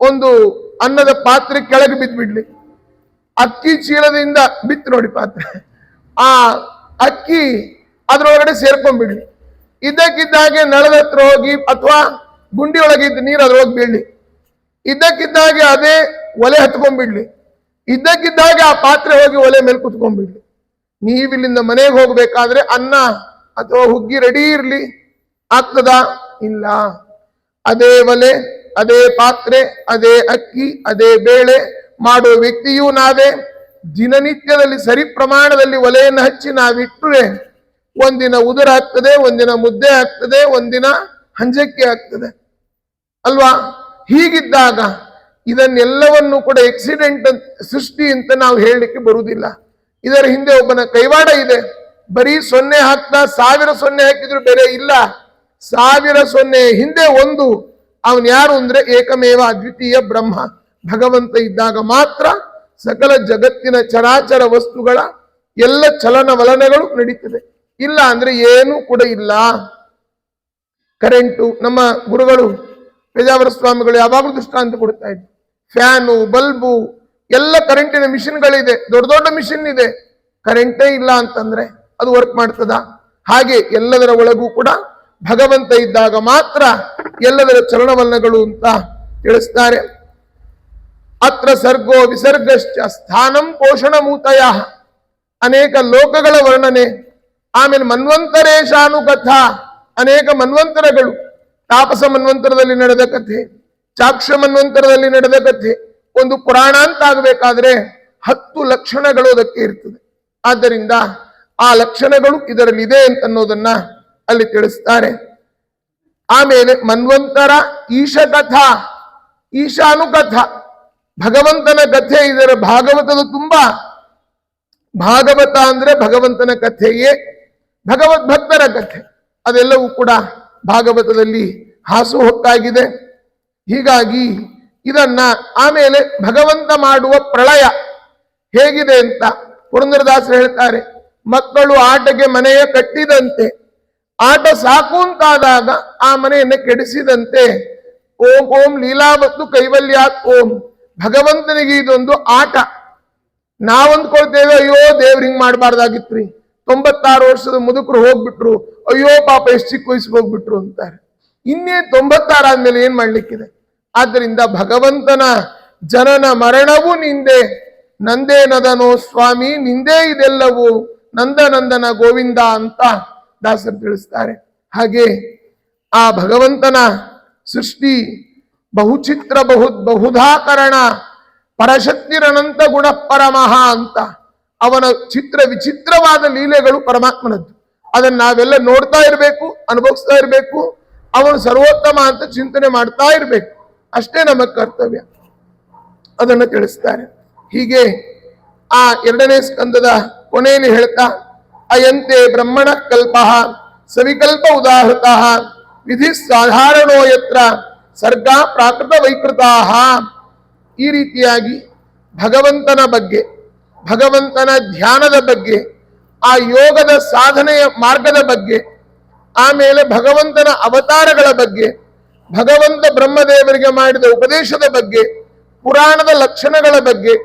ಒಂದು ಅನ್ನದ ಪಾತ್ರೆ ಕೆಳಗೆ ಬಿದ್ದ್ಬಿಡ್ಲಿ, ಅಕ್ಕಿ ಚೀಲದಿಂದ ಬಿತ್ತು ನೋಡಿ ಪಾತ್ರೆ, ಆ ಅಕ್ಕಿ ಅದ್ರೊಳಗಡೆ ಸೇರ್ಕೊಂಡ್ಬಿಡ್ಲಿ. ಇದ್ದಕ್ಕಿದ್ದ ಹಾಗೆ ನಳದ ಹತ್ರ ಹೋಗಿ ಅಥವಾ ಗುಂಡಿ ಒಳಗಿದ್ದ ನೀರು ಅದ್ರೊಳಗೆ ಬೀಳ್ಲಿ, ಇದ್ದಕ್ಕಿದ್ದಾಗೆ ಅದೇ ಒಲೆ ಹತ್ಕೊಂಡ್ಬಿಡ್ಲಿ, ಇದ್ದಕ್ಕಿದ್ದಾಗೆ ಆ ಪಾತ್ರೆ ಹೋಗಿ ಒಲೆ ಮೇಲೆ ಕುತ್ಕೊಂಡ್ಬಿಡ್ಲಿ. ನೀವಿಲ್ಲಿಂದ ಮನೆಗೆ ಹೋಗ್ಬೇಕಾದ್ರೆ ಅನ್ನ ಅಥವಾ ಹುಗ್ಗಿ ರೆಡಿ ಇರ್ಲಿ, ಆಗ್ತದಾ? ಇಲ್ಲ. ಅದೇ ಒಲೆ, ಅದೇ ಪಾತ್ರೆ, ಅದೇ ಅಕ್ಕಿ, ಅದೇ ಬೇಳೆ ಮಾಡೋ ವ್ಯಕ್ತಿಯೂ ನಾವೇ. ದಿನನಿತ್ಯದಲ್ಲಿ ಸರಿ ಪ್ರಮಾಣದಲ್ಲಿ ಒಲೆಯನ್ನು ಹಚ್ಚಿ ನಾವಿಟ್ಟರೆ ಒಂದಿನ ಉದುರ ಆಗ್ತದೆ, ಒಂದಿನ ಮುದ್ದೆ ಆಗ್ತದೆ, ಒಂದಿನ ಹಂಜಕ್ಕೆ ಆಗ್ತದೆ ಅಲ್ವಾ? ಹೀಗಿದ್ದಾಗ ಇದನ್ನೆಲ್ಲವನ್ನು ಕೂಡ ಎಕ್ಸಿಡೆಂಟ್ ಸೃಷ್ಟಿ ಅಂತ ನಾವು ಹೇಳಲಿಕ್ಕೆ ಬರುವುದಿಲ್ಲ. ಇದರ ಹಿಂದೆ ಒಬ್ಬನ ಕೈವಾಡ ಇದೆ. ಬರೀ 0 ಹಾಕ್ತಾ 1000 0 ಹಾಕಿದ್ರು ಬೆಲೆ ಇಲ್ಲ. 1000 0 ಹಿಂದೆ ಒಂದು, ಅವನ್ ಯಾರು ಅಂದ್ರೆ ಏಕಮೇವ ಅದ್ವಿತೀಯ ಬ್ರಹ್ಮ. ಭಗವಂತ ಇದ್ದಾಗ ಮಾತ್ರ ಸಕಲ ಜಗತ್ತಿನ ಚರಾಚರ ವಸ್ತುಗಳ ಎಲ್ಲ ಚಲನವಲನಗಳು ನಡೀತದೆ. ಇಲ್ಲ ಅಂದ್ರೆ ಏನೂ ಕೂಡ ಇಲ್ಲ. ಕರೆಂಟು, ನಮ್ಮ ಗುರುಗಳು ಪೇಜಾವರ ಸ್ವಾಮಿಗಳು ಯಾವಾಗಲೂ ದೃಷ್ಟಾಂತ ಕೊಡ್ತಾ ಇದ್ರು. ಫ್ಯಾನು, ಬಲ್ಬು ಎಲ್ಲ ಕರೆಂಟಿನ ಮಿಷಿನ್ಗಳಿದೆ, ದೊಡ್ಡ ದೊಡ್ಡ ಮಿಷಿನ್ ಇದೆ. ಕರೆಂಟೇ ಇಲ್ಲ ಅಂತಂದ್ರೆ ಅದು ವರ್ಕ್ ಮಾಡ್ತದ? ಹಾಗೆ ಎಲ್ಲದರ ಒಳಗೂ ಕೂಡ ಭಗವಂತ ಇದ್ದಾಗ ಮಾತ್ರ ಎಲ್ಲದರ ಚಲನವಲನಗಳು ಅಂತ ತಿಳಿಸ್ತಾರೆ. ಅತ್ರ ಸರ್ಗೋ ವಿಸರ್ಗಶ್ಚ ಸ್ಥಾನಂ ಪೋಷಣ ಮೂತಯ. ಅನೇಕ ಲೋಕಗಳ ವರ್ಣನೆ. ಆಮೇಲೆ ಮನ್ವಂತರೇಶಾನುಕಥಾ, ಅನೇಕ ಮನ್ವಂತರಗಳು. ತಾಪಸ ಮನ್ವಂತರದಲ್ಲಿ ನಡೆದ ಕಥೆ, ಚಾಕ್ಷ ಮನ್ವಂತರದಲ್ಲಿ ನಡೆದ ಕಥೆ. ಒಂದು ಪುರಾಣ ಅಂತ ಆಗಬೇಕಾದ್ರೆ 10 ಲಕ್ಷಣಗಳು ಅದಕ್ಕೆ ಇರ್ತದೆ. ಆದ್ದರಿಂದ ಆ ಲಕ್ಷಣಗಳು ಇದರಲ್ಲಿ ಇದೆ ಅಂತನ್ನೋದನ್ನ ಅಲ್ಲಿ ತಿಳಿಸ್ತಾರೆ. ಆಮೇಲೆ ಮನ್ವಂತರ ಈಶಕಥಾ, ಈಶಾನುಕಥಾ, ಭಗವಂತನ ಕಥೆ. ಇದರ ಭಾಗವತದ ತುಂಬಾ, ಭಾಗವತ ಅಂದ್ರೆ ಭಗವಂತನ ಕಥೆಯೇ, ಭಗವದ್ಭಕ್ತರ ಕಥೆ. ಅದೆಲ್ಲವೂ ಕೂಡ ಭಾಗವತದಲ್ಲಿ ಹಾಸುಹೊಕ್ಕಾಗಿದೆ. ಹೀಗಾಗಿ ಇದನ್ನ ಆಮೇಲೆ ಭಗವಂತ ಮಾಡುವ ಪ್ರಳಯ ಹೇಗಿದೆ ಅಂತ ಪುರಂದರದಾಸರು ಹೇಳ್ತಾರೆ. ಮಕ್ಕಳು ಆಟಕ್ಕೆ ಮನೆಯ ಕಟ್ಟಿದಂತೆ, ಆಟ ಸಾಕು ಅಂತಾದಾಗ ಆ ಮನೆಯನ್ನು ಕೆಡಿಸಿದಂತೆ. ಓಂ ಓಂ ಲೀಲಾವತ್ತು ಕೈವಲ್ಯಾತ್ ಓಂ. ಭಗವಂತನಿಗೆ ಇದೊಂದು ಆಟ. ನಾವಂದ್ಕೊಳ್ತೇವೆ, ಅಯ್ಯೋ ದೇವ್ರ ಹಿಂಗ್ ಮಾಡಬಾರ್ದಾಗಿತ್ರಿ, 96 ವರ್ಷದ ಮುದುಕರು ಹೋಗ್ಬಿಟ್ರು, ಅಯ್ಯೋ ಪಾಪ ಎಷ್ಟು ಚಿಕ್ಕ ವಯಸ್ಸಿಗೆ ಹೋಗ್ಬಿಟ್ರು ಅಂತಾರೆ. ಇನ್ನೇ 96 ಆದ್ಮೇಲೆ ಏನ್ ಮಾಡ್ಲಿಕ್ಕಿದೆ? ಆದ್ದರಿಂದ ಭಗವಂತನ ಜನನ ಮರಣವೂ ನಿಂದೆ, ನಂದೇನದನೋ ಸ್ವಾಮಿ ನಿಂದೇ ಇದೆಲ್ಲವೂ, ನಂದನಂದನ ಗೋವಿಂದ ಅಂತ ದಾಸರು ತಿಳಿಸ್ತಾರೆ. ಹಾಗೆ ಆ ಭಗವಂತನ ಸೃಷ್ಟಿ ಬಹುಚಿತ್ರ ಬಹುಧಾಕರಣ ಪರಶಕ್ತಿರನಂತ ಗುಣ ಪರಮಃ ಅಂತ, ಅವನ ಚಿತ್ರ ವಿಚಿತ್ರವಾದ ಲೀಲೆಗಳು ಪರಮಾತ್ಮನದ್ದು. ಅದನ್ನ ನಾವೆಲ್ಲ ನೋಡ್ತಾ ಇರಬೇಕು, ಅನುಭವಿಸ್ತಾ ಇರಬೇಕು, ಅವನು ಸರ್ವೋತ್ತಮ ಅಂತ ಚಿಂತನೆ ಮಾಡ್ತಾ ಇರಬೇಕು. ಅಷ್ಟೇ ನಮ್ಮ ಕರ್ತವ್ಯ. ಅದನ್ನು ತಿಳಿಸ್ತಾರೆ. ಹೀಗೆ ಆ 2ನೇ ಸ್ಕಂದದ ಕೊನೆಯಲ್ಲಿ ಹೇಳ್ತಾ, ಅಯಂತೆ ಬ್ರಹ್ಮಣ ಕಲ್ಪ ಸವಿಕಲ್ಪ ಉದಾಹೃತ ವಿಧಿ ಸಾಧಾರಣೋ ಯತ್ರ ಸರ್ಗ ಪ್ರಾಕೃತ ವೈಕೃತಾ. ಈ ರೀತಿಯಾಗಿ ಭಗವಂತನ ಬಗ್ಗೆ, ಭಗವಂತನ ಧ್ಯಾನದ ಬಗ್ಗೆ, ಆ ಯೋಗದ ಸಾಧನೆಯ ಮಾರ್ಗದ ಬಗ್ಗೆ, ಆಮೇಲೆ ಭಗವಂತನ ಅವತಾರಗಳ ಬಗ್ಗೆ, ಭಗವಂತ ಬ್ರಹ್ಮದೇವರಿಗೆ ಮಾಡಿದ ಉಪದೇಶದ ಬಗ್ಗೆ, ಪುರಾಣದ ಲಕ್ಷಣಗಳ ಬಗ್ಗೆ,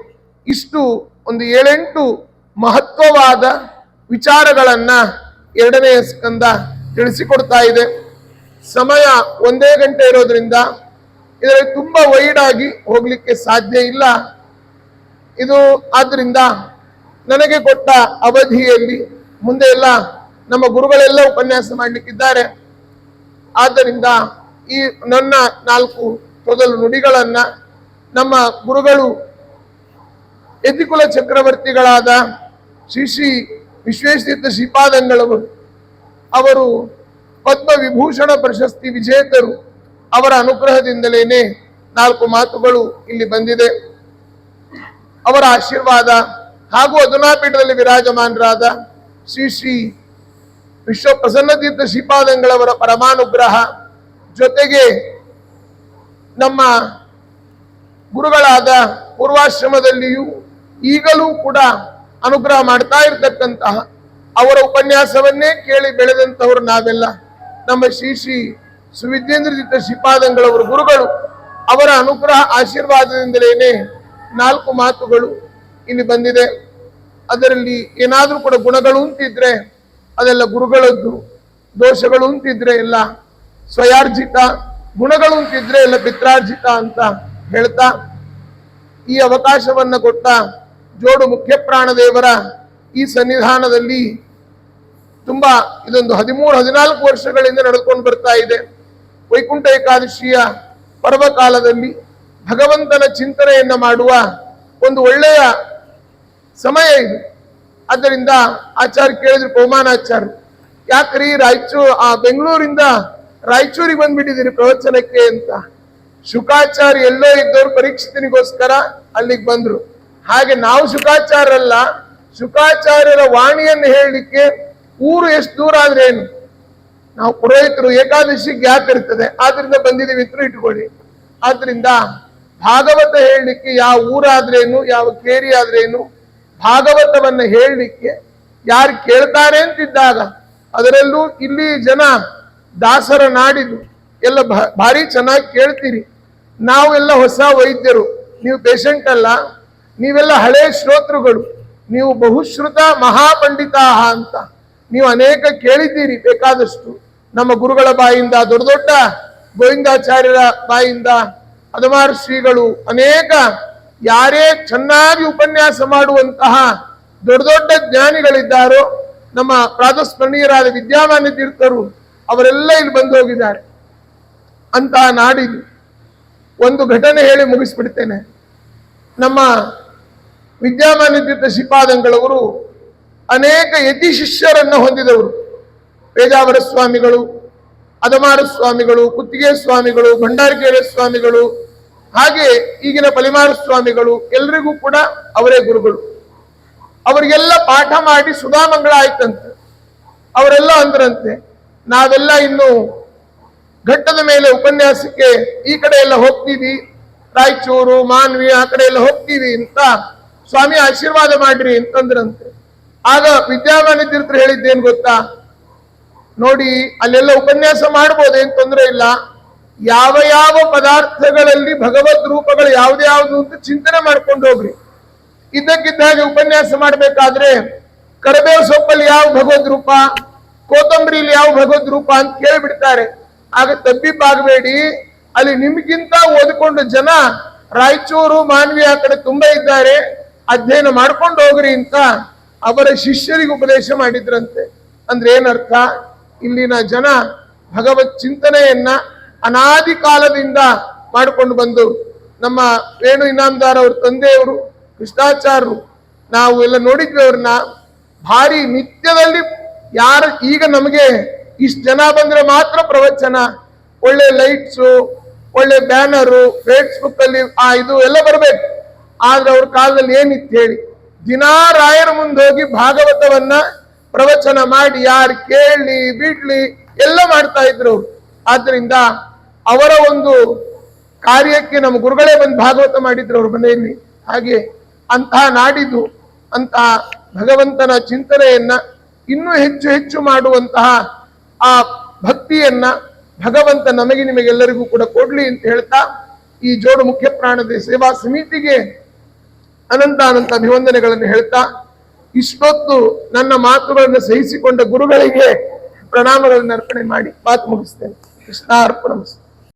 ಇಷ್ಟು ಒಂದು 7-8 ಮಹತ್ವವಾದ ವಿಚಾರಗಳನ್ನ 2ನೇ ಸ್ಕಂದ ತಿಳಿಸಿಕೊಡ್ತಾ ಇದೆ. ಸಮಯ 1 ಗಂಟೆ ಇರೋದ್ರಿಂದ ಇದರಲ್ಲಿ ತುಂಬಾ ವೈಡ್ ಆಗಿ ಹೋಗ್ಲಿಕ್ಕೆ ಸಾಧ್ಯ ಇಲ್ಲ. ಇದು ಆದ್ದರಿಂದ ನನಗೆ ಕೊಟ್ಟ ಅವಧಿಯಲ್ಲಿ ಮುಂದೆ ಎಲ್ಲ ನಮ್ಮ ಗುರುಗಳೆಲ್ಲ ಉಪನ್ಯಾಸ ಮಾಡಲಿಕ್ಕಿದ್ದಾರೆ. ಆದ್ದರಿಂದ ಈ ನನ್ನ 4 ತೊದಲು ನುಡಿಗಳನ್ನ ನಮ್ಮ ಗುರುಗಳು ಯತಿಕುಲ ಚಕ್ರವರ್ತಿಗಳಾದ ಶ್ರೀ ವಿಶ್ವೇಶ್ವರ ಶ್ರೀಪಾದಂಗಳವರು, ಅವರು ಪದ್ಮವಿಭೂಷಣ ಪ್ರಶಸ್ತಿ ವಿಜೇತರು, ಅವರ ಅನುಗ್ರಹದಿಂದಲೇನೆ 4 ಮಾತುಗಳು ಇಲ್ಲಿ ಬಂದಿದೆ. ಅವರ ಆಶೀರ್ವಾದ ಹಾಗೂ ಅಧುನಾಪೀಠದಲ್ಲಿ ವಿರಾಜಮಾನರಾದ ಶ್ರೀ ವಿಶ್ವ ಪ್ರಸನ್ನತೀರ್ಥ ಶ್ರೀಪಾದಂಗಳವರ ಪರಮಾನುಗ್ರಹ, ಜೊತೆಗೆ ನಮ್ಮ ಗುರುಗಳಾದ ಪೂರ್ವಾಶ್ರಮದಲ್ಲಿಯೂ ಈಗಲೂ ಕೂಡ ಅನುಗ್ರಹ ಮಾಡ್ತಾ ಇರತಕ್ಕಂತಹ ಅವರ ಉಪನ್ಯಾಸವನ್ನೇ ಕೇಳಿ ಬೆಳೆದಂತವರು ನಾವೆಲ್ಲ. ನಮ್ಮ ಶ್ರೀ ಸುವಿದ್ಯೇಂದ್ರತೀರ್ಥ ಶ್ರೀಪಾದಂಗಳವರ ಗುರುಗಳು, ಅವರ ಅನುಗ್ರಹ ಆಶೀರ್ವಾದದಿಂದಲೇನೆ 4 ಮಾತುಗಳು ಇಲ್ಲಿ ಬಂದಿದೆ. ಅದರಲ್ಲಿ ಏನಾದ್ರೂ ಕೂಡ ಗುಣಗಳು ಅಂತಿದ್ರೆ ಅದೆಲ್ಲ ಗುರುಗಳದ್ದು, ದೋಷಗಳು ಅಂತಿದ್ರೆ ಎಲ್ಲ ಸ್ವಯಾರ್ಜಿತ, ಗುಣಗಳು ಅಂತಿದ್ರೆ ಎಲ್ಲ ಪಿತ್ರಾರ್ಜಿತ ಅಂತ ಹೇಳ್ತಾ, ಈ ಅವಕಾಶವನ್ನ ಕೊಟ್ಟ ಜೋಡು ಮುಖ್ಯ ಪ್ರಾಣದೇವರ ಈ ಸನ್ನಿಧಾನದಲ್ಲಿ ತುಂಬಾ ಇದೊಂದು 13-14 ವರ್ಷಗಳಿಂದ ನಡೆದುಕೊಂಡು ಬರ್ತಾ ಇದೆ. ವೈಕುಂಠ ಏಕಾದಶಿಯ ಪರ್ವಕಾಲದಲ್ಲಿ ಭಗವಂತನ ಚಿಂತನೆಯನ್ನ ಮಾಡುವ ಒಂದು ಒಳ್ಳೆಯ ಸಮಯ ಇದು. ಆದ್ದರಿಂದ ಆಚಾರ್ಯ ಕೇಳಿದ್ರು, ಪೌಮಾನಾಚಾರ್ಯ, ಯಾಕ್ರಿ ಬೆಂಗಳೂರಿಂದ ರಾಯಚೂರಿಗೆ ಬಂದ್ಬಿಟ್ಟಿದ್ದೀರಿ ಪ್ರವಚನಕ್ಕೆ ಅಂತ. ಶುಕಾಚಾರ್ಯ ಎಲ್ಲೋ ಇದ್ದವ್ರು ಪರೀಕ್ಷಿತನಿಗೋಸ್ಕರ ಅಲ್ಲಿಗೆ ಬಂದ್ರು. ಹಾಗೆ ನಾವು ಶುಕಾಚಾರ್ಯರಲ್ಲ, ಶುಕಾಚಾರ್ಯರ ವಾಣಿಯನ್ನು ಹೇಳಲಿಕ್ಕೆ ಊರು ಎಷ್ಟು ದೂರ ಆದ್ರೆ ಏನು, ನಾವು ಪುರೋಹಿತರು ಏಕಾದಶಿ ಗ್ಯಾಪ್ ಇರ್ತದೆ, ಆದ್ರಿಂದ ಬಂದಿದ್ದೀವಿ ಅಂತ ಇಟ್ಕೊಳ್ಳಿ. ಆದ್ರಿಂದ ಭಾಗವತ ಹೇಳಲಿಕ್ಕೆ ಯಾವ ಊರಾದ್ರೇನು, ಯಾವ ಕೇರಿ ಆದ್ರೇನು, ಭಾಗವತವನ್ನ ಹೇಳಲಿಕ್ಕೆ ಯಾರು ಕೇಳ್ತಾರೆ ಅಂತಿದ್ದಾಗ, ಅದರಲ್ಲೂ ಇಲ್ಲಿ ಜನ ದಾಸರ ನಾಡಿದು ಎಲ್ಲ ಭಾರಿ ಚೆನ್ನಾಗಿ ಕೇಳ್ತೀರಿ. ನಾವೆಲ್ಲ ಹೊಸ ವೈದ್ಯರು, ನೀವು ಪೇಷಂಟ್ ಅಲ್ಲ, ನೀವೆಲ್ಲ ಹಳೆ ಶ್ರೋತೃಗಳು, ನೀವು ಬಹುಶ್ರುತ ಮಹಾಪಂಡಿತ ಅಂತ ನೀವು ಅನೇಕ ಕೇಳಿದ್ದೀರಿ ಬೇಕಾದಷ್ಟು. ನಮ್ಮ ಗುರುಗಳ ಬಾಯಿಂದ, ದೊಡ್ಡ ದೊಡ್ಡ ಗೋವಿಂದಾಚಾರ್ಯರ ಬಾಯಿಂದ, ಹದಮಾರು ಶ್ರೀಗಳು, ಅನೇಕ ಯಾರೇ ಚೆನ್ನಾಗಿ ಉಪನ್ಯಾಸ ಮಾಡುವಂತಹ ದೊಡ್ಡ ದೊಡ್ಡ ಜ್ಞಾನಿಗಳಿದ್ದಾರೋ, ನಮ್ಮ ಪ್ರಾತಸ್ಮರಣೀಯರಾದ ವಿದ್ಯಾಮಾನ್ಯ ತೀರ್ಥರು, ಅವರೆಲ್ಲ ಇಲ್ಲಿ ಬಂದು ಹೋಗಿದ್ದಾರೆ. ಅಂತಹ ನಾಡಿದು ಒಂದು ಘಟನೆ ಹೇಳಿ ಮುಗಿಸ್ಬಿಡ್ತೇನೆ. ನಮ್ಮ ವಿದ್ಯಾಮಾನ್ಯ ತೀರ್ಥ ಶ್ರೀಪಾದಂಗಳವರು ಅನೇಕ ಯತಿ ಶಿಷ್ಯರನ್ನು ಹೊಂದಿದವರು. ಪೇಜಾವರ ಸ್ವಾಮಿಗಳು, ಅದಮಾರ ಸ್ವಾಮಿಗಳು, ಕುತ್ತಿಗೆ ಸ್ವಾಮಿಗಳು, ಭಂಡಾರಕೇರ ಸ್ವಾಮಿಗಳು, ಹಾಗೆ ಈಗಿನ ಪಲಿಮಾರ ಸ್ವಾಮಿಗಳು, ಎಲ್ರಿಗೂ ಕೂಡ ಅವರೇ ಗುರುಗಳು. ಅವರಿಗೆಲ್ಲ ಪಾಠ ಮಾಡಿ ಸುಧಾಮಂಗಳ ಆಯ್ತಂತೆ. ಅವರೆಲ್ಲ ಅಂದ್ರಂತೆ, ನಾವೆಲ್ಲ ಇನ್ನು ಘಟ್ಟದ ಮೇಲೆ ಉಪನ್ಯಾಸಕ್ಕೆ ಈ ಕಡೆ ಎಲ್ಲ ಹೋಗ್ತೀವಿ, ರಾಯಚೂರು, ಮಾನ್ವಿ ಆ ಕಡೆ ಎಲ್ಲ ಹೋಗ್ತೀವಿ ಅಂತ ಸ್ವಾಮಿ ಆಶೀರ್ವಾದ ಮಾಡ್ರಿ ಅಂತಂದ್ರಂತೆ. ಆಗ ವಿದ್ಯಾಮಾನ್ಯ ತೀರ್ಥರು ಹೇಳಿದ್ದೇನು ಗೊತ್ತಾ, ನೋಡಿ ಅಲ್ಲೆಲ್ಲ ಉಪನ್ಯಾಸ ಮಾಡ್ಬೋದೇನು ತೊಂದರೆ ಇಲ್ಲ, ಯಾವ ಯಾವ ಪದಾರ್ಥಗಳಲ್ಲಿ ಭಗವದ್ ರೂಪಗಳು ಯಾವ್ದು ಅಂತ ಚಿಂತನೆ ಮಾಡ್ಕೊಂಡು ಹೋಗ್ರಿ. ಇದ್ದಕ್ಕಿದ್ದ ಹಾಗೆ ಉಪನ್ಯಾಸ ಮಾಡ್ಬೇಕಾದ್ರೆ ಕರಿಬೇವು ಸೊಪ್ಪಲ್ಲಿ ಯಾವ ಭಗವದ್ ರೂಪ, ಕೋತಂಬರಿಲಿ ಯಾವ ಭಗವದ್ ರೂಪ ಅಂತ ಕೇಳಿಬಿಡ್ತಾರೆ. ಆಗ ತಬ್ಬಿಬ್ಬಾಗಬೇಡಿ. ಅಲ್ಲಿ ನಿಮ್ಗಿಂತ ಓದಿಕೊಂಡು ಜನ ರಾಯಚೂರು ಮಾನ್ವಿ ಆ ಕಡೆ ತುಂಬಾ ಇದ್ದಾರೆ, ಅಧ್ಯಯನ ಮಾಡ್ಕೊಂಡು ಹೋಗ್ರಿ ಅಂತ ಅವರ ಶಿಷ್ಯರಿಗೆ ಉಪದೇಶ ಮಾಡಿದ್ರಂತೆ. ಅಂದ್ರೆ ಏನರ್ಥ? ಇಲ್ಲಿನ ಜನ ಭಗವತ್ ಚಿಂತನೆಯನ್ನ ಅನಾದಿ ಕಾಲದಿಂದ ಮಾಡಿಕೊಂಡು ಬಂದು ನಮ್ಮ ವೇಣು ಇನಾಮದಾರ್ ಅವ್ರ ತಂದೆಯವರು ಕೃಷ್ಣಾಚಾರ್ಯರು ನಾವು ಎಲ್ಲ ನೋಡಿದ್ವಿ ಅವ್ರನ್ನ. ಭಾರಿ ನಿತ್ಯದಲ್ಲಿ ಯಾರು ಈಗ ನಮಗೆ ಇಷ್ಟು ಜನ ಬಂದ್ರೆ ಮಾತ್ರ ಪ್ರವಚನ, ಒಳ್ಳೆ ಲೈಟ್ಸು, ಒಳ್ಳೆ ಬ್ಯಾನರು, ಫೇಸ್ಬುಕ್ ಅಲ್ಲಿ ಇದು ಎಲ್ಲ ಬರ್ಬೇಕು. ಆದ್ರೆ ಅವ್ರ ಕಾಲದಲ್ಲಿ ಏನಿತ್ತು ಹೇಳಿ, ದಿನಾ ರಾಯರ ಮುಂದೆ ಹೋಗಿ ಭಾಗವತವನ್ನ ಪ್ರವಚನ ಮಾಡಿ ಯಾರು ಕೇಳಲಿ ಬಿಡ್ಲಿ ಎಲ್ಲ ಮಾಡ್ತಾ ಇದ್ರು ಅವ್ರು. ಆದ್ರಿಂದ ಅವರ ಒಂದು ಕಾರ್ಯಕ್ಕೆ ನಮ್ಮ ಗುರುಗಳೇ ಬಂದು ಭಾಗವತ ಮಾಡಿದ್ರು ಅವ್ರ ಮನೆಯಲ್ಲಿ. ಹಾಗೆ ಅಂತಹ ನಾಡಿದ್ದು ಅಂತಹ ಭಗವಂತನ ಚಿಂತನೆಯನ್ನ ಇನ್ನೂ ಹೆಚ್ಚು ಹೆಚ್ಚು ಮಾಡುವಂತಹ ಆ ಭಕ್ತಿಯನ್ನ ಭಗವಂತ ನಮಗೆ ನಿಮಗೆಲ್ಲರಿಗೂ ಕೂಡ ಕೊಡ್ಲಿ ಅಂತ ಹೇಳ್ತಾ, ಈ ಜೋಡು ಮುಖ್ಯ ಪ್ರಾಣದ ಸೇವಾ ಸಮಿತಿಗೆ ಅನಂತ ಅನಂತ ಅಭಿವಂದನೆಗಳನ್ನು ಹೇಳ್ತಾ, ಇಷ್ಟೊತ್ತು ನನ್ನ ಮಾತುಗಳನ್ನು ಸಹಿಸಿಕೊಂಡ ಗುರುಗಳಿಗೆ ಪ್ರಣಾಮಗಳನ್ನು ಅರ್ಪಣೆ ಮಾಡಿ ಮಾತು ಮುಗಿಸ್ತೇನೆ. ಕೃಷ್ಣಾರ್ಪಣಮಸ್ತು.